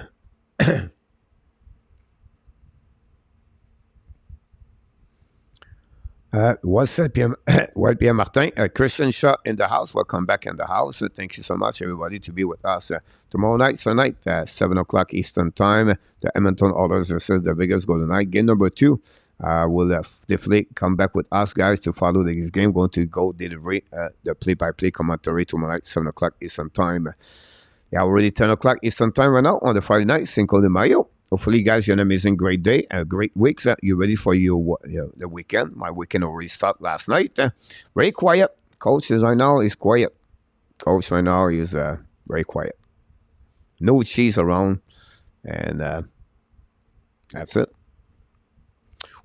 What's up, Pierre Martin? Christian Shaw in the house. Welcome back in the house. Thank you so much, everybody, to be with us tomorrow night, 7 o'clock Eastern Time. The Edmonton Oilers versus the Vegas Golden Knights. Game number 2. We'll definitely come back with us, guys, to follow this game. Going to go deliver the play-by-play commentary tomorrow night, 7 o'clock Eastern Time. Yeah, already 10 o'clock Eastern Time right now on the Friday night, Cinco de Mayo. Hopefully, guys, you had an amazing, great day, a great week. You're ready for the weekend. My weekend already started last night. Very quiet. Coach is right now is quiet. Coach right now is very quiet. No cheese around, and that's it.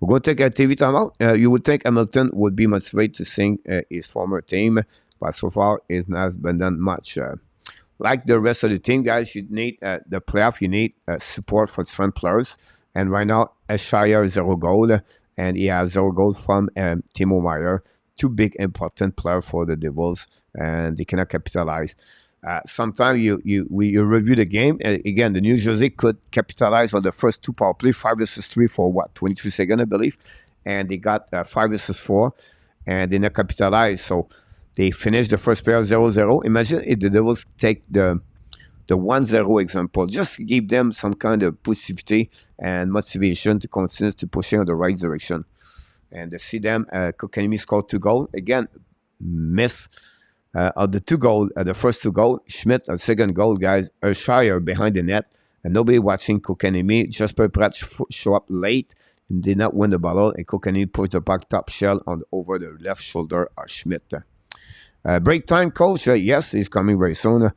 We're going to take a TV timeout. You would think Hamilton would be motivated to sing his former team, but so far it has been done much. Like the rest of the team, guys, you need the playoff. You need support for different players. And right now, Shire 0 goal, and he has 0 goal from Timo Meier. 2 big important players for the Devils, and they cannot capitalize. Sometimes you review the game. Again, the New Jersey could capitalize on the first 2 power play, 5 versus 3 for 23 seconds, I believe. And they got 5 versus 4, and they not capitalize. So they finished the first pair 0-0. Imagine if the Devils take the 1-0 example. Just give them some kind of positivity and motivation to continue to push in the right direction. And to see them, Kokanemi scored 2 goals. Again, miss of the 2 goals, the first 2 goals. Schmidt, a second goal, guys. Shire behind the net. And nobody watching Kokanemi. Jasper Pratt show up late and did not win the battle. And Kokanemi pushed the puck top shell over the left shoulder of Schmidt. Break time, coach. Yes, he's coming very soon.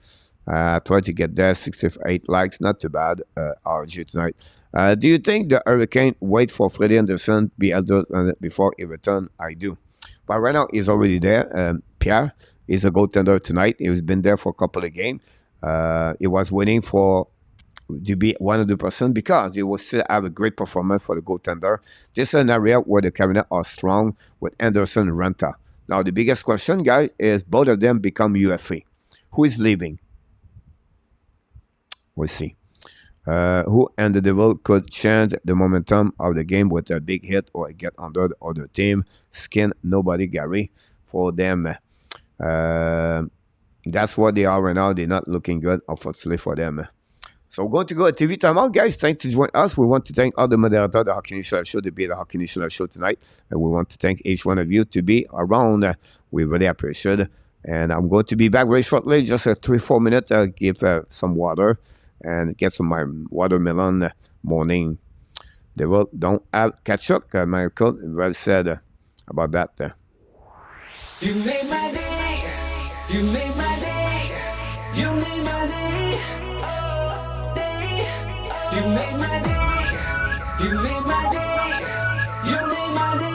Try to get there. 68 likes, not too bad. RG tonight. Do you think the Hurricane wait for Freddie Anderson be elder before he return? I do. But right now, he's already there. Pierre is a goaltender tonight. He's been there for a couple of games. He was waiting for to be 100% because he will still have a great performance for the goaltender. This is an area where the Cabinet are strong with Anderson and Renta. Now, the biggest question, guys, is both of them become UFA. Who is leaving? We'll see. Who and the Devil could change the momentum of the game with a big hit or get under the other team. Skin, nobody, Gary. For them, that's what they are right now. They're not looking good, unfortunately, for them. So we're going to go to TV timeout, guys. Thanks to join us. We want to thank all the moderators of the Hockey News Show to be at the Hockey News Show tonight. And we want to thank each one of you to be around. We really appreciate it. And I'm going to be back very shortly, just 3-4 minutes. I'll give some water and get some my watermelon morning. They will don't have ketchup. Michael well said about that. You made my day. You made my day. You made my day. You made my day. You made my day. You made my day.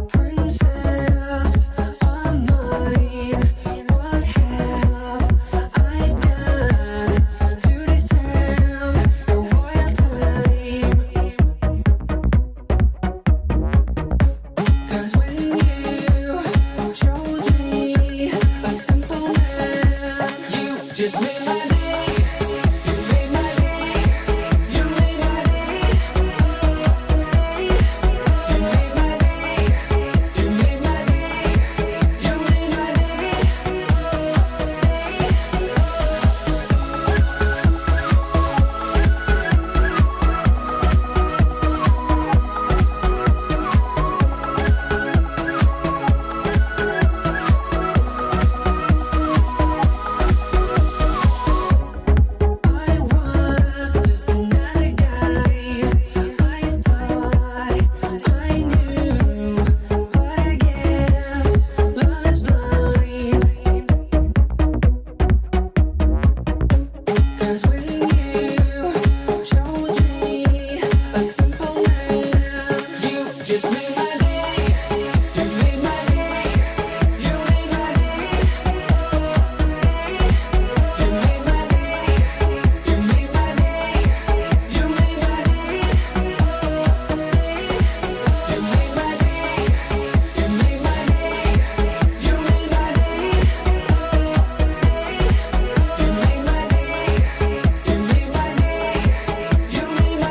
Princess of mine, what have I done to deserve your royal time? 'Cause when you chose me, a simple man, you just made my day. You made my day. You made my day. You made my day. You made my day. You made my day. I was just another guy. I thought I knew, but I guess love is blind. 'Cause when you chose me, a simple man, you just made my day. You made my day. You made my day. You made my day. You made my day. You made my day. You made my day. You made my day. You made my day. You made my day. You made my day. You made my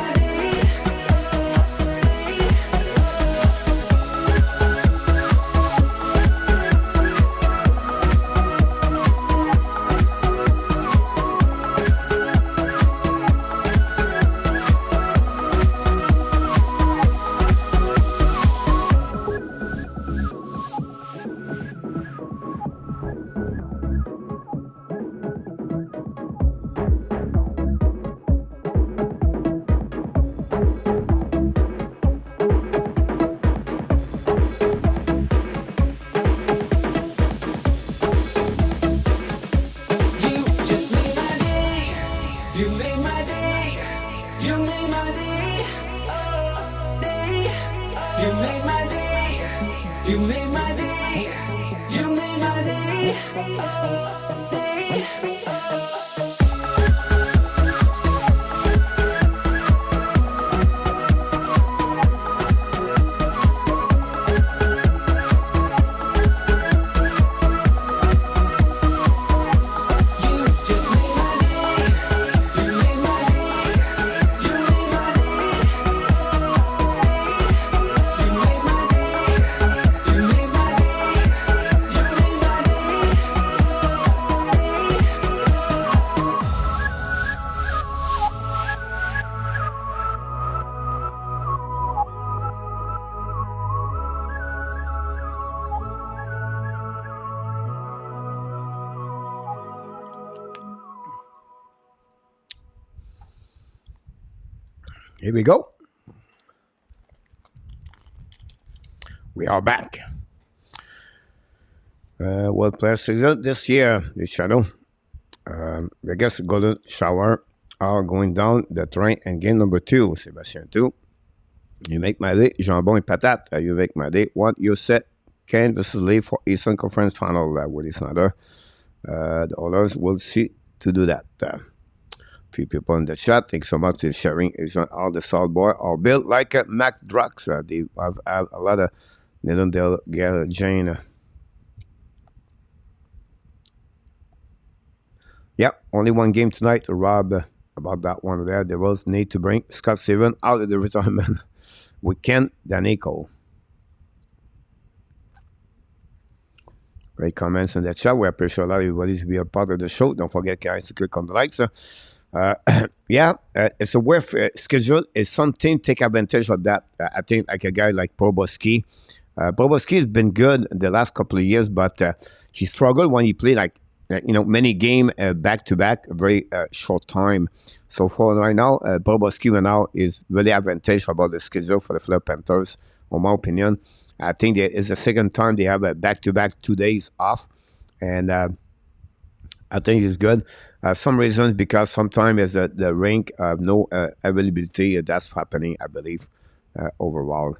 You just made my day. You made my day. You made my day. You made my day. You made my day. You made my day. You just made my day. You made my day. You made my day. You made my day. You made my day. You made my Here we go. We are back. World Player season this year, the shadow. I guess Golden Shower are going down the train and game number 2, Sébastien 2. You make my day, jambon et patate. You make my day. What you set Kane versus Lee for Eastern Conference Final with each other. The others will see to do that. Few people in the chat, thanks so much for sharing. Is all the Salt Boy are built like a Mac Drugs. They have a lot of little Jane. Yep, only one game tonight. Rob, about that one there. They will need to bring Scott Steven out of the retirement with Ken Danico. Great comments in the chat. We appreciate a lot of everybody to be a part of the show. Don't forget, guys, to click on the likes. It's a worth schedule. It's something take advantage of that. I think like a guy like Boboski. Boboski has been good the last couple of years, but he struggled when he played like many game back to back, a very short time. So for right now, Boboski right now is really advantage about the schedule for the Florida Panthers, in my opinion. I think there is the second time they have a back to back 2 days off, and I think it's good. Some reasons because sometimes the rink no availability. That's happening, I believe, overall.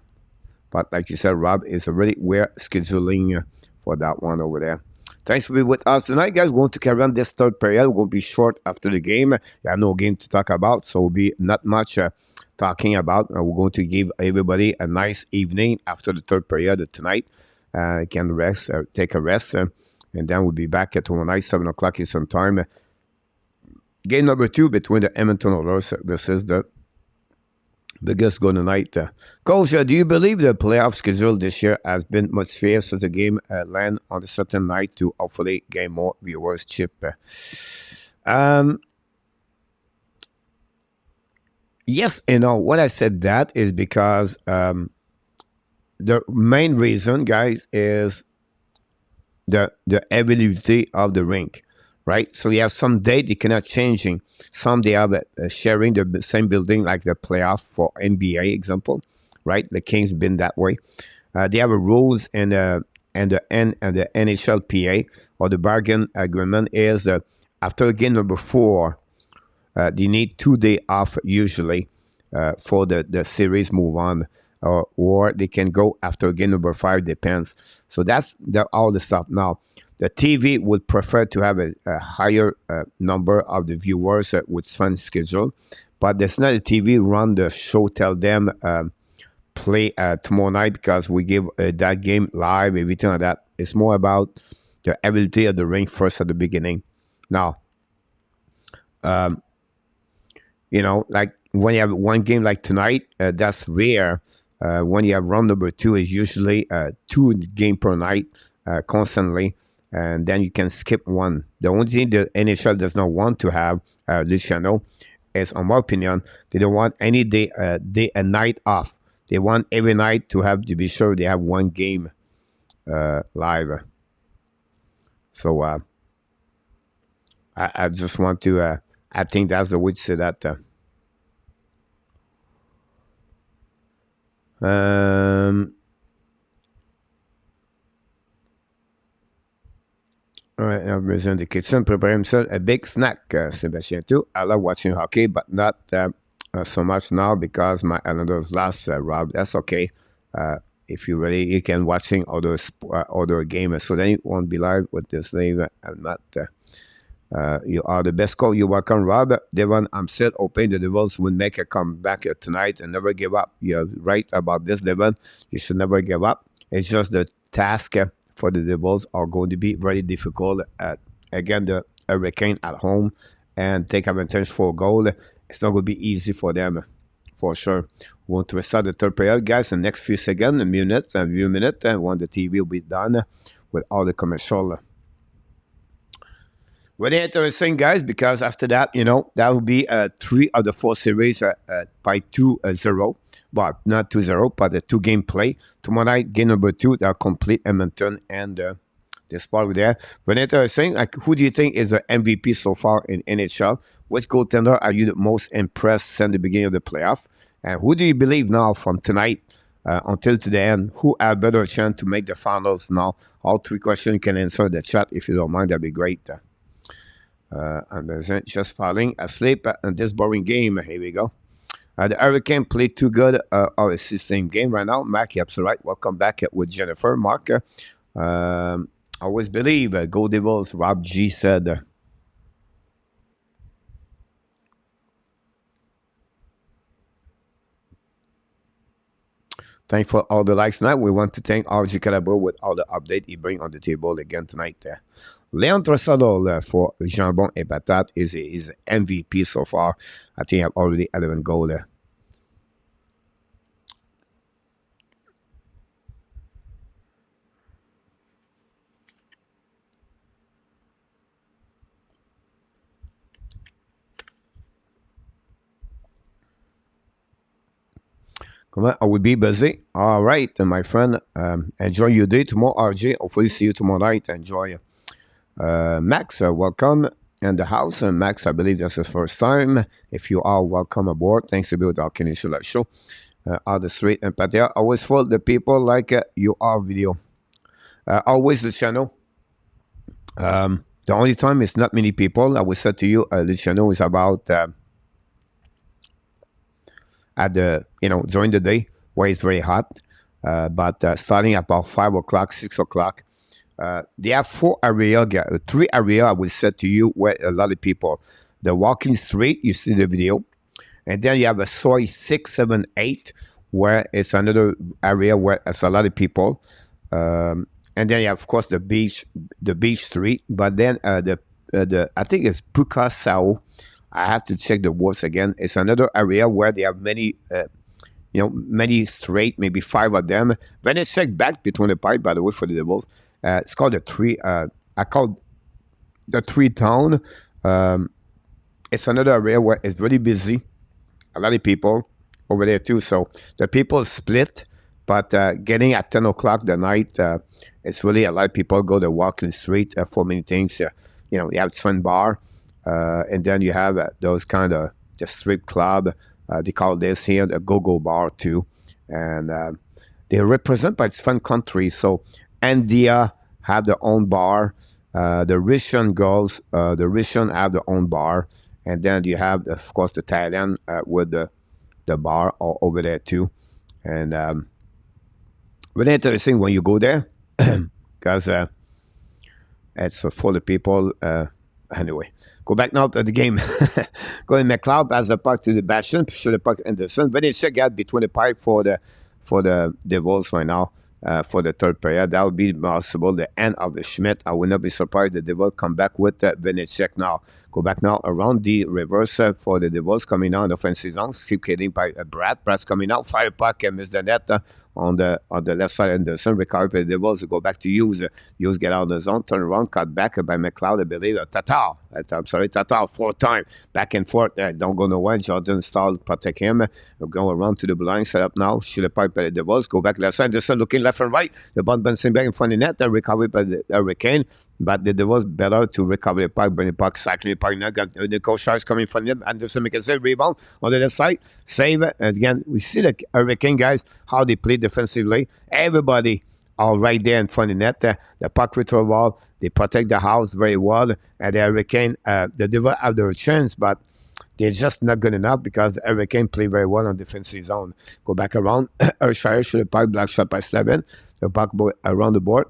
But like you said, Rob, is a really weird scheduling for that one over there. Thanks for being with us tonight, guys. We're going to carry on this third period. We're going to be short after the game. We have no game to talk about, so we'll be not much talking about. We're going to give everybody a nice evening after the third period tonight. Can rest, take a rest, and then we'll be back at tomorrow night, 7 o'clock Eastern Time. Game number 2 between the Edmonton Oilers versus the biggest goal tonight. Coach, do you believe the playoff schedule this year has been much fair since the game land on a certain night to hopefully gain more viewers chip? Yes and no. What I said that is because the main reason, guys, is the availability of the rink. Right, so you have some day they cannot changing. Some they have sharing the same building like the playoff for NBA example. Right, the Kings been that way. They have a rules and the NHLPA or the bargain agreement is after game number 4, they need 2 days off usually for the series move on, or they can go after game number 5. Depends. So that's all the stuff now. The TV would prefer to have a higher number of the viewers with fun schedule, but there's not a TV run the show, tell them play tomorrow night because we give that game live, everything like that. It's more about the ability of the ring first at the beginning. Now, like when you have one game like tonight, that's rare. When you have round number 2, is usually 2 game per night constantly. And then you can skip one. The only thing the NHL does not want to have, this channel, is, in my opinion, they don't want any day and night off. They want every night to be sure they have one game live. So I just want to, I think that's the way to say that. All right, now he's in the kitchen, prepare himself a big snack, Sebastian, too. I love watching hockey, but not so much now because my Islanders lost, Rob. That's okay. If you can watching other games, so then you won't be live with this name. I'm not. You are the best call. You're welcome, Rob. Devon, I'm still hoping the Devils will make a comeback tonight and never give up. You're right about this, Devon. You should never give up. It's just the task for the Devils are going to be very difficult. Again, the Hurricane at home and take advantage for a goal. It's not going to be easy for them, for sure. We want to restart the third period, guys. In the next few seconds, a few minutes, when the TV will be done with all the commercial. Really interesting, guys, because after that, that will be 3 of the 4 series by 2-0. But not 2-0, but the 2-game play. Tomorrow night, game number 2, they'll complete Edmonton and the spot there. Really interesting. Who do you think is the MVP so far in NHL? Which goaltender are you the most impressed since the beginning of the playoff? And who do you believe now from tonight until to the end? Who have a better chance to make the finals now? All 3 questions you can answer in the chat if you don't mind. That'd be great. And just falling asleep in this boring game. Here we go. The Hurricane played too good. It's the same game right now. Mark, you're absolutely right. Welcome back with Jennifer. Mark, always believe. Go Devils. Rob G said. Thanks for all the likes tonight. We want to thank RG Calibre with all the update he bring on the table again tonight. Leon Tressalo for Jambon et Patate is MVP so far. I think I've already 11 goals. Come on, I will be busy. All right, my friend. Enjoy your day tomorrow, RJ. Hopefully, see you tomorrow night. Enjoy. Max, welcome in the house. And Max, I believe that's his first time. If you are, welcome aboard. Thanks to be with our Canadian show. Out the street and Patia. Always full the people like you are video. Always the channel. The only time it's not many people. I will say to you, the channel is about at the during the day where it's very hot, but starting about 5 o'clock, 6 o'clock. They have three areas I will say to you where a lot of people. The walking street, you see the video, and then you have a soy 6, 7, 8, where it's another area where it's a lot of people. And then you have, of course, the beach street. But then the I think it's Puka Sao. I have to check the words again. It's another area where they have many, many straight, maybe 5 of them. When it's check back between the pipe, by the way, for the Devils, it's called the Tree. I call the Tree Town. It's another area where it's really busy. A lot of people over there too. So the people split, but getting at 10 o'clock the night, it's really a lot of people go to walk in the street for many things. You have fun bar. And then you have those kind of the strip club. They call this here the go-go bar too. And they represent by its fun country. So India have their own bar. The Russian girls, the Russian have their own bar. And then you have, of course, the Thailand with the bar over there too. And really interesting when you go there because it's for the people. Anyway, go back now to the game. Going McLeod pass the puck to the Bastion, shoot the puck Anderson. Very check out between the pipe for the Devils right now. For the third period, that would be possible the end of the Schmidt. I would not be surprised the Devils come back with Vinnycek now. Go back now around the reverse for the Devils coming out in the offensive zone. Keep getting by Brad. Brad's coming out. Fire puck and miss the net on the left side. Anderson recovered by the Devils. Go back to Hughes. Hughes get out of the zone. Turn around. Cut back by McLeod. I believe. Tatar. I'm sorry. Tatar. 4 times. Back and forth. Don't go nowhere. Jordan Stahl protect him. Go around to the blind. Set up now. Shoot a pipe by the Devils. Go back left side. Anderson looking left and right. The ball bouncing back in front of the net. Recovered by the Hurricane. But the Devils better to recover the puck. Bring the puck. Cycling the puck. Now got the coach is coming from him. Anderson make a save. Rebound on the left side. Save. And again, we see the Hurricane guys, how they play defensively. Everybody all right there in front of the net. The puck retrieval. They protect the house very well. And the Hurricane, the Devils have their chance, but they're just not good enough because the Hurricane play very well on defensive zone. Go back around. Shire should have puck. Black shot by Slevin. The puck around the board.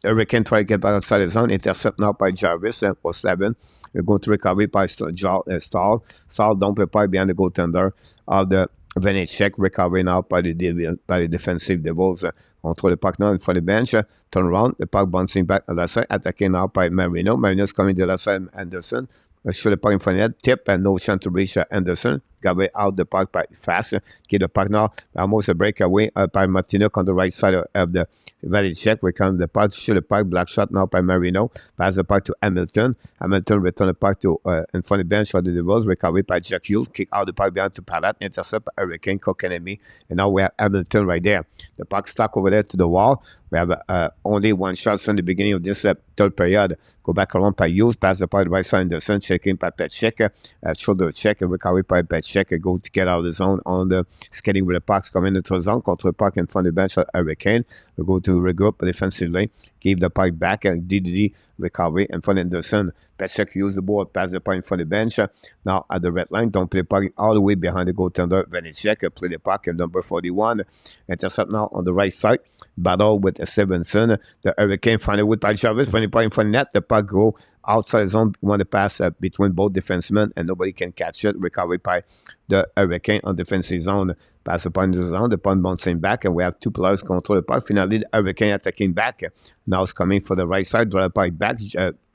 Hurricane try to get back outside the zone. Intercept now by Jarvis or Slevin. We're going to recover by Stahl. Stahl don't play pipe behind the goaltender. The Vinnycek recovery now by the defensive Devils. On throw the puck now in front of the bench. Turn around. The puck bouncing back on the left side. Attacking now by Marino. Marino's coming to the left side. Anderson. Shoot the puck in front of that. Tip and no chance to reach Anderson. Got way out the puck by fast. Get the puck now. Almost a breakaway by Martino on the right side of the Vinnycek. We come the puck. Shoot the puck. Black shot now by Marino. Pass the puck to Hamilton. Hamilton return the puck to in front of the bench for the Devils. Recovery by Jack Hughes. Kick out the puck behind to Palat. Intercept by Hurricane. Kokanemi. And now we have Hamilton right there. The puck stuck over there to the wall. We have only one shot from the beginning of this third period. Go back around by Hughes. Pass the puck right side. Anderson. Checking by Petchek. Shoulder check and recovery by Petchek. check go to get out of the zone on the skating with the pucks coming into the zone. Contre le puck in front of the bench. Hurricane will go to regroup defensively. Give the puck back. DDD recovery in front of Anderson. Petchek use the ball, pass the puck in front of the bench. Now at the red line, don't play the puck all the way behind the goaltender. Vanecek play the puck at number 41. Intercept now on the right side. Battle with Stevenson. The Hurricane find a way by Jarvis. When the puck in front of the net, the puck go outside zone. Want to pass between both defensemen and nobody can catch it. Recovery by the Hurricane on defensive zone. Pass the puck in the zone. The puck bouncing back, and we have two players control the puck. Finally, the Hurricane attacking back. Now it's coming for the right side. Draw the puck back.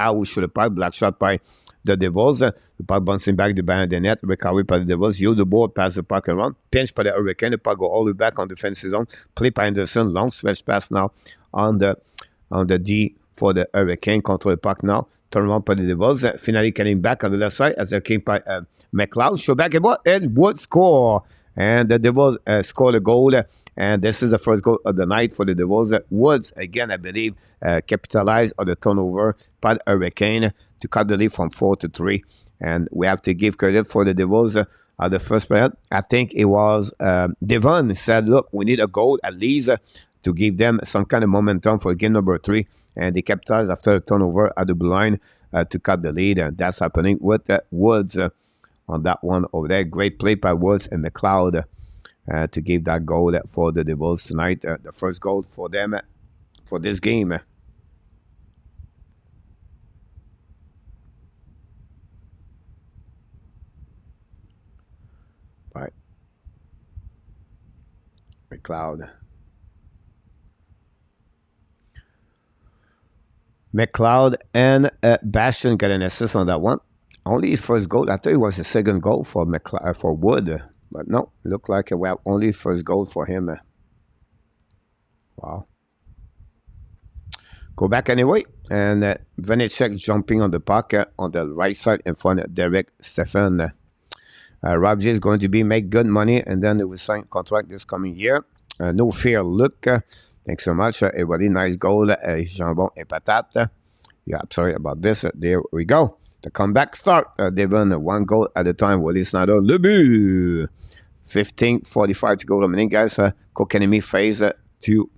Out shoot the puck. Black shot by the Devils. The puck bouncing back behind the net. Recovery by the Devils. Use the ball. Pass the puck around. Pinch by the Hurricane. The puck go all the way back on defensive zone. Play by Anderson. Long stretch pass now on the D for the Hurricane. Control the puck now. Turn around by the Devils. Finally getting back on the left side as they came by McLeod. Show back and Wood score. And the Devils scored a goal. And this is the first goal of the night for the Devils. Woods, again, I believe, capitalized on the turnover by the Hurricane to cut the lead from 4-3. And we have to give credit for the Devils. The first period, I think it was Devon said, look, we need a goal at least to give them some kind of momentum for game number 3. And they capitalized after the turnover at the blue line to cut the lead. And that's happening with Woods on that one over there. Great play by Woods and McLeod to give that goal for the Devils tonight. The first goal for them for this game. Right. McLeod and Bastion got an assist on that one. Only his first goal. I thought it was the second goal for Wood. But no, it looked like we have only first goal for him. Wow. Go back anyway. And Vanecek jumping on the puck on the right side in front of Derek Stephen. Rob J is going to make good money. And then they will sign contract this coming year. No fear, look. Thanks so much, everybody. Nice goal. Jambon et patate. Yeah, I'm sorry about this. There we go. The comeback start. Devon, one goal at a time. Willie Snyder, le but. 15:45 to go remaining, guys. Kokanemi phase to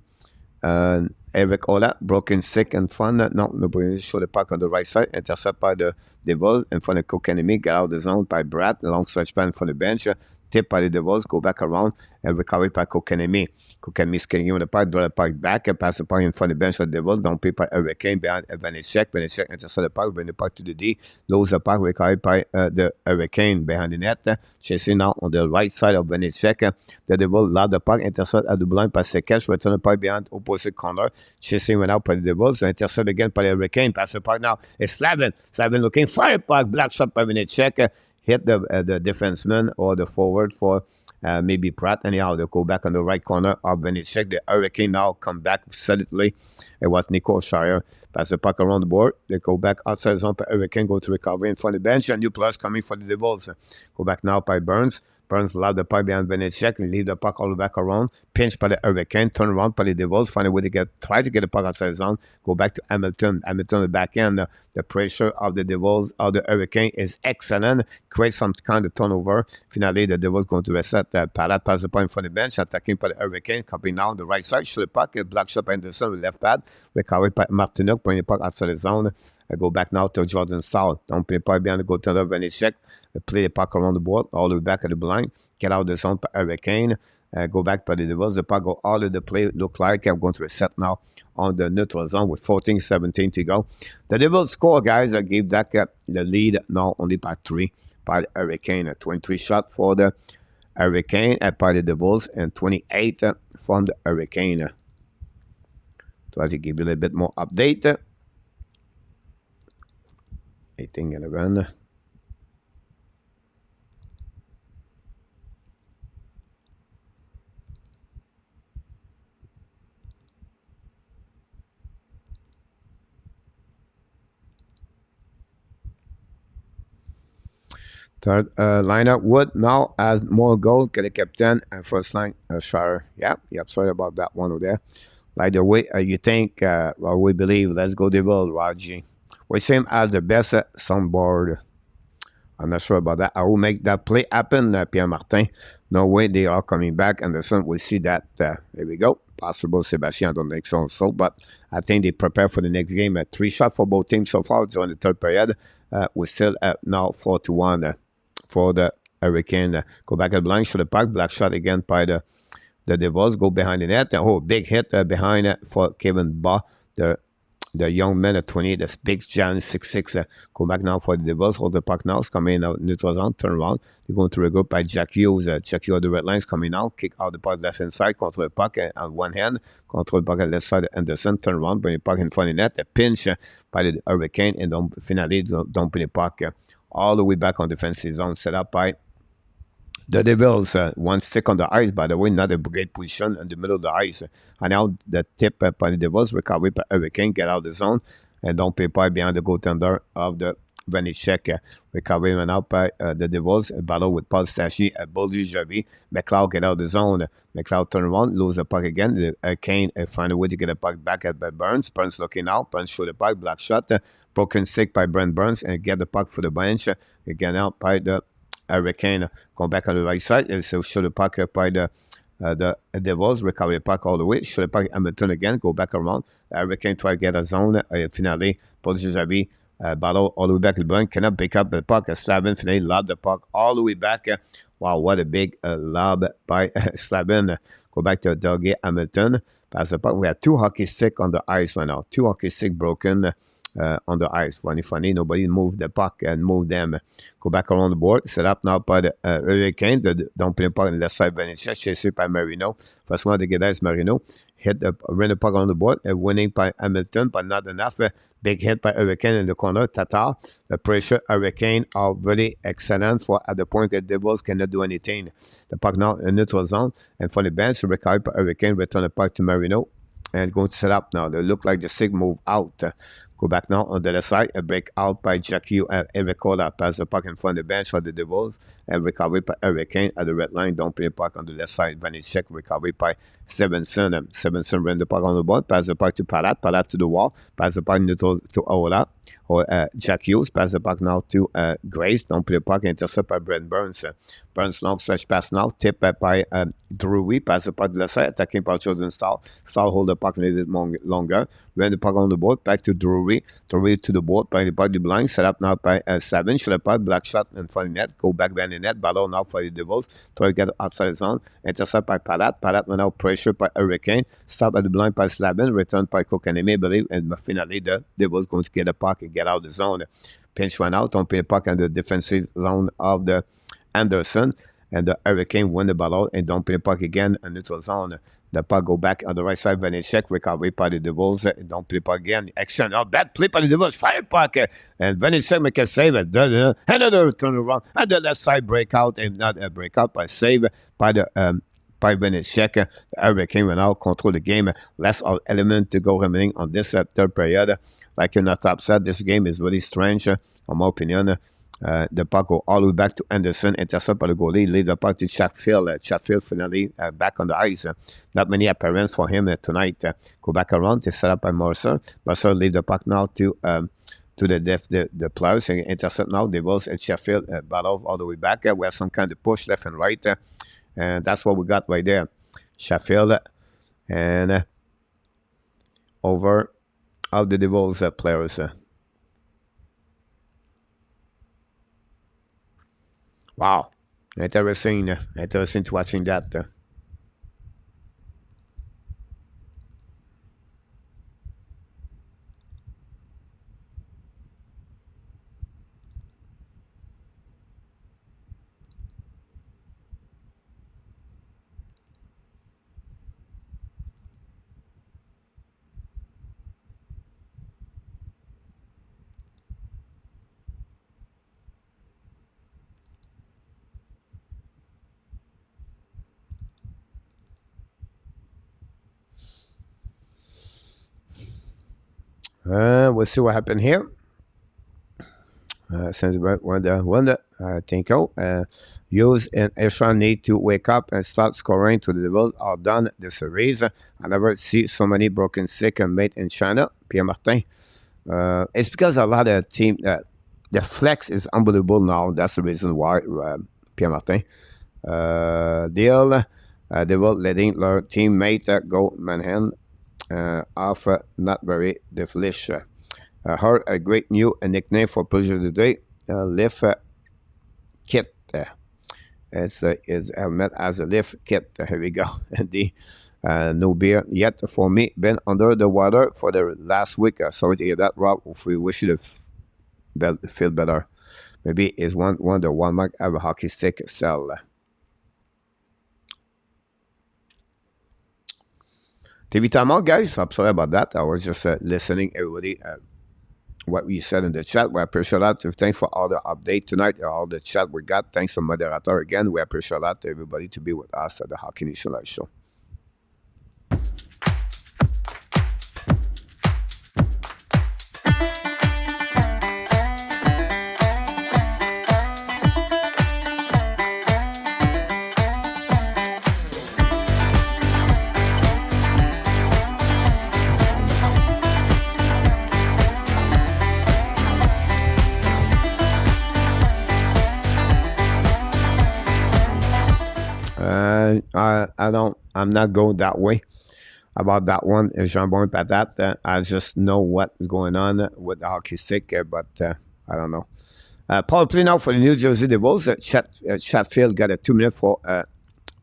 Eric Ola. Broken sick and fun. No, nobody show the puck on the right side. Intercept by the Devils in front of Kokanemi. Get out of the zone by Brad. Long stretch pan from the bench. Tip by the Devils. Go back around and recover by Kokanemi. Kokanemi skating with the puck. Draw the puck back. Pass the puck in front of the bench of the Devils. Don't pay by Hurricane behind Vanecek. Vanecek intercept the puck. Bring the puck to the D. Lose the puck. Recover by the Hurricane behind the net. Chasing now on the right side of Vanecek. The Devils loud the puck. Intercept at the blind by Sekesh. Return the puck behind opposite corner. Chasing went out by the Devils. Intercept again by the Hurricane. Pass the puck now. It's Slavin. Slavin looking fire puck. Black shot by Vanecek. Hit the defenseman or the forward for maybe Pratt. Anyhow, they go back on the right corner of Vanecek. The Hurricane now come back solidly. It was Nico Shire. Pass the puck around the board. They go back outside the zone. Hurricane go to recovery in front of the bench. A new plus coming for the Devils. Go back now by Burns. Burns allowed the puck behind Vanecek and leave the puck all the way back around. Pinch by the Hurricane. Turn around by the Devils. Find a way to try to get the puck outside the zone. Go back to Hamilton. Hamilton, the back end. The pressure of the Devils, of the Hurricane is excellent. Create some kind of turnover. Finally, the Devils going to reset that. Palat pass the puck in front of the bench. Attacking by the Hurricane. Coming now on the right side. Shoot the puck. Black shot by Anderson with left pad. Recovered by Martinuk. Bring the puck outside the zone. I go back now to Jordan Stahl. Don't play the puck behind the goaltender Vanecek. Play the puck around the board, all the way back at the blind. Get out of the zone by Hurricane. Go back by the Devils. The puck go all of the play. Look like I'm going to reset now on the neutral zone with 14:17 to go. The Devils score, guys. I gave that the lead now only by 3 by the Hurricane. A 23 shot for the Hurricane by the Devils and 28 from the Hurricane. So as I give you a little bit more update. 18-11. Third lineup, Wood now has more goal. Get the captain and first line, Shire. Yeah, sorry about that one over there. Like the way you think, or we believe, let's go Devil, Raji. We same as the best soundboard. I'm not sure about that. I will make that play happen, Pierre Martin. No way they are coming back. Anderson, we see that. There we go. Possible Sebastian, I don't think so. But I think they prepare for the next game. 3 shots for both teams so far during the third period. We're still at now 4-1 for the Hurricane. Go back at blind, shoot the puck. Black shot again by the Devils. Go behind the net. Oh, big hit behind for Kevin Baugh, the young man at 28, this big giant 6'6". Go back now for the Devils. Hold the puck now. It's coming out neutral zone. Turn around. They're going to regroup by Jack Hughes. Jack Hughes at the red lines coming out. Kick out the puck left hand side. Control the puck on one hand. Control the puck at left side of Anderson. Turn around. Bring the puck in front of the net. A pinch by the Hurricane. And finally, don't bring the puck all the way back on defensive zone. Set up by the Devils. One stick on the ice, by the way, not a great position in the middle of the ice. And now the tip by the Devils, recovery by Hurricane, get out of the zone, and don't pay by behind the goaltender of the Vanecek. Recovery went out by the Devils, a battle with Paul Stachy, Boldy Javi. McLeod get out of the zone. McLeod turn around, lose the puck again. The Hurricane find a way to get the puck back at by Burns. Burns looking out. Burns shoot the puck, black shot. Broken stick by Brent Burns, and get the puck for the bench. Again out by the Hurricane. Going back on the right side. So shoot the puck by the Devils. Recover the puck all the way. Shoot the puck Hamilton again. Go back around. Hurricane try to get a zone. Finally, Paul Javi battle all the way back to the blind. Cannot pick up the puck. Slavin finally lob the puck all the way back. Wow, what a big lob by Slavin. Go back to Dougie Hamilton. Pass the puck. We have 2 hockey sticks on the ice right now. 2 hockey sticks broken on the ice. Funny. Nobody moved the puck and moved them. Go back around the board. Set up now by the Hurricane. Don't play the puck on the left side. Vanessa chased by Marino. First one to get that is Marino. Ran the puck on the board. Winning by Hamilton, but not enough. Big hit by Hurricane in the corner. Tatar. The pressure Hurricane are very excellent for at the point that Devils cannot do anything. The puck now in neutral zone. And for the bench, recovered by Hurricane. Return the puck to Marino. And going to set up now. They look like the sig move out. Go back now on the left side. A break out by Jack Hughes and Eric Cola. Pass the puck in front of the bench for the Devils. And recovery by Hurricane at the red line. Don't play the puck on the left side. Vanecek recovery by Stevenson. Stevenson ran the puck on the board. Pass the puck to Palat. Palat to the wall. Pass the puck to Ola. Or Jack Hughes. Pass the puck now to Grace. Don't play the puck. Intercept by Brent Burns. Burns long stretch pass now. Tip by Drury. Pass the puck to the left side. Attacking by Jordan Stahl. Stahl hold the puck a little bit longer. Ran the puck on the board. Back to Drury. Drury to the board. By the puck to blind. Set up now by Savin. Shoot the puck. Black shot in front of the net. Go back behind the net. Battle now for the Devils. Try to get outside the zone. Intercept by Palat. Palat went out pressure by Hurricane. Stop at the blind by Slavin. Return by Kokaneme, I believe. And finally the Devils going to get the puck and get out of the zone. Pinch went out. Don't pay the puck in the defensive zone of the Anderson. And the Hurricane win the battle and don't pay the puck again in neutral zone. The puck go back on the right side. Vanecek recovery by the Devils. Don't play the puck again. Action. Oh, bad play by the Devils. Fire puck. And Vanecek make a save. Another turn around. And the left side breakout. And not a breakout, but save by the by Vanecek. The Hurricane went out. Control the game. Less element to go remaining on this third period. Like in the top set, this game is really strange, in my opinion. The puck go all the way back to Anderson, intercept by the goalie, lead the puck to Chatfield. Chatfield finally back on the ice. Not many appearances for him tonight. Go back around to set up by Mercer. Mercer lead the puck now to the players. Intercept now. Devils and Sheffield battle all the way back. We have some kind of push left and right. And that's what we got right there. Sheffield and over of the Devils players. Wow, interesting to watching that. We'll see what happened here. Since wonder, I think Hughes and Eshon need to wake up and start scoring to the Devils are done the series. I never see so many broken sick and made in China. Pierre Martin. It's because a lot of team The flex is unbelievable now. That's the reason why, Pierre Martin. They were letting their teammate go manhand off not very devilish. Heard a great new nickname for Pleasure today, Lift Kit. It's met as a lift kit. Here we go. And the no beer yet for me. Been under the water for the last week. Sorry to hear that, Rob. If we wish you to feel better. Maybe it's one the Walmart have a hockey stick sell. TV timeout, guys. I'm sorry about that. I was just listening, everybody, what we said in the chat. We appreciate that. Thanks for all the update tonight, all the chat we got. Thanks to moderator again. We appreciate that, everybody, to be with us at the Hockey Nation Live Show. I'm not going that way about that one. Jean-Bon Patat. I just know what's going on with the hockey stick, but I don't know. Power play now for the New Jersey Devils. Chatfield got a 2 minute for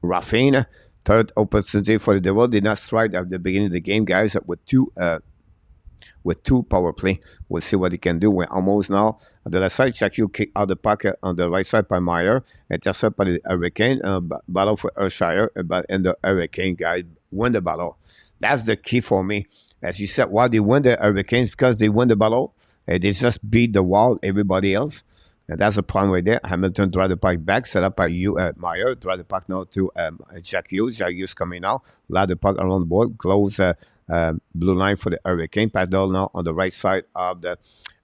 Raffine. Third opportunity for the Devils. Did not strike at the beginning of the game, guys, with two power play. We'll see what he can do. We're almost now on the left side. Shaquille kick out the puck on the right side by Meyer. Intercept by the Hurricane. Battle for Urshire. And the Hurricane guy win the battle. That's the key for me. As you said, why they win the Hurricanes? Because they win the battle. They just beat the wall, everybody else. And that's the problem right there. Hamilton drive the puck back, set up by Meyer. Drive the puck now to Jack Hughes. Jack Hughes coming out. Allow the puck around the board. Close blue line for the Hurricane. Pass down now on the right side of the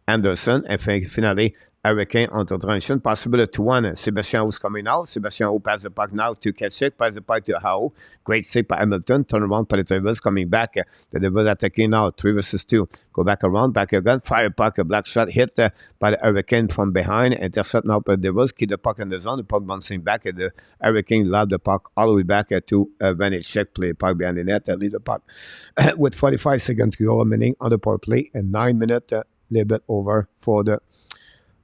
Anderson. And finally, Hurricane entre transition. Possible 2-1. Sebastian Ho's coming out. Sebastian Ho pass the puck now to Ketchik. Pass the puck to Howe. Great save by Hamilton. Turn around by the Devils coming back. The Devils attacking now. 3 versus 2. Go back around. Back again. Fire puck. A black shot hit by the Hurricane from behind. Intercept now by the Devils. Keep the puck in the zone. The puck bouncing back. And the Hurricane lob the puck all the way back to Vanecek. Play the puck behind the net. Lead the puck with 45 seconds to go remaining on the power play. And 9 minutes. A little bit over for the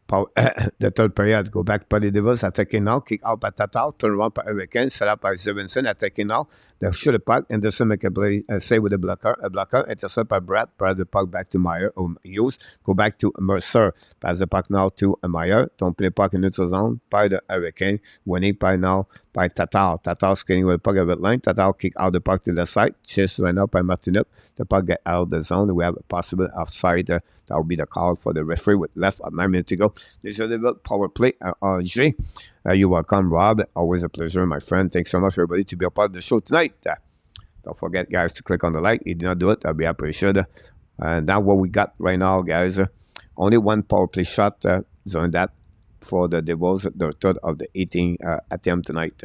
third period. Go back by the Devils, attacking now, kick out by Tatar, turn around by Hurricane, set up by Stevenson, attacking now, they shoot the puck, Anderson make a play, save with a blocker, intercept by Brad, pass the puck back to Meyer, Hughes, go back to Mercer, pass the puck now to Meyer, don't play the puck in neutral zone, by the Hurricane, winning by now, by Tatar, skating with the puck at the line, Tatar kick out the puck to the side, chase right now by Martinuk, the puck get out of the zone, we have a possible offside, that will be the call for the referee with left at 9 minutes to go. There's a little power play. RG. You're welcome, Rob. Always a pleasure, my friend. Thanks so much, everybody, to be a part of the show tonight. Don't forget, guys, to click on the like. If you do not do it, I'll be appreciated. And that's what we got right now, guys. Only one power play shot. Doing that for the Devils, the third of the 18 attempt tonight.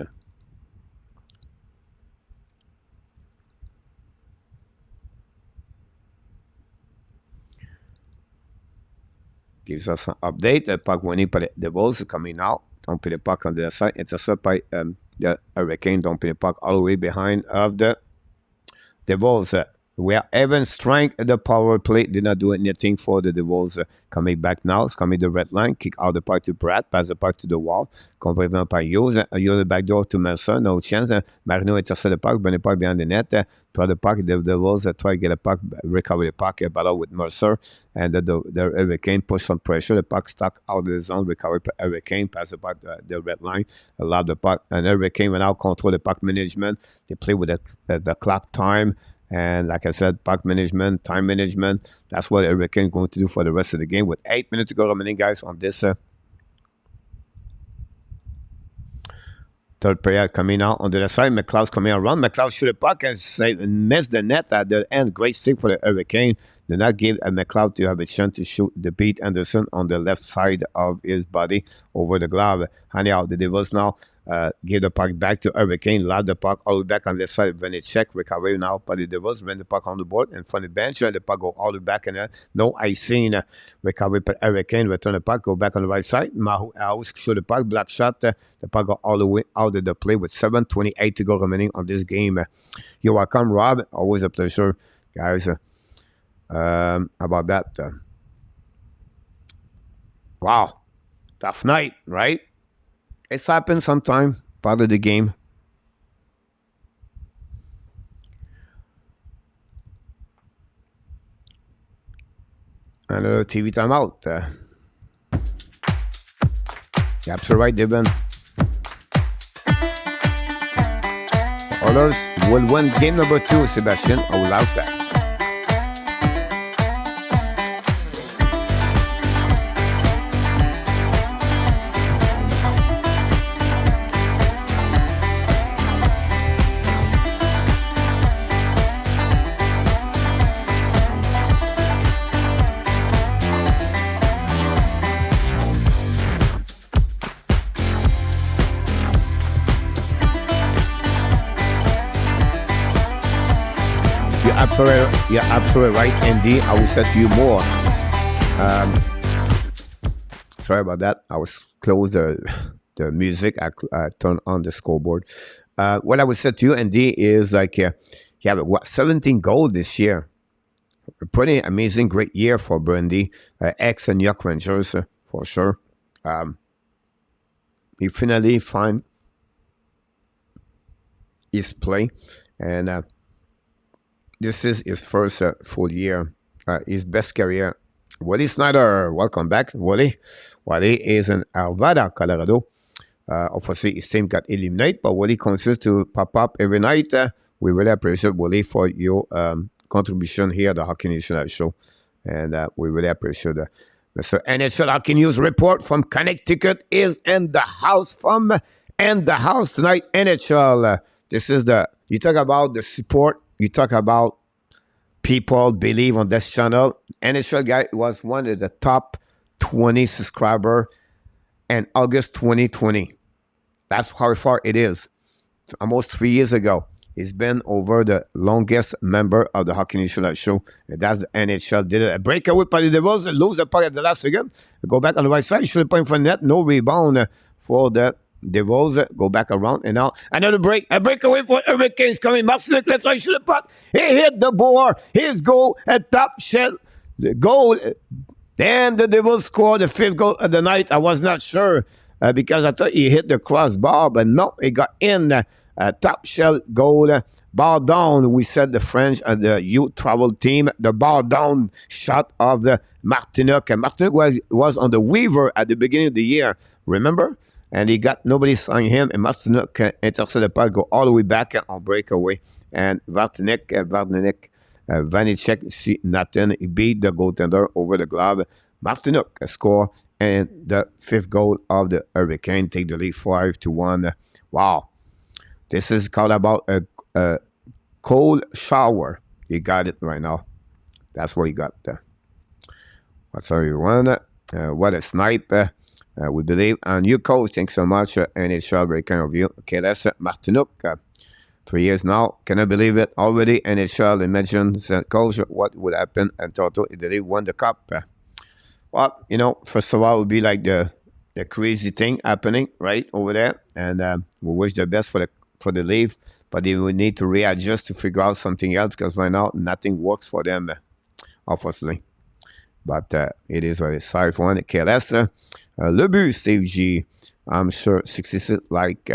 Gives us an update. The puck winning by the Devils coming out. Don't put the puck on the other side. Intercept by the Hurricane. Don't put the puck all the way behind of the Devils. We are even strength at the power play. Did not do anything for the Devils. Coming back now. It's coming the red line. Kick out the puck to Pratt. Pass the puck to the wall. Completely by Hughes. Hughes the back door to Mercer. No chance. Marino intercept the puck. Bring the puck behind the net. Try the puck. The Devils try to get a puck. Recover the puck. Battle with Mercer. And the Hurricane push some pressure. The puck stuck out of the zone. Recover by Hurricane. Pass the puck the red line. Allow the puck. And Hurricane will now control the puck management. They play with the clock time. And like I said, puck management, time management, that's what Hurricane is going to do for the rest of the game with 8 minutes to go remaining, guys, on this third period coming out on the other side. McLeod's coming around. McLeod shoot a puck and miss the net at the end. Great save for the Hurricane. Did not give McLeod to have a chance to shoot the beat Anderson on the left side of his body over the glove. Honey out the Devils now. give the puck back to Hurricane, lob the puck all the way back on the side. When it check, recovery now for the Devils, run the puck on the board and from the bench, the puck go all the way back and no icing. Recovery for Hurricane, return the puck, go back on the right side. Mahu House shoot the puck, black shot. The puck go all the way out of the play with 7:28 to go remaining on this game. You're welcome, Rob. Always a pleasure, guys. About that. Wow. Tough night, right? It's happened sometime, part of the game. Another TV timeout. You're absolutely right, Dibben. Others will win game number 2, Sebastian. I will love that. You're absolutely right, Andy. I will say to you more. Sorry about that. I was close the music. I turned on the scoreboard. What I would say to you, Andy, is like you have 17 goals this year. A pretty amazing, great year for Brandy, ex and York Rangers for sure. He finally find his play, and this is his first full year, his best career. Wally Snyder, welcome back, Wally. Wally is in Arvada, Colorado. Obviously, his team got eliminated, but Wally continues to pop up every night. We really appreciate, Wally, for your contribution here at the Hockey Nation Show. And we really appreciate that. Mr. NHL Hockey News report from Connecticut is in the house tonight. NHL, this is you talk about the support. You talk about people believe on this channel. NHL guy was one of the top 20 subscriber in August 2020. That's how far it is. Almost 3 years ago. He's been over the longest member of the Hockey Nation Show. And that's the NHL. Did a breakaway by the Devils. Lose the puck at the last second. Go back on the right side. Shoot the point from net. No rebound for the Devils. Go back around. And now another break. A breakaway for Hurricanes coming. Marcinic, let's try shoot the puck. He hit the board. His goal at top shell. The goal. Then the Devils scored the 5th goal of the night. I was not sure because I thought he hit the crossbar. But no, it got in. Top shell goal, ball down. We said the French and the youth travel team, the ball down shot of the Martinique. And Martinique was on the waiver at the beginning of the year, remember? And he got nobody signed him. And Martinique intercepted the puck, go all the way back on breakaway. And Vanicek, see nothing. He beat the goaltender over the glove. Martinique score and the 5th goal of the Hurricane take the lead 5-1. Wow. This is called about a cold shower. You got it right now. That's what you got there. What's up, everyone? What a snipe. We believe. And you, coach, thanks so much. NHL, very kind of you. Okay, that's Martinique. 3 years now. Can I believe it? Already NHL, imagine, coach, what would happen? And Toronto, Italy won the cup. Well, first of all, it would be like the crazy thing happening right over there. And we wish the best for the league, but they will need to readjust to figure out something else because right now nothing works for them, obviously. But it is what it's 5-1. KLS, Le But, Steve G. I'm sure 66 like.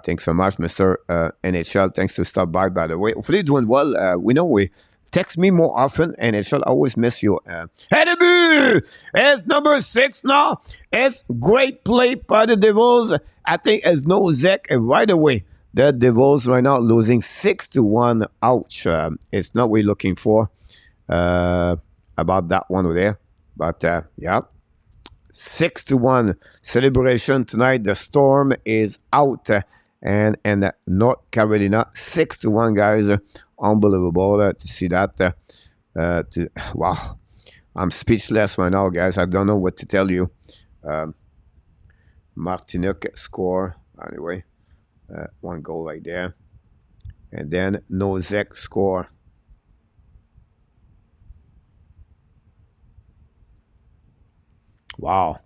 Thanks so much, Mr. NHL. Thanks to stop by the way. Hopefully doing well. We text me more often. NHL, I always miss you. Hey, Le But! It's number 6 now. It's great play by the Devils. I think it's no Zek right away. The Devils right now losing 6-1. Ouch. It's not what we're looking for about that one over there. But, yeah. 6-1 celebration tonight. The Storm is out. And North Carolina, 6-1, guys. Unbelievable to see that. Wow. I'm speechless right now, guys. I don't know what to tell you. Martinique score. Anyway, 1 goal right there. And then Nozek score. Wow.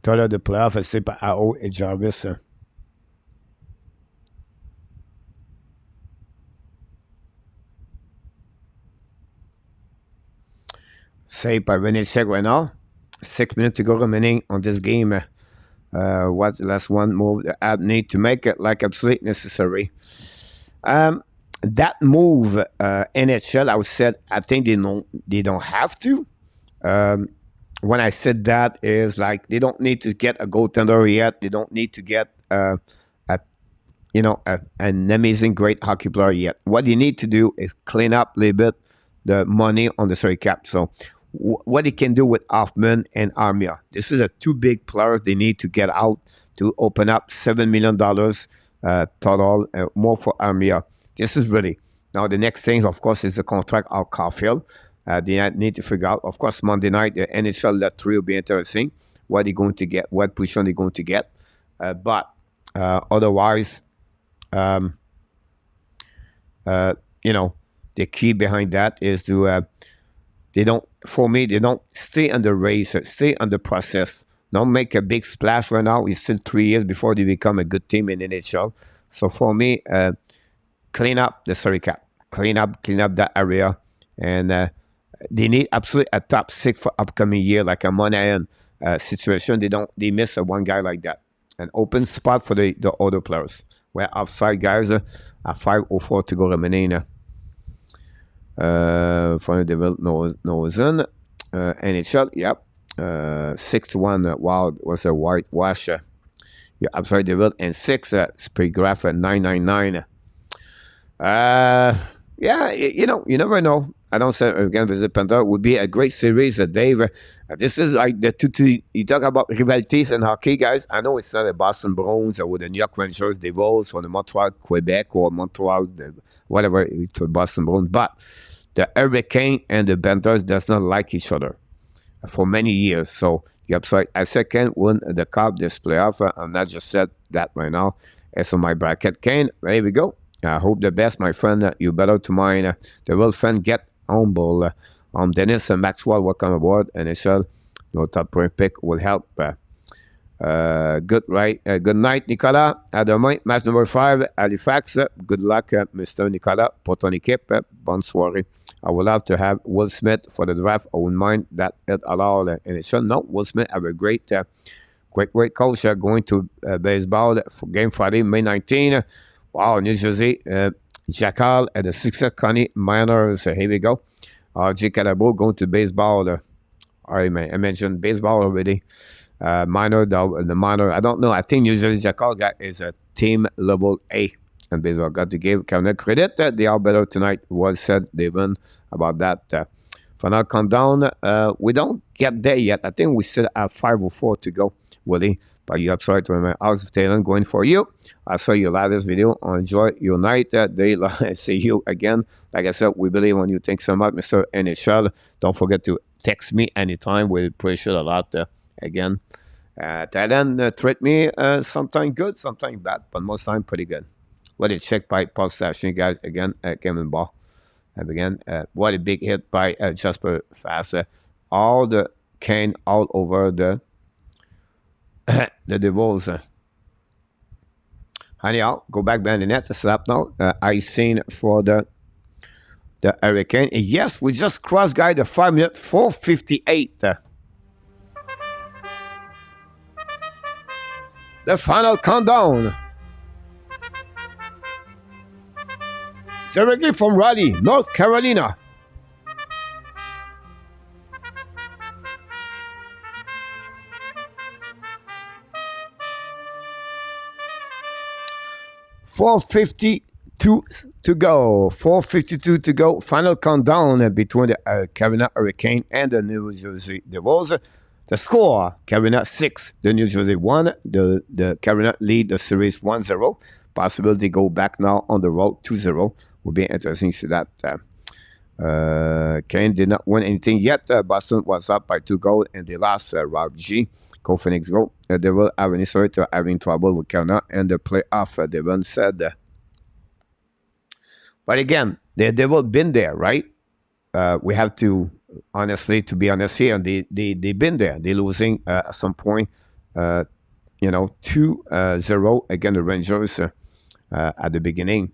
Total de playoff, c'est par AO et Jarvis. Save by Vinicius right now. 6 minutes to go remaining on this game. What's the last one move the app need to make it like absolutely necessary? That move, NHL, I said I think they don't have to. When I said that is like they don't need to get a goaltender yet. They don't need to get an amazing great hockey player yet. What they need to do is clean up a little bit the money on the salary cap. So what they can do with Hoffman and Armia. This is a two big players they need to get out to open up $7 million total, more for Armia. This is really. Now, the next thing, of course, is the contract of Caulfield. They need to figure out, of course, Monday night, the NHL Let 3 will be interesting. What they're going to get, what position they're going to get. But otherwise, the key behind that is to they don't stay on the race, stay on the process. Don't make a big splash right now. It's still 3 years before they become a good team in NHL. So for me, clean up the salary cap, clean up that area, and they need absolutely a top 6 for upcoming year, like a Monahan situation. They miss a one guy like that, an open spot for the other players. Where offside guys are 5:04 to go remaining. For the Devil Nozen, NHL, yep. 6-1. Wow, it was a whitewash. Yeah, upside Devil and 6. Spreegraph at 999. Yeah, you never know. I don't say again. Visit Panther would be a great series. Dave, this is like the two. You talk about rivalities in hockey, guys. I know it's not the Boston Bruins or the New York Rangers, Devils, or the Montreal Quebec or Montreal, whatever it's Boston Bruins, but the Hurricane and the Panthers does not like each other for many years. So you upside I second win the cup this playoff. I'm not just said that right now. It's on my bracket. Kane, there we go. I hope the best, my friend. You better to mine. The real fan get humble. Dennis and Maxwell, welcome aboard. NHL, no top point pick will help. Good night, Nicolas. À demain, match number 5, Halifax. Good luck, Mr. Nicolas, pour ton équipe. Bonne soirée. I would love to have Will Smith for the draft. I wouldn't mind that at all. NHL, no, Will Smith have a great coach going to baseball for game Friday, May 19. Wow, New Jersey, Jackal at the 6th Connie Miners. Here we go. J. Calabo going to baseball. I mentioned baseball already. The minor, I don't know. I think usually Jackal guy is a team level A. And baseball got to give Kevin credit. They are better tonight. Was said, Devon, about that. Final countdown. We don't get there yet. I think we still have 5:04 to go, Willie. But you have sorry to remember. House of Talent going for you. I saw you like this video. Enjoy your night. Day. See you again. Like I said, we believe on you. Thanks so much, Mr. NHL. Don't forget to text me anytime. We appreciate a lot. Again, Thailand treat me sometimes good, sometimes bad, but most time pretty good. What a check by Paul Station, guys. Again, Kevin Ball. And again, what a big hit by Jasper Fast. All the cane all over the the Devils. Anyhow, go back behind the net. Slap now. Icing for the Hurricane. And yes, we just crossed, guys, the 5 minute 4:58. The final countdown. Directly from Raleigh, North Carolina. .452 to go. 4:52 to go. Final countdown between the Carolina Hurricane and the New Jersey Devils. The score, Carolina 6, the New Jersey 1. The Carolina lead the series 1-0. Possibility go back now on the road 2-0. Will be interesting to see that. Kane did not win anything yet. Boston was up by 2 goals and they lost. Rob G. Go Phoenix, go. They will have any sort of having trouble with Canada and the playoff, Devon said. But again, they've all been there, right? We have to, honestly, to be honest here, they've been there. They're losing at some point, 2-0 against the Rangers at the beginning,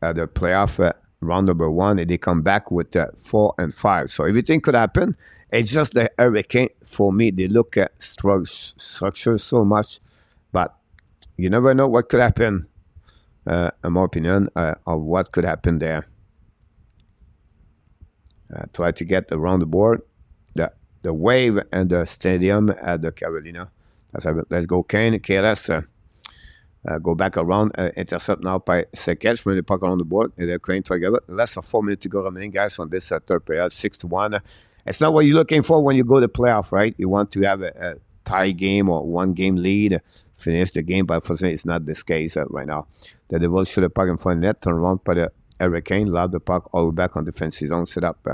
the playoff round number 1, and they come back with 4-5. So everything could happen. It's just the Hurricane, for me, they look at structure so much, but you never know what could happen, in my opinion, of what could happen there. Try to get around the board, the wave and the stadium at the Carolina. Let's go, Kane, KLS. Go back around, intercept now by Sekech when they puck around the board. And they're Crane together. Less than 4 minutes to go remaining, guys, on this third period, 6-1. It's not what you're looking for when you go to playoff, right? You want to have a tie game or 1-game lead, finish the game, but unfortunately, it's not this case right now. The Devils should have puck in front of net, turn around by the Hurricane, lob the puck all the way back on defensive zone, set up.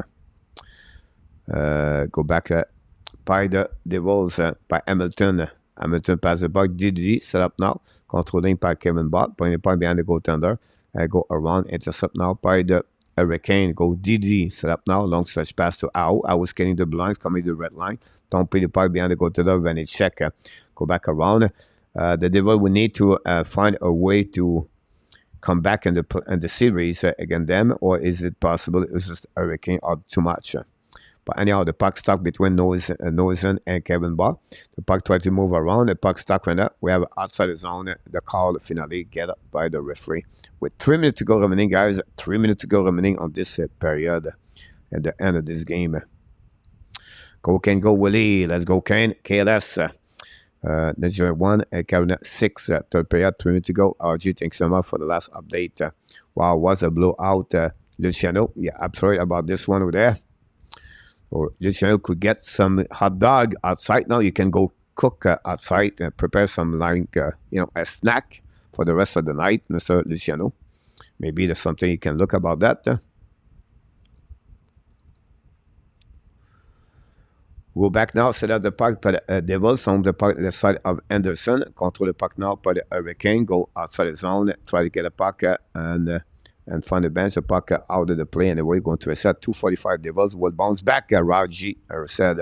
Go back by the Devils, by Hamilton. Hamilton pass the puck, DD, set up now. Controlling by Kevin Bott, putting the puck behind the goaltender. Go around, intercept now by the Hurricane. Go DD, set up now. Long stretch pass to Ao. I was getting the blinds, coming to the red line. Don't put the puck behind the goaltender when it's check. Go back around. The Devil will need to find a way to come back in the series against them, or is it possible it's just Hurricane or too much? But anyhow, the puck stuck between Noisen and Kevin Ball. The puck tried to move around. The puck stuck right now. We have outside the zone. The call finally get up by the referee. With 3 minutes to go remaining, guys. 3 minutes to go remaining on this period at the end of this game. Go Ken, go Willie. Let's go Ken. KLS. Nigeria 1, Carolina 6. Third period, 3 minutes to go. RG, thanks so much for the last update. Wow, was a blowout. Luciano, yeah, I'm sorry about this one over there. Or Luciano could get some hot dog outside. Now you can go cook outside and prepare some a snack for the rest of the night, Mr. Luciano. Maybe there's something you can look about that. Go back now, set up the puck by the Devils on the puck left side of Anderson. Control the puck now by the Hurricane. Go outside the zone, try to get a puck and find the bench, the puck out of the play, and we're going to reset. 2:45 Devils will bounce back. Raji said,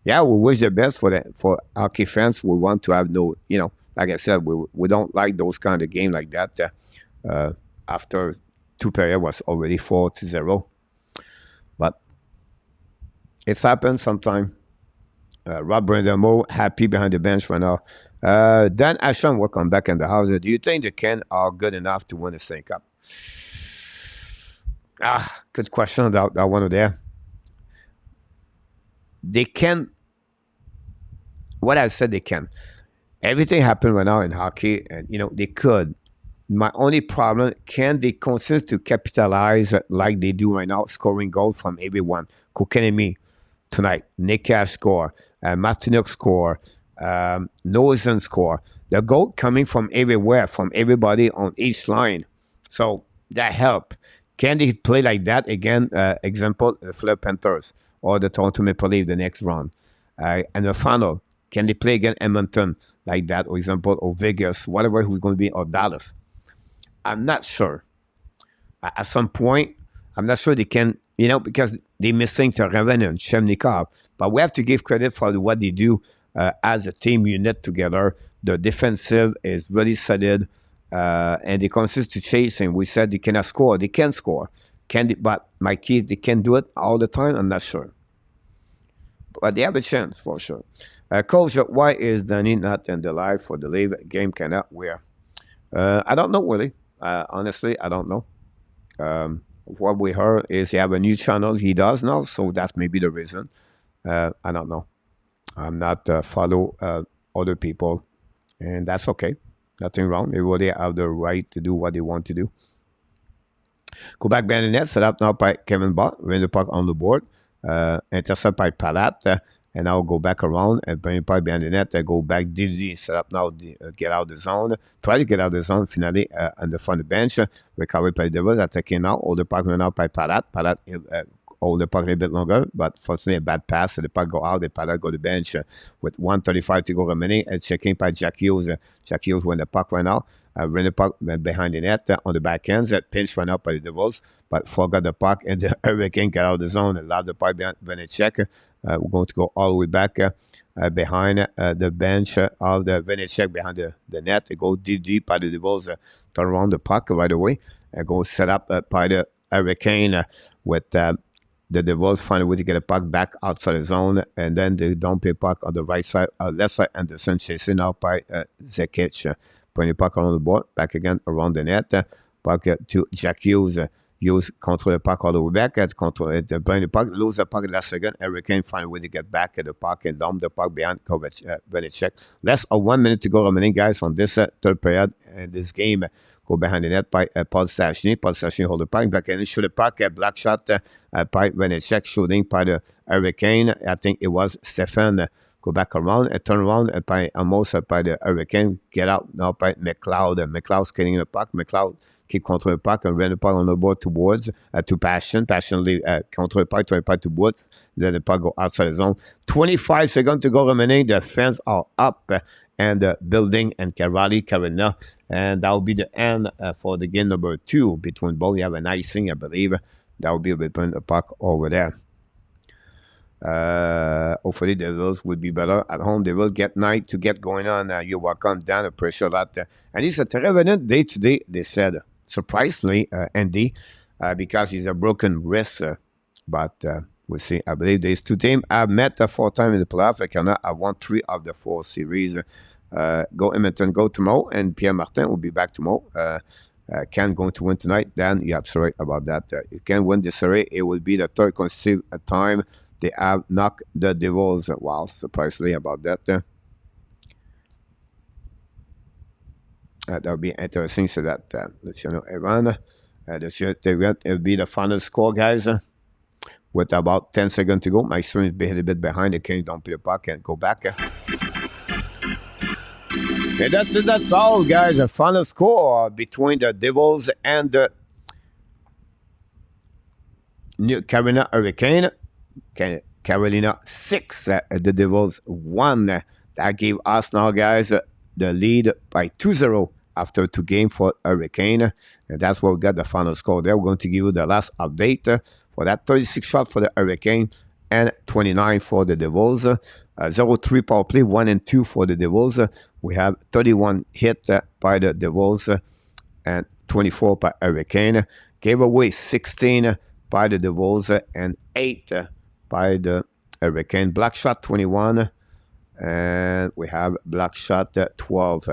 yeah, we wish the best for hockey fans. We want to have like I said, we don't like those kind of game like that. After 2 periods was already 4-0. But it's happened sometime. Rob Brandamo happy behind the bench right now. Dan Asham, welcome back in the house. Do you think the Ken are good enough to win the Stanley Cup? Good question, that one there. They can. What I said, they can. Everything happened right now in hockey, and they could. My only problem, can they continue to capitalize like they do right now, scoring goals from everyone? Kokenemi tonight, Nick Cash score, Martinuk score, Nozen score. The goal coming from everywhere, from everybody on each line. So that help. Can they play like that again? Example, the Fleur Panthers or the Toronto Maple Leafs the next round. And the final, can they play again Edmonton like that, or example, or Vegas, whatever who's going to be, or Dallas? I'm not sure. At some point, I'm not sure they can, because they're missing Taraven and Shemnikov. But we have to give credit for what they do as a team unit together. The defensive is really solid, and they continue to chase. And we said they cannot score. They can score. Can they? But my kids, they can do it all the time. I'm not sure. But they have a chance for sure. Coach, why is Danny not in the live for the live game? Cannot wear. I don't know really. Honestly, I don't know. What we heard is he have a new channel. He does now, so that's maybe the reason. I don't know. I'm not follow other people, and that's okay. Nothing wrong. Everybody have the right to do what they want to do. Go back behind the net, set up now by Kevin Bott. Win the puck on the board. Intercept by Palat. And now go back around and bring the puck behind the net. Go back, DD, set up now, get out of the zone. Try to get out of the zone, finally, on the front of the bench. Recovered by the Devils, attacking now. All the puck now by Palat. Palat hold the puck a little bit longer, but fortunately a bad pass. So the puck go out, the Paddock go to the bench with 1:35 to go remaining. And checking by Jack Hughes. Jack Hughes when the puck ran out. Ran the puck behind the net on the back ends. Pinch ran out by the Devils, but forgot the puck, and the Hurricane got out of the zone and allowed the puck behind Vanecek. We're going to go all the way back behind the bench of the Vanecek behind the net. They go deep by the Devils, turn around the puck right away, and go set up by the Hurricane with the Devils find a way to get a puck back outside the zone, and then they dump a puck on the right side, left side, and the sun chasing out by Zekic. Putting the puck on the board, back again around the net. Puck to Jack Hughes. Hughes control the puck all the way back. Bring the puck, lose the puck last second. Hurricane find a way to get back at the puck and dump the puck behind Vanecek. Less of 1 minute to go remaining, guys, on this third period. And this game go behind the net by Paul Stachny. Paul Stachny hold the puck back and shoot the puck. Black shot by Vanecek, shooting by the Hurricane. I think it was Stefan. Go back around and turn around by almost by the Hurricane. Get out now by McLeod. McLeod's getting the puck. McLeod keep control the puck and ran the puck on the board towards to Passion. Passionately control the puck, turn the puck towards. Then the puck go outside the zone. 25 seconds to go remaining. The fans are up and building and Carolina. And that will be the end for the game number 2 between both. You have an icing, I believe. That will be between the puck over there. Hopefully the Devils will be better at home. They will get night to get going on. You walk on down the pressure a lot. And it's a terrible day today, they said. Surprisingly, Andy, because he's a broken wrist. But we'll see. I believe these two teams have met 4 times in the playoff. Canada have won 3 of the 4 series. Go Edmonton, go tomorrow. And Pierre Martin will be back tomorrow. Can going to win tonight. Dan, you're absolutely right about that. You can win this series. It will be the 3rd consecutive time they have knocked the Devils. Wow, surprisingly about that. That will be interesting. So that, let you know, Evan, it will be the final score, guys. With about 10 seconds to go. My stream is a little bit behind. The Kings don't play the puck and go back. And that's it. That's all, guys. The final score between the Devils and the New Carolina Hurricane. Carolina 6, the Devils 1. That gave us now, guys, the lead by 2-0 after 2 games for Hurricane. And that's what we got the final score there. We're going to give you the last update for that 36 shot for the Hurricane and 29 for the Devils. 0-3 power play, 1 and 2 for the Devils. We have 31 hit by the Devils and 24 by Hurricane. Gave away 16 by the Devils and 8 by the Hurricane. Black shot 21 and we have black shot 12.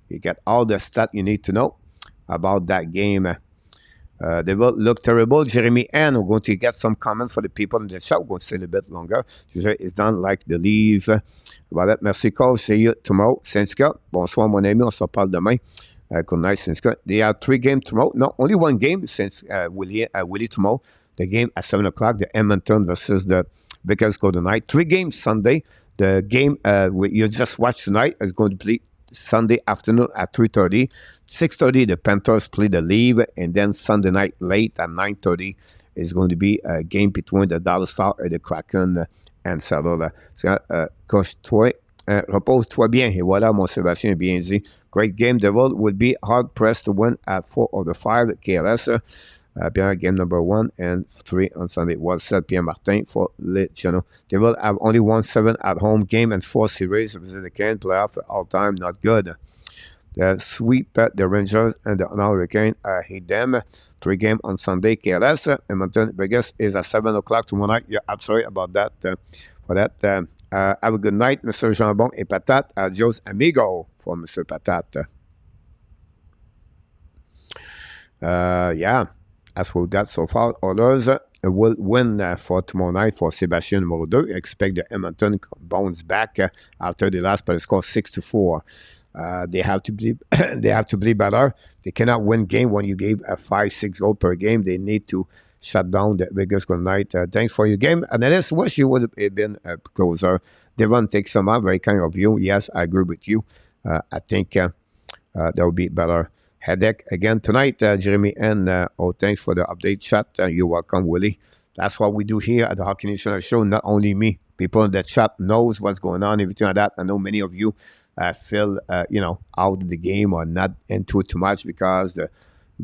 You get all the stats you need to know about that game. They will look terrible. Jeremy N, we're going to get some comments for the people in the chat. We're going to stay a little bit longer. It's done like the leave. Voilà, merci Cole. See you tomorrow. Syndicat. Bonsoir mon ami. On se reparle demain. Good night, Syndicat. There are 3 games tomorrow. No, only 1 game since Willie tomorrow. The game at 7 o'clock, the Edmonton versus the Vickers Golden Knight. 3 games Sunday. The game you just watched tonight is going to play Sunday afternoon at 3:30. 6:30, the Panthers play the Leaf. And then Sunday night late at 9:30 is going to be a game between the Dallas Stars and the Kraken and Seattle. Couche-toi, repose-toi bien. Et voilà, mon Sébastien bien dit. Great game. Devil would be hard-pressed to win at 4 of the 5 KLS. Pierre, game number 1 and 3 on Sunday was said Pierre Martin for Le Channel. They will have only won 7 at home game and 4 series. Visit the Canadian playoff all time, not good. The sweep the Rangers and the Hurricane. I hate them. 3 game on Sunday. KLS. Edmonton Vegas is at 7 o'clock tomorrow night. You're absolutely right about that. For that, have a good night, Mr. Jambon et Patate. Adios, amigo, for Mr. Patate. Yeah. That's what we got so far. Others will win for tomorrow night for Sébastien numéro 2. Expect the Edmonton bounce back after the last by the score 6-4. They have to be they have to be better. They cannot win game when you gave a 5-6 goal per game. They need to shut down the Vegas good night. Thanks for your game. And I just wish you would have been closer. Devon takes some out. Very kind of you. Yes, I agree with you. I think that would be better. Headache again tonight, Jeremy N. Thanks for the update chat. You're welcome, Willie. That's what we do here at the Hockey National Show. Not only me, people in the chat knows what's going on, everything like that. I know many of you feel, out of the game or not into it too much because the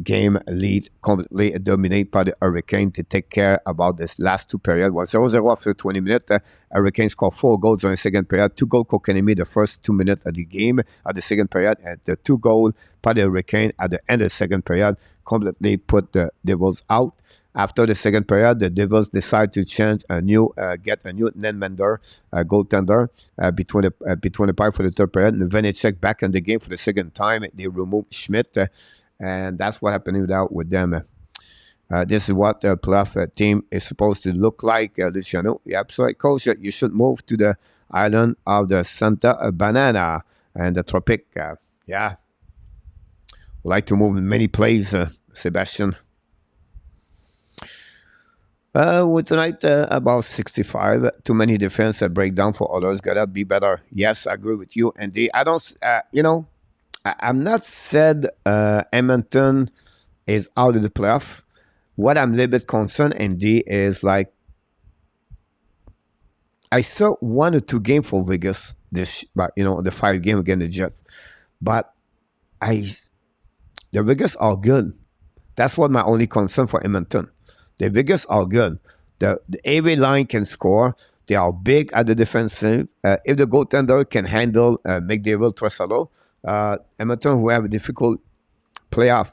game lead completely dominated by the Hurricane to take care about this last two periods. Was 0-0 after 20 minutes. Hurricane scored 4 goals in the second period. 2 goals Kokanemi the first 2 minutes of the game at the second period, and the 2 goals by the Hurricane at the end of the second period completely put the Devils out. After the second period, the Devils decide to change get a new Nenmender goaltender between the pipe for the third period. And Vanecek back in the game for the second time. They removed Schmidt. And that's what happened with them. This is what the playoff team is supposed to look like, Luciano. Yeah, so, Coach, you should move to the island of the Santa Banana and the Tropic. Yeah. Like to move in many places, Sebastian. With tonight, about 65. Too many defense breakdown for others. Gotta be better. Yes, I agree with you. And I don't, I'm not said Edmonton is out of the playoff. What I'm a little bit concerned, Andy, is like I saw 1 or 2 games for Vegas the 5 game against the Jets, but the Vegas are good. That's what my only concern for Edmonton. The Vegas are good. The AV line can score. They are big at the defensive. If the goaltender can handle McDavid, Tressalo, Edmonton who have a difficult playoff.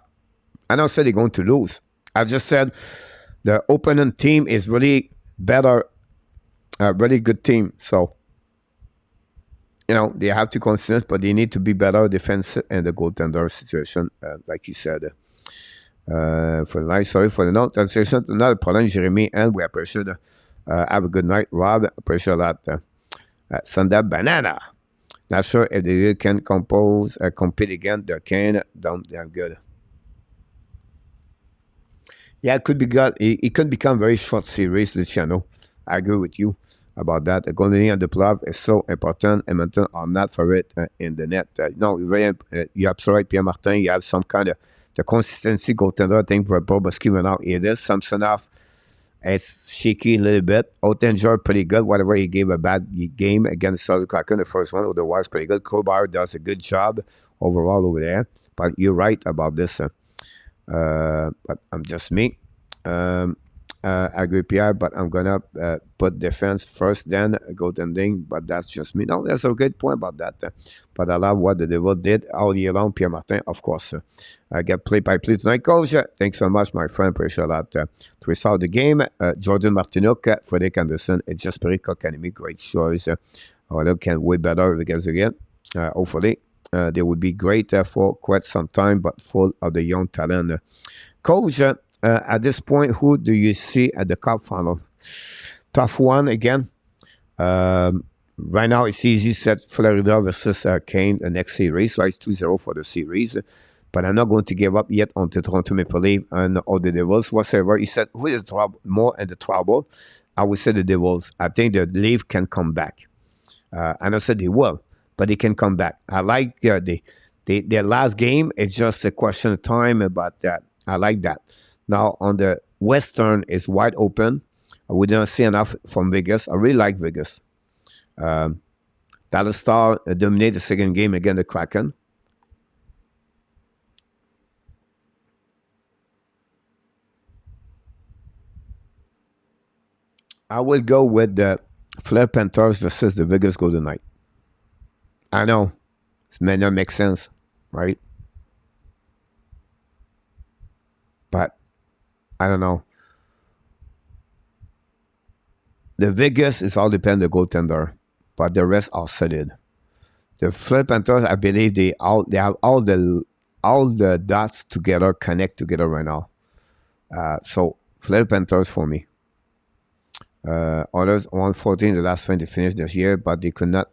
I don't say they're going to lose. I just said the opponent team is really better, really good team. So, they have to consider, but they need to be better defensive and the goaltender situation, like you said. For the night, sorry for the note. Translation, not a problem, Jeremy, and we appreciate it. Have a good night, Rob. Appreciate that. Santa Banana. Not sure if they can compete again. They can. They're good. Yeah, it could be good. It could become very short series, Luciano. I agree with you about that. The goalie and the playoff is so important. Edmonton are not for it in the net. No, you're absolutely right, Pierre Martin. You have some kind of the consistency goaltender. I think for Boboski went out. It is Samsonov. It's shaky a little bit. Goaltender pretty good. Whatever he gave a bad game against Southern Kraken, the first one, otherwise pretty good. Crowbar does a good job overall over there. But you're right about this. But I'm just me. I agree, Pierre, but I'm gonna put defense first, then goaltending. But that's just me. No, that's a good point about that. But I love what the Devil did all year long. Pierre Martin, of course. I get play-by-play tonight, Coach. Thanks so much, my friend. Appreciate that. To restart the game, Jordan Martinook, Frederick Anderson, and Jesperi Kokanemi. Great choice. Although can way better because again, hopefully, they would be great for quite some time, but full of the young talent. Coach, at this point, who do you see at the Cup final? Tough one again. Right now, it's easy set Florida versus Kane the next series. So it's 2-0 for the series. But I'm not going to give up yet on the Toronto Maple Leafs and all the Devils whatsoever. He said, who is more in the trouble? I would say the Devils. I think the Leafs can come back. And I said they will, but they can come back. I like their last game. It's just a question of time, but I like that. Now, on the Western, it's wide open. We didn't see enough from Vegas. I really like Vegas. Dallas Star dominated the second game against the Kraken. I will go with the Fleur Panthers versus the Vegas Golden Knights. I know. It may not make sense, right? But I don't know. The Vegas is all depend on the goaltender, but the rest are solid. The Fleur Panthers, I believe they have all the dots together, connect together right now. So Fleur Panthers for me. Others 114 the last time they finished this year, but they could not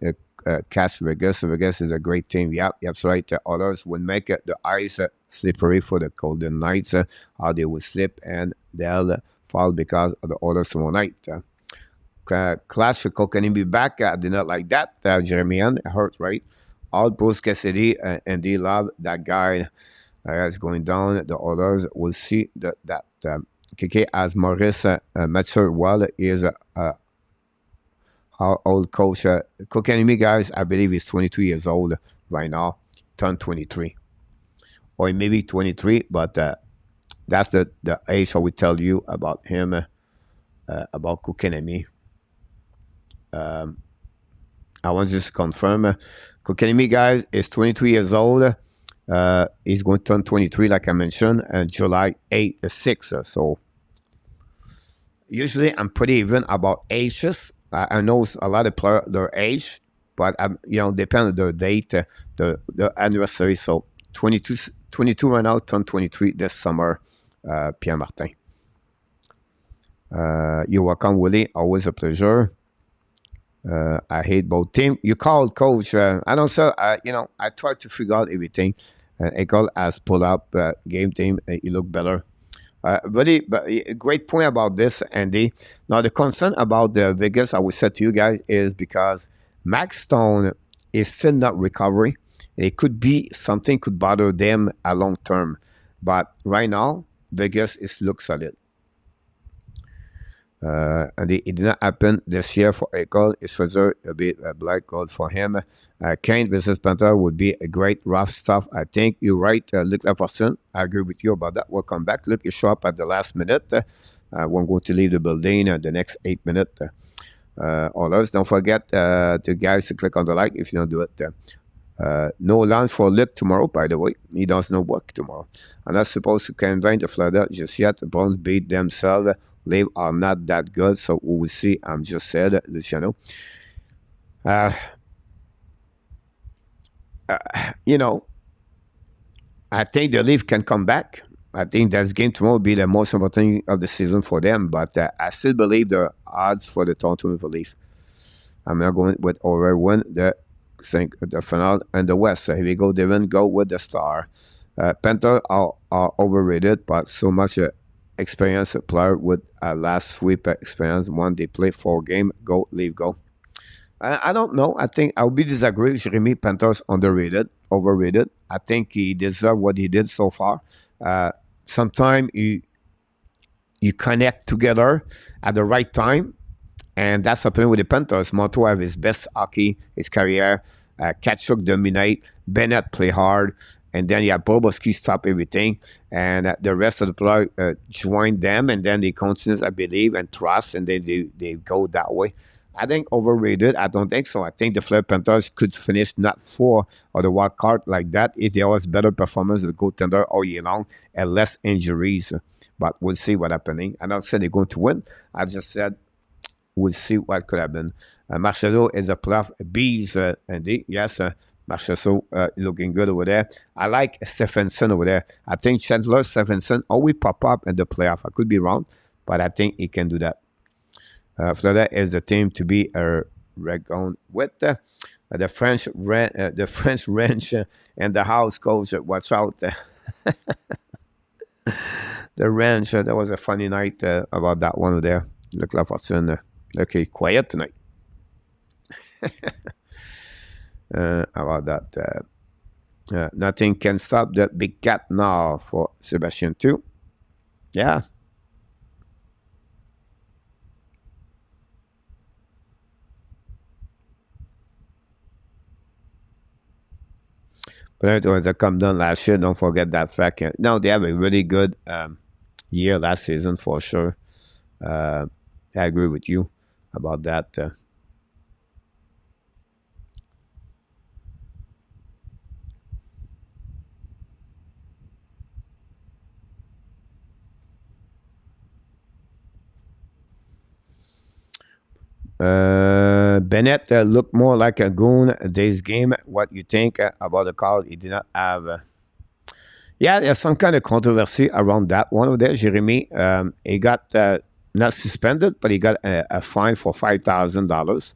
catch Vegas. So Vegas is a great team. Yep, that's right. Others would make the ice slippery for the Golden Knights. How they would slip and they'll fall because of the others tomorrow night. Clash can he be back? I did not like that. Jeremy Ann hurt, right? All Bruce Cassidy and they love that guy is going down. The others will see that KK, as Maurice matured well, is our old coach. Cook Enemy, guys, I believe he's 22 years old right now, turned 23. Or maybe 23, but that's the age I would tell you about him, about Cook Enemy. I want to just confirm. Cook Enemy, guys, is 22 years old. He's going to turn 23, like I mentioned, July 8th, the 6th. So usually I'm pretty even about ages. I know a lot of players, their age, but depending on their date, the anniversary. So 22 right now, turned 23 this summer, Pierre Martin. You're welcome, Willie. Always a pleasure. I hate both teams. You called, coach. I don't, sir. I tried to figure out everything. Ecole has pulled up game team. He looked better. Really, but a great point about this, Andy. Now, the concern about the Vegas, I would say to you guys, is because Max Stone is still not recovering. It could be something could bother them a long term. But right now, Vegas looks solid. And it did not happen this year for Ecole. It's further a bit a black gold for him. Kane versus Panther would be a great rough stuff. I think you're right, Luc Lafortune. I agree with you about that. Welcome back. Luc, you show up at the last minute. We're going to leave the building the next 8 minutes. All else, don't forget to guys to click on the like if you don't do it. No lunch for Luc tomorrow, by the way. He does no work tomorrow. I'm not supposed to convey the Florida just yet. The Browns beat themselves. Live are not that good, so we will see. I'm just said, Luciano. I think the Leaf can come back. I think that game tomorrow will be the most important thing of the season for them, but I still believe the odds for the Toronto Maple Leaf. I'm not going with over win the final and the West. So here we go, Devin. Go with the Star. Panther are overrated, but so much experienced player with a last sweep experience. One they play 4 game, go, leave, go. I don't know. I think I'll be disagree with Jeremy. Panthers underrated, overrated. I think he deserved what he did so far. Sometimes you connect together at the right time, and that's happening with the Panthers. Monto have his best hockey, his career. Kachuk dominate. Bennett play hard. And then Boboski stop everything. And the rest of the players join them. And then they continue, I believe, and trust. And then they go that way. I think overrated. I don't think so. I think the Florida Panthers could finish not 4 or the wild card like that if there was better performance of the goaltender all year long and less injuries. But we'll see what's happening. I don't say they're going to win. I just said we'll see what could happen. Marcelo is a playoff beast, Andy. Yes, Marcelo looking good over there. I like Stephenson over there. I think Chandler Stephenson always pop up in the playoff. I could be wrong, but I think he can do that. Florida is the team to be reckoned with. The French ranch and the house coach. Watch out. The ranch. That was a funny night about that one over there. Look like Watson. Okay, quiet tonight. About that. Nothing can stop the big cat now for Sebastian too. Yeah. But it was a come down last year. Don't forget that fact. No, they have a really good year last season for sure. I agree with you about that. Bennett looked more like a goon this game. What you think about the call? He did not have. Yeah, there's some kind of controversy around that one of there. Jeremy, he got not suspended, but he got a fine for $5,000.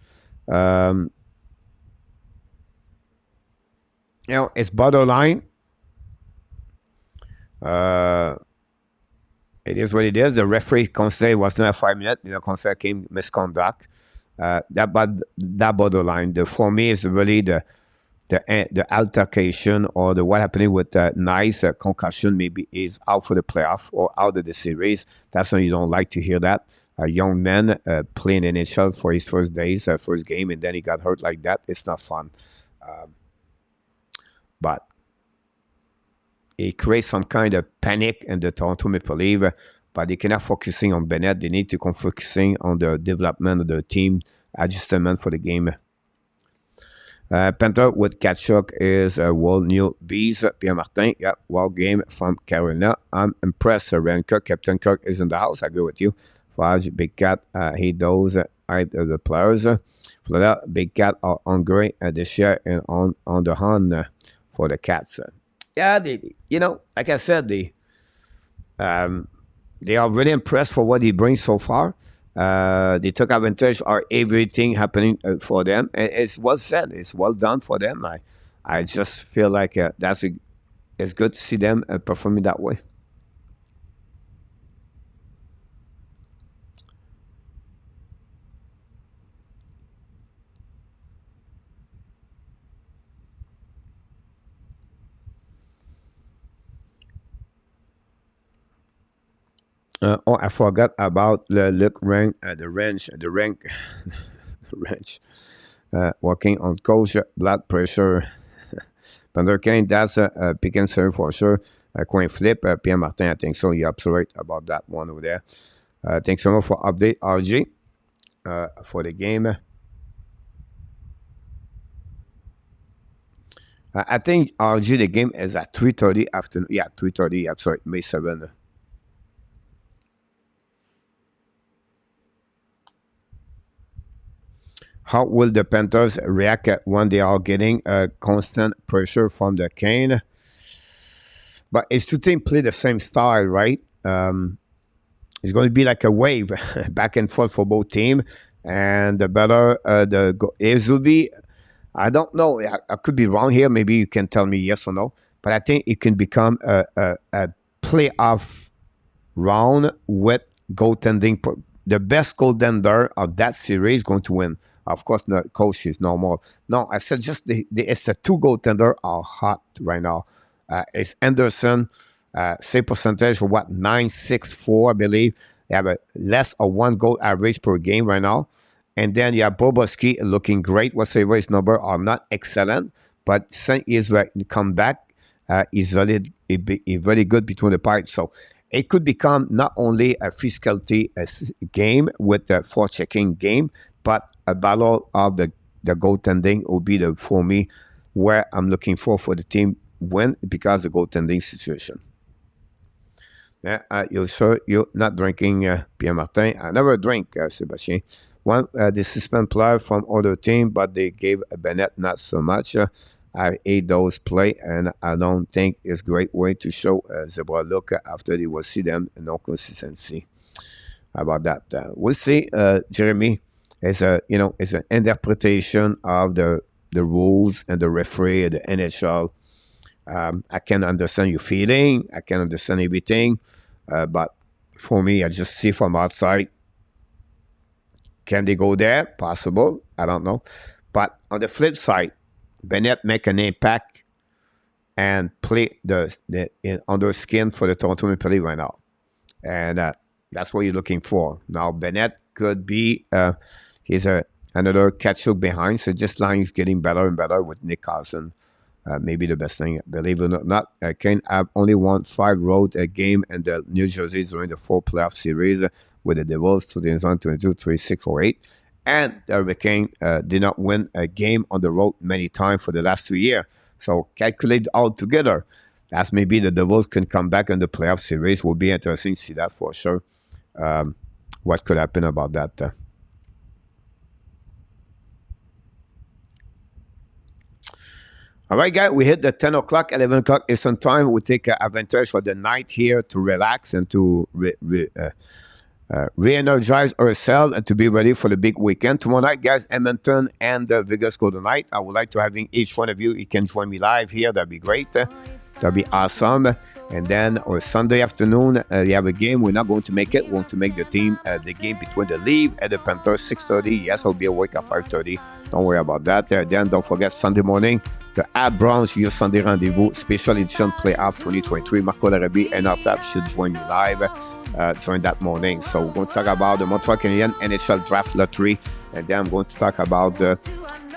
It's borderline. It is what it is. The referee considered it was not 5 minutes. Consider came misconduct. That borderline. For me, is really the altercation or the what happening with Nice concussion maybe is out for the playoff or out of the series. That's when you don't like to hear that. A young man playing NHL for his first days, first game, and then he got hurt like that. It's not fun. But it creates some kind of panic in the Toronto Maple Leafs, but they cannot focusing on Bennett. They need to come focusing on the development of the team, adjustment for the game. Panther with Kachuk is World New Bees. Pierre Martin, yeah, wild game from Carolina. I'm impressed. Ryan Kirk, Captain Kirk is in the house. I agree with you. Fudge, Big Cat, he does the players. Florida, Big Cat are hungry this year and on the hunt for the Cats. Yeah, like I said, they are really impressed for what he brings so far. They took advantage of everything happening for them. It's well said. It's well done for them. I just feel like it's good to see them performing that way. I forgot about the look rank, the range, the range. Working on coach blood pressure. Thunder Kane, that's a pick and serve for sure. Coin flip, Pierre Martin, I think so. You're absolutely right about that one over there. Thanks so much for update, RG, for the game. I think RG, the game is at 3:30 afternoon. Yeah, 3:30. I'm sorry, May 7th. How will the Panthers react when they are getting constant pressure from the Kane? But it's two teams play the same style, right? It's going to be like a wave back and forth for both teams. And the better it will be, I don't know. I could be wrong here. Maybe you can tell me yes or no. But I think it can become a playoff round with goaltending. The best goaltender of that series is going to win. Of course, the coach is normal. No, I said just it's the two goaltender are hot right now. It's Anderson, save percentage for what, 9.64, I believe. They have a less of one goal average per game right now. And then you have Bobrovsky looking great. Whatever his number are not excellent, but since he's come back, he's very good between the pipes. So it could become not only a physicality game with a forechecking game, but a battle of the goaltending will be for me where I'm looking for the team win because of the goaltending situation. Yeah, you're sure you're not drinking, Pierre Martin? I never drink, Sebastien. One the suspend player from other team, but they gave Bennett not so much. I hate those play, and I don't think it's a great way to show Zebra look after they will see them no consistency. How about that? We'll see, Jeremy. It's it's an interpretation of the rules and the referee and the NHL. I can understand your feeling. I can understand everything. But for me, I just see from outside. Can they go there? Possible. I don't know. But on the flip side, Bennett make an impact and play under skin for the Toronto Maple Leafs right now. And that's what you're looking for. Now, Bennett could be... he's another catch-up behind, so just line is getting better and better with Nick Carlson. Maybe the best thing, believe it or not. Kane have only won 5 road game in the New Jersey during the 4 playoff series with the Devils 2022, 36 or 8. And the Hurricane did not win a game on the road many times for the last 2 years. So calculate all together. That's maybe the Devils can come back in the playoff series. Will be interesting to see that for sure. What could happen about that? All right, guys, we hit the 10 o'clock, 11 o'clock Eastern time. We take advantage for the night here to relax and to re-energize ourselves and to be ready for the big weekend. Tomorrow night, guys, Edmonton and Vegas go tonight. I would like to having each one of you can join me live here. That'd be great. That'd be awesome. And then on Sunday afternoon, you have a game. We're not going to make it. We want to make the game between the Leafs and the Panthers, 6:30. Yes, I'll be awake at 5:30. Don't worry about that. Then don't forget Sunday morning, The Ad Branch, your Sunday Rendezvous, Special Edition Playoff 2023. Marco Larabie and Artab should join me live during that morning. So we're going to talk about the Montreal Canadiens NHL Draft Lottery, and then I'm going to talk about the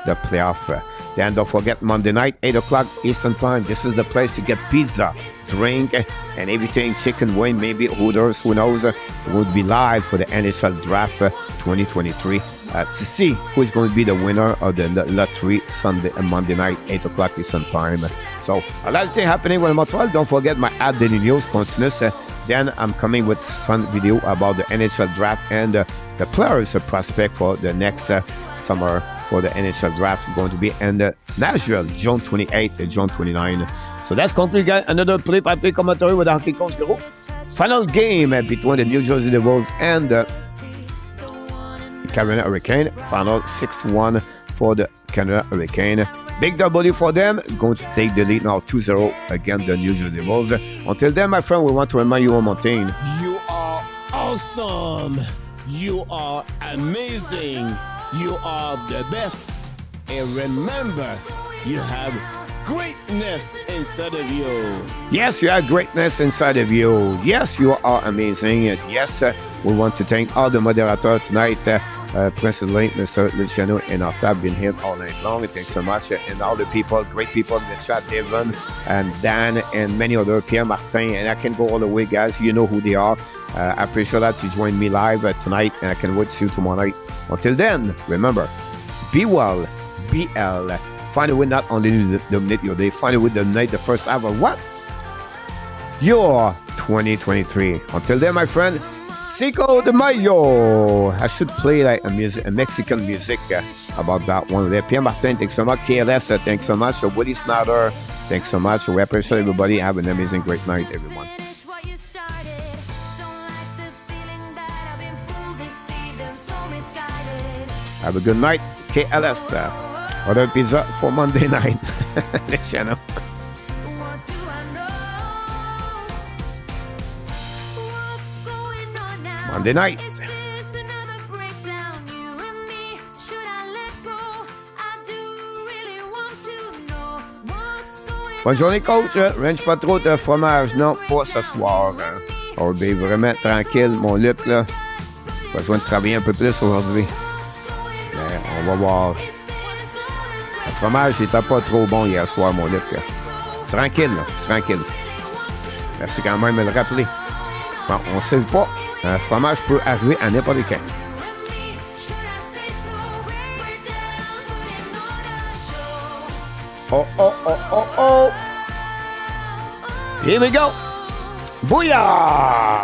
playoff. Then don't forget Monday night, 8 o'clock Eastern Time. This is the place to get pizza, drink, and everything. Chicken wing, maybe Hooters, who knows. We'll be live for the NHL Draft 2023 to see who is going to be the winner of the lottery Monday night, 8 o'clock Eastern Time. So a lot of things happening with Montreal. Don't forget my app Daily News continues. Then I'm coming with some video about the NHL Draft and the players prospect for the next summer for the NHL Draft. Going to be in Nashville, June 28th and June 29th. So that's conclude, guys. Another play-by-play commentary with Hockey Coach Garo. Final game between the New Jersey Devils and the Carolina Hurricane. Final 6-1 for the Canada Hurricane. Big W for them. Going to take the lead now 2-0 against the New Jersey Devils. Until then, my friend, we want to remind you one more thing. You are awesome. You are amazing. You are the best. And remember, you have greatness inside of you. Yes, you have greatness inside of you. Yes, you are amazing. And yes, we want to thank all the moderators tonight. President, Mr. Luciano, and Artab been here all night long. Thanks so much. And all the people, great people in the chat, Devon and Dan and many other, Pierre Martin. And I can go all the way, guys. You know who they are. I appreciate that you join me live tonight, and I can wait to see you tomorrow night. Until then, remember, be well, BL. Find a way not only to dominate your day, find a way to dominate the first half of what? Your 2023. Until then, my friend, Cinco de Mayo. I should play like a Mexican music about that one there. Pierre Martin, thanks so much. KLS, thanks so much. Willie Snyder, thanks so much. We appreciate everybody. Have an amazing, great night, everyone. Have a good night. KLS. Order pizza for Monday night. Let you know. Monday night. Bonne journée, coach. Range pas trop de fromage. Non, pas ce soir. On va vraiment tranquille, mon Luc, là. Pas besoin de travailler un peu plus aujourd'hui. Mais on va voir. Le fromage n'était pas trop bon hier soir, mon Luc. Tranquille, là. Tranquille. Merci quand même de le rappeler. Bon, on ne sait pas. Un fromage peut arriver à n'importe quand. Oh, oh, oh, oh, oh. Here we go. Booyah!